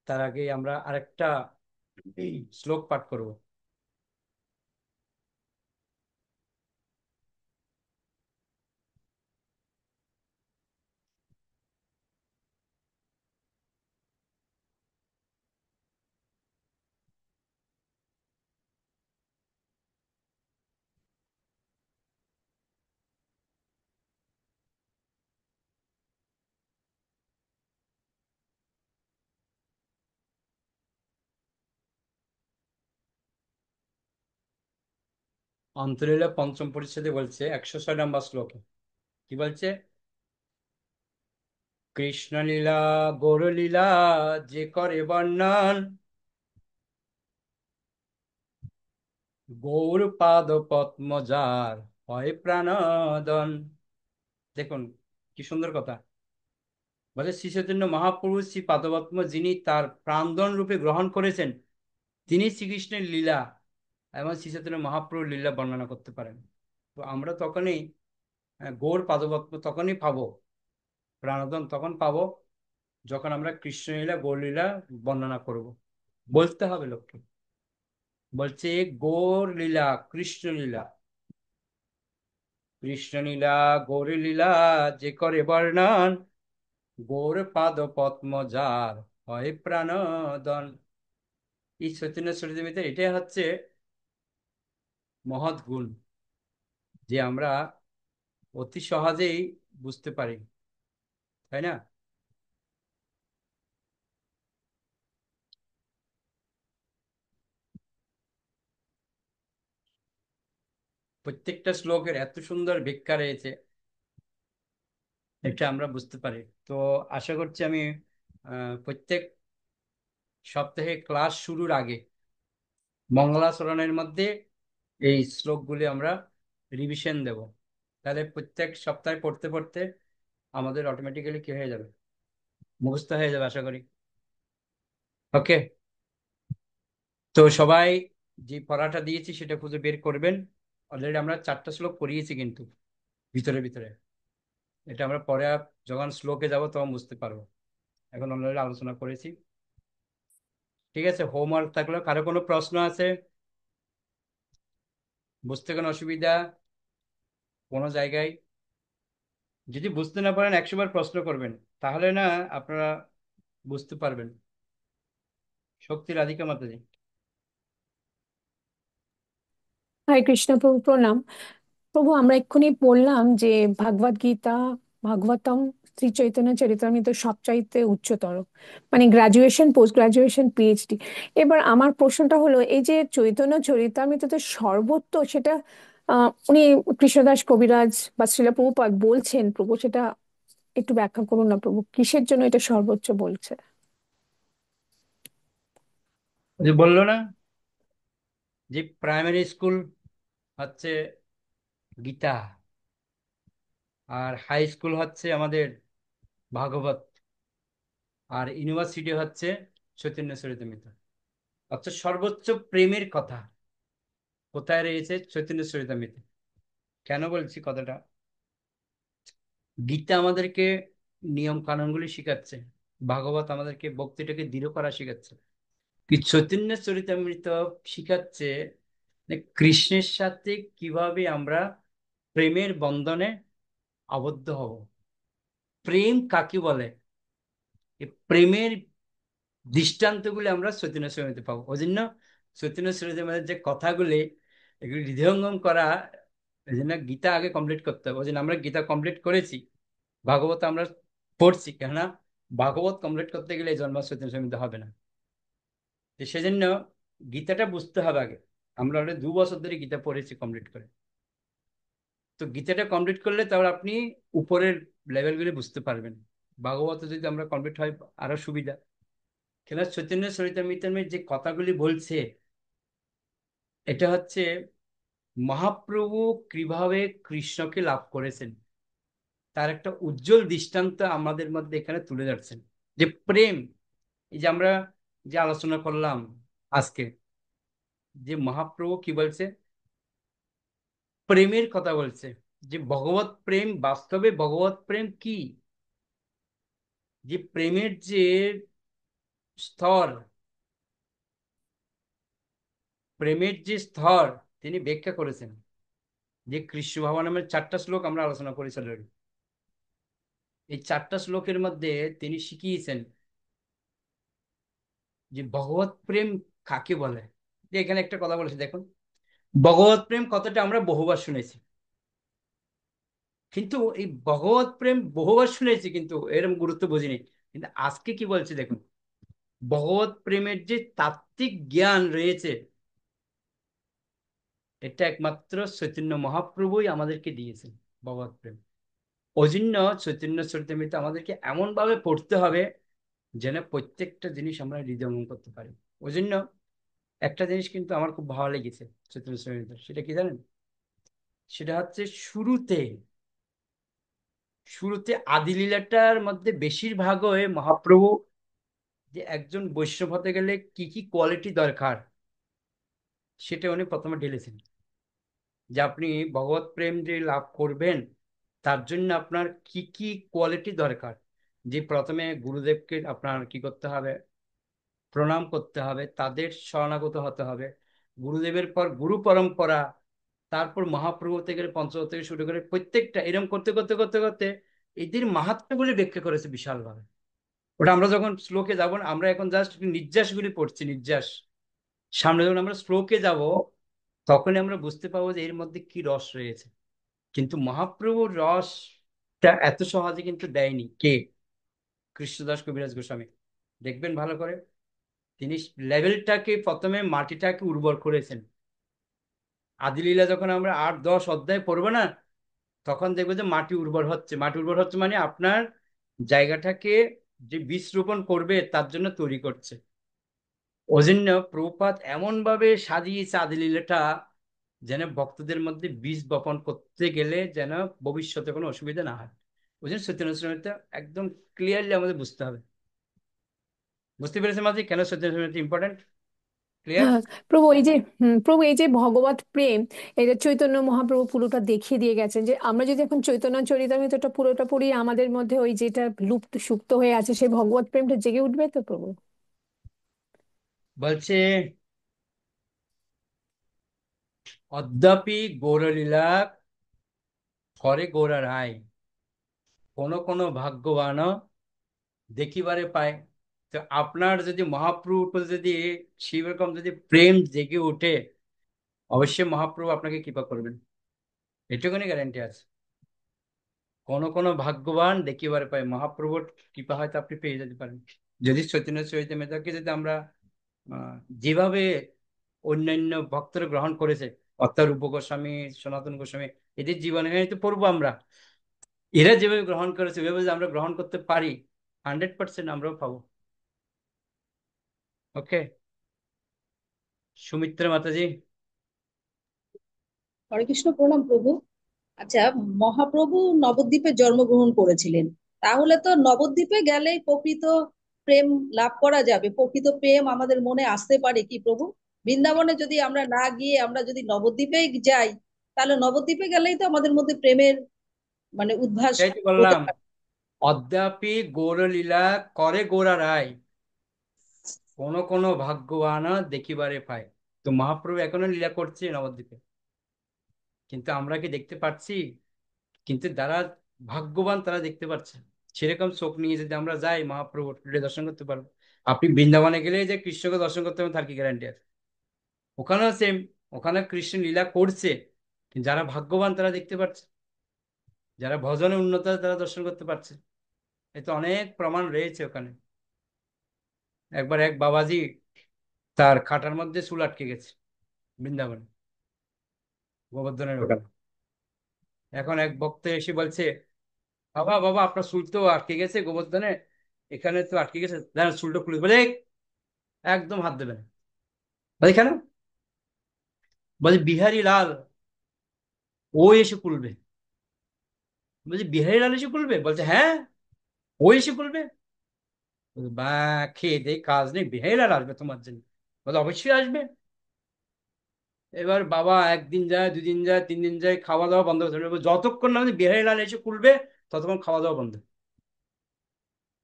তার আগে আমরা আরেকটা শ্লোক পাঠ করব। অন্তরীলা পঞ্চম পরিচ্ছেদে বলছে 106 নম্বর শ্লোকে কি বলছে, কৃষ্ণলীলা গৌরলীলা যে করে বর্ণন, গৌর পাদ পদ্ম যার হয় প্রাণদন। দেখুন কি সুন্দর কথা বলে, শ্রী চৈতন্য মহাপ্রভু শ্রী পাদপদ্ম যিনি তার প্রাণদন রূপে গ্রহণ করেছেন, তিনি শ্রীকৃষ্ণের লীলা এবং শ্রী চৈতন্য মহাপ্রভুর লীলা বর্ণনা করতে পারেন। তো আমরা তখনই গৌর পাদপদ্ম তখনই পাবো, প্রাণদন তখন পাবো যখন আমরা কৃষ্ণলীলা গৌরলীলা বর্ণনা করব। বলতে হবে লোককে, বলছে গৌর লীলা কৃষ্ণলীলা, কৃষ্ণলীলা গৌরলীলা যে করে বর্ণন, গৌর পাদ পদ্ম যার হয় প্রাণদন। এই চৈতন্য চরিতামৃতে এটাই হচ্ছে মহৎ গুণ, যে আমরা অতি সহজেই বুঝতে পারি, তাই না? প্রত্যেকটা শ্লোকের এত সুন্দর ব্যাখ্যা রয়েছে, এটা আমরা বুঝতে পারি। তো আশা করছি আমি প্রত্যেক সপ্তাহে ক্লাস শুরুর আগে মঙ্গলাচরণের মধ্যে এই শ্লোকগুলি আমরা রিভিশন দেব। তাহলে প্রত্যেক সপ্তাহে পড়তে পড়তে আমাদের অটোমেটিক্যালি কি হয়ে যাবে, মুখস্থ হয়ে যাবে আশা করি। ওকে, তো সবাই যে পড়াটা দিয়েছি সেটা খুঁজে বের করবেন। অলরেডি আমরা 4টা শ্লোক পড়িয়েছি কিন্তু ভিতরে ভিতরে, এটা আমরা পরে যখন শ্লোকে যাব তখন বুঝতে পারবো। এখন অলরেডি আলোচনা করেছি। ঠিক আছে, হোমওয়ার্ক থাকলো, কারো কোনো প্রশ্ন আছে, বুঝতে কোনো অসুবিধা কোনো জায়গায়? যদি বুঝতে না পারেন 100 বার প্রশ্ন করবেন, তাহলে না আপনারা বুঝতে পারবেন। শক্তি রাধিকা মাতাজি। হরে কৃষ্ণ প্রভু প্রণাম। প্রভু আমরা এক্ষুনি পড়লাম যে ভাগবত গীতা, ভাগবতম, শ্রী চৈতন্য চরিতামৃত সবচাইতে উচ্চতর, মানে গ্রাজুয়েশন, পোস্ট গ্রাজুয়েশন, পিএইচডি। এবার আমার প্রশ্নটা হলো, এই যে চৈতন্য চরিতামৃততে সর্বোচ্চ, সেটা উনি কৃষ্ণদাস কবিরাজ বা শ্রীলা প্রভুপাদ বলছেন, প্রভু সেটা একটু ব্যাখ্যা করুন না প্রভু, কিসের জন্য এটা সর্বোচ্চ বলছে? যে বললো না যে প্রাইমারি স্কুল হচ্ছে গীতা, আর হাই স্কুল হচ্ছে আমাদের ভাগবত, আর ইউনিভার্সিটি হচ্ছে চৈতন্য চরিতামৃত। অর্থাৎ সর্বোচ্চ প্রেমের কথা কোথায় রয়েছে? চৈতন্য চরিতামৃতে। কেন বলছি কথাটা? গীতা আমাদেরকে নিয়ম কানুনগুলি শিখাচ্ছে, ভাগবত আমাদেরকে ভক্তিটাকে দৃঢ় করা শিখাচ্ছে, কি চৈতন্য চরিতামৃত শিখাচ্ছে যে কৃষ্ণের সাথে কিভাবে আমরা প্রেমের বন্ধনে আবদ্ধ হব। প্রেম কাকে বলে, এই প্রেমের দৃষ্টান্তগুলি আমরা চৈতন্য চরিতামৃতে পাবো। ওই জন্য চৈতন্য চরিতামৃতের যে কথাগুলি, এগুলি হৃদয়ঙ্গম করা, এই জন্য গীতা আগে কমপ্লিট করতে হবে। ওই জন্য আমরা গীতা কমপ্লিট করেছি, ভাগবত আমরা পড়ছি, কেননা ভাগবত কমপ্লিট করতে গেলে এই জন্ম চৈতন্য চরিতামৃত হবে না। তো সেজন্য গীতাটা বুঝতে হবে আগে। আমরা অলরেডি 2 বছর ধরে গীতা পড়েছি কমপ্লিট করে। তো গীতাটা কমপ্লিট করলে তারপর আপনি উপরের লেভেলগুলি বুঝতে পারবেন। ভাগবত যদি আমরা কমপ্লিট হয় আরো সুবিধা, কেন চৈতন্য চরিতামৃতের যে কথাগুলি বলছে, এটা হচ্ছে মহাপ্রভু কিভাবে কৃষ্ণকে লাভ করেছেন তার একটা উজ্জ্বল দৃষ্টান্ত আমাদের মধ্যে এখানে তুলে ধরছেন। যে প্রেম, এই যে আমরা যে আলোচনা করলাম আজকে, যে মহাপ্রভু কি বলছে, প্রেমের কথা বলছে, যে ভগবত প্রেম, বাস্তবে ভগবত প্রেম কি, যে প্রেমের যে স্তর, প্রেমের যে স্তর তিনি ব্যাখ্যা করেছেন। যে কৃষ্ণ ভবনামের 4টা শ্লোক আমরা আলোচনা করেছি already। এই 4টা শ্লোকের মধ্যে তিনি শিখিয়েছেন যে ভগবত প্রেম কাকে বলে। যে এখানে একটা কথা বলেছে দেখুন, ভগবত প্রেম কথাটা আমরা বহুবার শুনেছি, কিন্তু এই ভগবত প্রেম বহুবার শুনেছি কিন্তু এরকম গুরুত্ব বুঝিনি। কিন্তু আজকে কি বলছে দেখুন, ভগবত প্রেমের যে তাত্ত্বিক জ্ঞান রয়েছে, এটা একমাত্র চৈতন্য মহাপ্রভুই আমাদেরকে দিয়েছেন ভগবত প্রেম। ওই জন্য চৈতন্য চরিতামৃত আমাদেরকে এমন ভাবে পড়তে হবে যেন প্রত্যেকটা জিনিস আমরা হৃদয়ঙ্গম করতে পারি। ওই জন্য একটা জিনিস কিন্তু আমার খুব ভালো লেগেছে চৈতন্য চরিতামৃত, সেটা কি জানেন? সেটা হচ্ছে শুরুতে শুরুতে আদি লীলাটার মধ্যে বেশিরভাগই মহাপ্রভু যে একজন বৈষ্ণব হতে গেলে কি কি কোয়ালিটি দরকার সেটা উনি প্রথমে ঢেলেছেন, যে আপনি ভগবত প্রেম যে লাভ করবেন তার জন্য আপনার কি কি কোয়ালিটি দরকার। যে প্রথমে গুরুদেবকে আপনার কি করতে হবে, প্রণাম করতে হবে, তাদের শরণাগত হতে হবে। গুরুদেবের পর গুরু পরম্পরা, তারপর মহাপ্রভু থেকে পঞ্চদশ থেকে শুরু করে প্রত্যেকটা এরকম করতে করতে করতে করতে এদের মাহাত্ম্যগুলি ব্যাখ্যা করেছে বিশালভাবে। ওটা আমরা যখন শ্লোকে যাব না, আমরা এখন জাস্ট নির্যাসগুলি পড়ছি, নির্যাস। সামনে যখন আমরা শ্লোকে যাব তখনই আমরা বুঝতে পারবো যে এর মধ্যে কি রস রয়েছে। কিন্তু মহাপ্রভুর রসটা এত সহজে কিন্তু দেয়নি কে? কৃষ্ণদাস কবিরাজ গোস্বামী। দেখবেন ভালো করে, তিনি লেভেলটাকে প্রথমে মাটিটাকে উর্বর করেছেন। আদিলীলা যখন আমরা 8-10 অধ্যায় পড়বো না, তখন দেখবো যে মাটি উর্বর হচ্ছে। মাটি উর্বর হচ্ছে মানে আপনার জায়গাটাকে যে বীজ রোপণ করবে তার জন্য তৈরি করছে। ওই জন্য প্রভুপাদ এমন ভাবে সাজিয়েছে আদিলীলাটা, যেন ভক্তদের মধ্যে বীজ বপন করতে গেলে যেন ভবিষ্যতে কোনো অসুবিধা না হয়। ওই জন্য সত্যনারায়ণ স্বামীটা একদম ক্লিয়ারলি আমাদের বুঝতে হবে। বুঝতে পেরেছেন মাঝে কেন সত্যনারায়ণ স্বামীটা ইম্পর্টেন্ট? ক্লিয়ার? হ্যাঁ প্রভু, এই যে প্রভু, এই যে ভগবত প্রেম, এটা চৈতন্য মহাপ্রভু পুরোটা দেখিয়ে দিয়ে গেছেন। যে আমরা যদি এখন চৈতন্য চরিতামৃতটা পুরোটা পড়ি, আমাদের মধ্যে ওই যেটা লুপ্ত সুপ্ত হয়ে আছে সেই ভগবত প্রেমটা জেগে উঠবে তো প্রভু? বলছে অদ্যাপি গৌরলীলা করে গৌরা রায়, কোন কোন ভাগ্যবান দেখিবারে পায়। তো আপনার যদি মহাপ্রভুর প্রতি যদি সেরকম যদি প্রেম জেগে ওঠে, অবশ্যই মহাপ্রভু আপনাকে কৃপা করবেন, এটুকুনি গ্যারান্টি আছে। কোন কোন ভাগ্যবান দেখিবারে পায়, মহাপ্রভুর কৃপা হয়তো আপনি পেয়ে যেতে পারেন। যদি চৈতন্য চরিতামৃতকে যদি আমরা যেভাবে অন্যান্য ভক্তরা গ্রহণ করেছে, অর্থাৎ রূপ গোস্বামী, সনাতন গোস্বামী, এদের জীবনে তো পড়বো আমরা, এরা যেভাবে গ্রহণ করেছে ওইভাবে যদি আমরা গ্রহণ করতে পারি, 100% আমরাও পাবো। ওকে, সুমিত্রা মাতাজি। হরে কৃষ্ণ, প্রণাম প্রভু। আচ্ছা, মহাপ্রভু নবদ্বীপে জন্মগ্রহণ করেছিলেন, তাহলে তো নবদ্বীপে গেলেই প্রকৃত প্রেম লাভ করা যাবে, প্রকৃত প্রেম আমাদের মনে আসতে পারে কি প্রভু? বৃন্দাবনে যদি আমরা না গিয়ে আমরা যদি নবদ্বীপে যাই, তাহলে নবদ্বীপে গেলেই তো আমাদের মধ্যে প্রেমের মানে উদ্ভাস তাই তো হতে বললাম, পারে। অদ্যাপি গৌরলীলা করে গৌরা রায়, কোন কোন ভাগ্যবান দেখিবারে পায়। তো মহাপ্রভু এখনো লীলা করছে নবদ্বীপে, কিন্তু আমরা কি দেখতে পাচ্ছি? কিন্তু যারা ভাগ্যবান তারা দেখতে পাচ্ছে। সেরকম চোখ নিয়ে যদি আমরা যাই মহাপ্রভুর দর্শন করতে পারবো। আপনি বৃন্দাবনে গেলে যে কৃষ্ণকে দর্শন করতে পারবেন তার কি গ্যারান্টি আছে? ওখানেও সেম, ওখানে কৃষ্ণ লীলা করছে, কিন্তু যারা ভাগ্যবান তারা দেখতে পাচ্ছে, যারা ভজনে উন্নত তারা দর্শন করতে পারছে। এতে অনেক প্রমাণ রয়েছে ওখানে। একবার এক বাবাজি, তার খাটার মধ্যে চুল আটকে গেছে বৃন্দাবনে, গোবর্ধনের ওখানে। এখন এক ভক্ত এসে বলছে, বাবা বাবা আপনার চুল তো আটকে গেছে গোবর্ধনে, এখানে তো আটকে গেছে, দাঁড়ান চুলটা খুলে। বলে একদম হাত দেবে না। বলে কেন? বলে বিহারী লাল ও এসে খুলবে। বলছে বিহারী লাল এসে খুলবে? বলছে হ্যাঁ, ও এসে খুলবে। বলছে, বা খেয়ে দেয় কাজ নেই, বিহারী লাল আসবে তোমার জন্য? বলে অবশ্যই আসবে। এবার বাবা একদিন যায়, 2 দিন যায়, 3 দিন যায়, খাওয়া দাওয়া বন্ধ করে দেবে। যতক্ষণ না বিহারী লাল এসে খুলবে ততক্ষণ খাওয়া দাওয়া বন্ধ,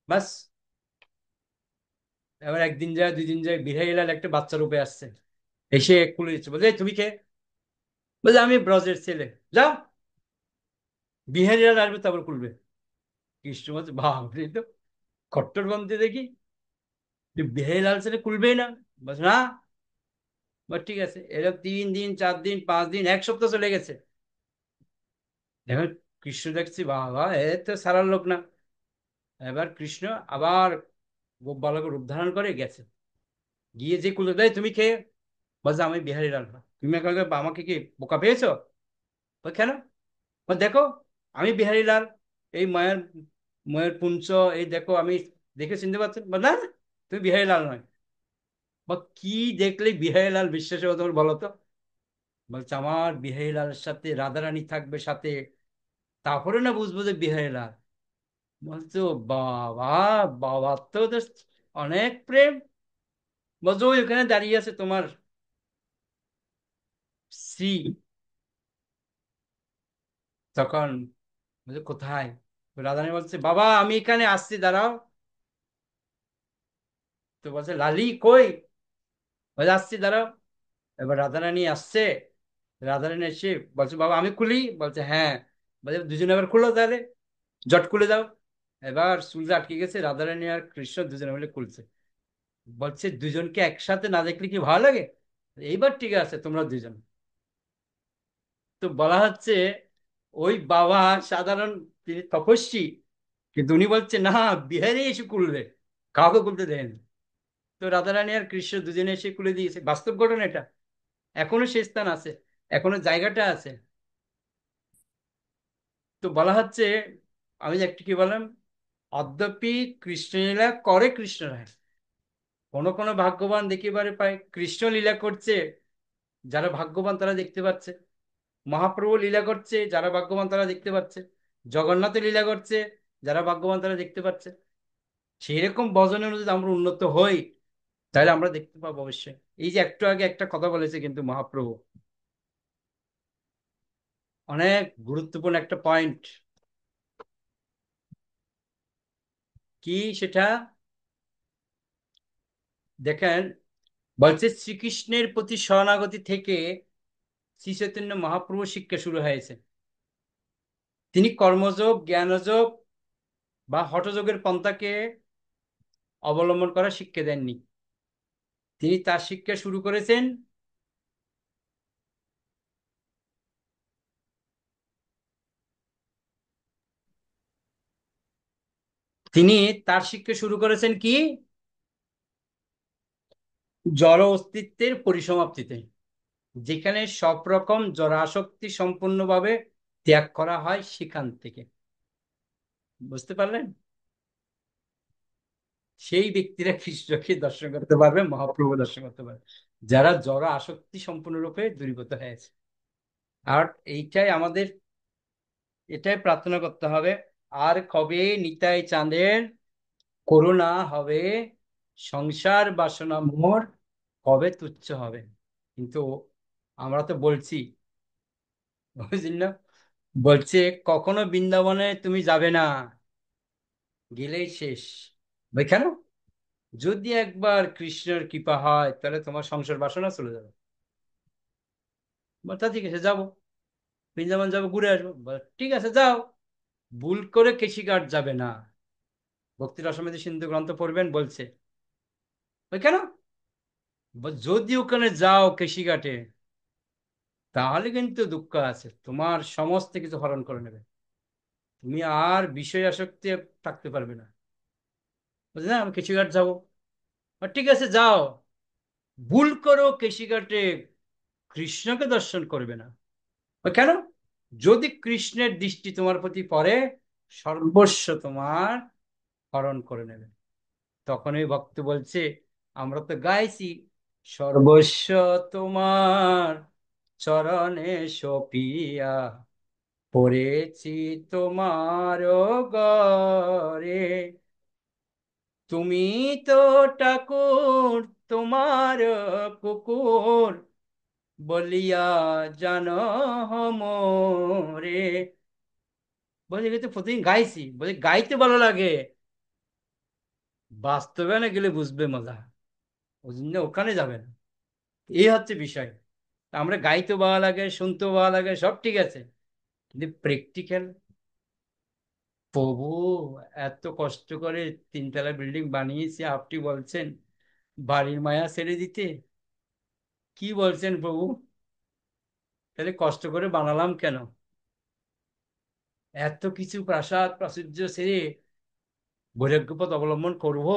বাস। এবার একদিন যায়, 2 দিন যায়, বিহারী লাল একটা বাচ্চা রূপে আসছে, এসে খুলে দিচ্ছে। বলছে "এই তুমি কে?" বলছে আমি ব্রজের ছেলে। যাও, বিহারী লাল আসবে তারপর খুলবে। কৃষ্ণ বলছে বাপরে, তো কট্টরপন্থী দেখি, যে বিহারী লাল ছেলে খুলবেই না। বলছে না। বল ঠিক আছে। এরকম 3 দিন, 4 দিন, 5 দিন, 1 সপ্তাহ চলে গেছে। এবার কৃষ্ণ দেখছি বাবা এ তো সারার লোক না। এবার কৃষ্ণ আবার গোপ বালকের রূপ ধারণ করে গেছে, গিয়ে যে কুলে দেয় তুমি কে? বলছে আমি বিহারী লাল না। তুমি আমাকে কি বোকা পেয়েছো? বল কেন? বল দেখো, আমি বিহারী লাল, এই মায়ের মায়ের পুঞ্চ, এই দেখো আমি দেখে চিনতে পারছেন? বল না, তুমি বিহারী লাল নয়। বা কি দেখলে বিহারী লাল বিশ্বাস হবে তোমার বলো তো? বলছে আমার বিহারীলালের সাথে রাধারানী থাকবে সাথে, তারপরে না বুঝবো যে বিহারীলাল। বলছো বাবা, বাবা তো ওদের অনেক প্রেম। বলছো ওই ওখানে দাঁড়িয়ে আছে তোমার স্ত্রী। তখন বলছে কোথায়? তো রাধারানী বলছে বাবা আমি এখানে আসছি, দাঁড়াও। তো বলছে লালি কই? বলছে আসছি, দাঁড়াও। এবার রাধারানী আসছে। রাধারানী এসে বলছে বাবা আমি খুলি? বলছে হ্যাঁ। বলছে দুজনে এবার খুলো তাহলে, জট খুলে দাও। এবার চুলটা আটকে গেছে, রাধারানী আর কৃষ্ণ দুজনে মিলে খুলছে। বলছে দুজনকে একসাথে না দেখলে কি ভালো লাগে? এইবার ঠিক আছে তোমরা দুজন। তো বলা হচ্ছে ওই বাবা সাধারণ, তিনি তপস্বী, কিন্তু উনি বলছে না, বিহারি এসে খুলবে, কাউকে খুলতে দেন। তো রাধারানী আর কৃষ্ণ দুজনে এসে খুলে দিয়েছে, বাস্তব ঘটনা এটা। এখনো সে স্থান আছে, এখনো জায়গাটা আছে। তো বলা হচ্ছে, আমি যে একটু কি বললাম, অদ্যপি কৃষ্ণলীলা করে কৃষ্ণরায়, কোনো কোনো ভাগ্যবান দেখিবারে পায় কৃষ্ণ লীলা করছে, যারা ভাগ্যবান তারা দেখতে পাচ্ছে। মহাপ্রভু লীলা করছে, যারা ভাগ্যবান তারা দেখতে পাচ্ছে। জগন্নাথ লীলা করছে, যারা ভাগ্যবান তারা দেখতে পাচ্ছে। সেরকম ভজনের যদি আমরা উন্নত হই, তাহলে আমরা দেখতে পাবো অবশ্যই। এই যে একটু আগে একটা কথা বলেছে কিন্তু মহাপ্রভু, অনেক গুরুত্বপূর্ণ একটা পয়েন্ট। কি সেটা দেখেন, বলছে শ্রীকৃষ্ণের প্রতি শরণাগতি থেকে শ্রী চৈতন্য মহাপ্রভু শিক্ষা শুরু হয়েছে। তিনি কর্মযোগ, জ্ঞানযোগ বা হঠযোগের পন্থাকে অবলম্বন করার শিক্ষা দেননি। তিনি তার শিক্ষা শুরু করেছেন তিনি তার শিক্ষা শুরু করেছেন কি, জড় অস্তিত্বের পরিসমাপ্তিতে, যেখানে সব রকম জড়াসক্তি সম্পূর্ণভাবে ত্যাগ করা হয় সেখান থেকে। বুঝতে পারলেন? সেই ব্যক্তিরা কৃষ্ণকে দর্শন করতে পারবে, মহাপ্রভু দর্শন করতে পারবে, যারা জড় আসক্তি সম্পূর্ণরূপে দূরীভূত হয়েছে। আর এইটাই আমাদের, এটাই প্রার্থনা করতে হবে। আর কবে নিতাই চাঁদের করুণা হবে, সংসার বাসনা মোর কবে তুচ্ছ হবে। কিন্তু আমরা তো বলছি, বুঝলি না, বলছে কখনো বৃন্দাবনে তুমি যাবে না, গেলেই শেষ। ভাই কেন? যদি একবার কৃষ্ণের কৃপা হয় তাহলে তোমার সংসার বাসনা চলে যাবে। তা ঠিক আছে যাবো, বৃন্দাবন যাবো, ঘুরে আসবো। ঠিক আছে যাও, ভুল করে কেশিঘাট যাবে না। ভক্তি রসমৃদ্ধি সিন্ধু গ্রন্থ পড়বেন, বলছে ওই কেন, যদি ওখানে যাও কেশিঘাটে, তাহলে কিন্তু দুঃখ আছে, তোমার সমস্ত কিছু হরণ করে নেবে, তুমি আর বিষয় আসক্তি থাকতে পারবে না। বুঝলে না, আমি কেশিঘাট যাবো। ঠিক আছে যাও, ভুল করো কেশিঘাটে কৃষ্ণকে দর্শন করবে না। কেন? যদি কৃষ্ণের দৃষ্টি তোমার প্রতি পড়ে, সর্বস্ব তোমার হরণ করে নেবে। তখন ওই ভক্ত বলছে, আমরা তো গাইছি, সর্বস্ব তোমার চরণে সপিয়া পড়েছি তোমার গরে, তুমি তো ঠাকুর তোমার কুকুর বলিয়া জানো মোরে। বলছে কিন্তু প্রতিদিন গাইছি, বলছে গাইতে ভালো লাগে, বাস্তবে না গেলে বুঝবে মজা, ওই জন্য ওখানে যাবে না। এই হচ্ছে বিষয়। আমরা গাইতে ভালো লাগে, শুনতেও ভালো লাগে, সব ঠিক আছে, কিন্তু প্র্যাকটিক্যাল, প্রভু এত কষ্ট করে তিনতলা বিল্ডিং বানিয়েছে, আপনি বলছেন বাড়ির মায়া ছেড়ে দিতে? কি বলছেন প্রভু? তাহলে কষ্ট করে বানালাম কেন? এত কিছু প্রাসাদ প্রাচুর্য ছেড়ে বৈরাগ্যপথ অবলম্বন করব,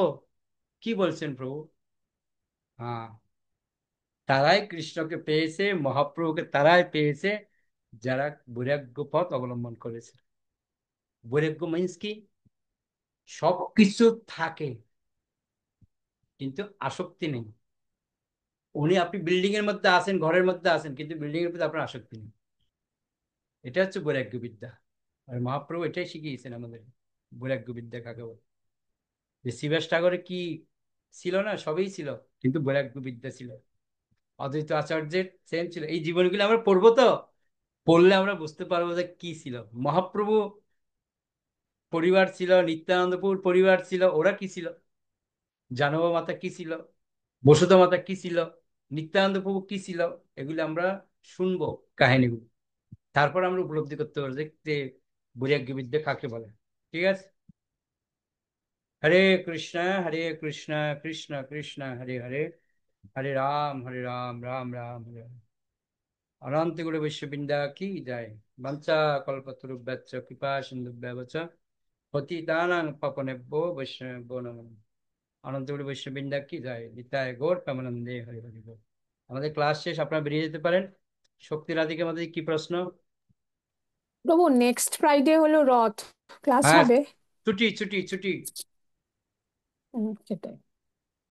কি বলছেন প্রভু? হ্যাঁ, তারাই কৃষ্ণকে পেয়েছে, মহাপ্রভুকে তারাই পেয়েছে যারা বৈরাগ্য পথ অবলম্বন করেছে। বৈরাগ্য মিন্স কি, সব কিছু থাকে কিন্তু আসক্তি নেই। আপনি বিল্ডিং এর মধ্যে আছেন, ঘরের মধ্যে আছেন, কিন্তু বিল্ডিং এর প্রতি আপনার আসক্তি নেই। এটা হচ্ছে বৈরাগ্য বিদ্যা। আর মহাপ্রভু এটাই শিখিয়েছেন আমাদের, বৈরাগ্য বিদ্যা কাকে বলে। যে শিবাস ঠাকুরের কি ছিল না, সবই ছিল, কিন্তু বৈরাগ্য বিদ্যা ছিল। অদ্বৈত আচার্যের সেম ছিল। এই জীবনগুলো আমরা পড়বো, তো পড়লে আমরা বুঝতে পারবো যে কি ছিল। মহাপ্রভু পরিবার ছিল, নিত্যানন্দপুর পরিবার ছিল, ওরা কি ছিল, জানবা মাতা কি ছিল, বসুধা মাতা কি ছিল, নিত্যানন্দ প্রভু কি ছিল, এগুলো আমরা শুনবো কাহিনীগুলো। তারপর আমরা উপলব্ধি করতে পারবো যে বৈরাগ্য বিদ্যা কাকে বলে। ঠিক আছে। হরে কৃষ্ণ হরে কৃষ্ণ কৃষ্ণ কৃষ্ণ হরে হরে, হরে রাম রাম রাম হরে হরে। অনন্ত গুরু বিশ্ববৃন্দা কি যায়। বঞ্চা কল্পতরুভ্যশ্চ কৃপা সিন্ধুভ্যেব চ পতিতানাং পাবনেভ্যো বৈষ্ণবেভ্যো নমঃ। অনন্ত গুরু বিশ্ববৃন্দা কি যায়। নিতাই গৌর প্রেমানন্দে হরি হরি বল। আমাদের ক্লাস শেষ, আপনারা বেরিয়ে যেতে পারেন। শক্তি রাধিকা আমাদের কি প্রশ্ন? প্রভু নেক্সট ফ্রাইডে হলো রথ, ক্লাস হ্যাঁ, হবে? ছুটি ছুটি ছুটি। সেটাই।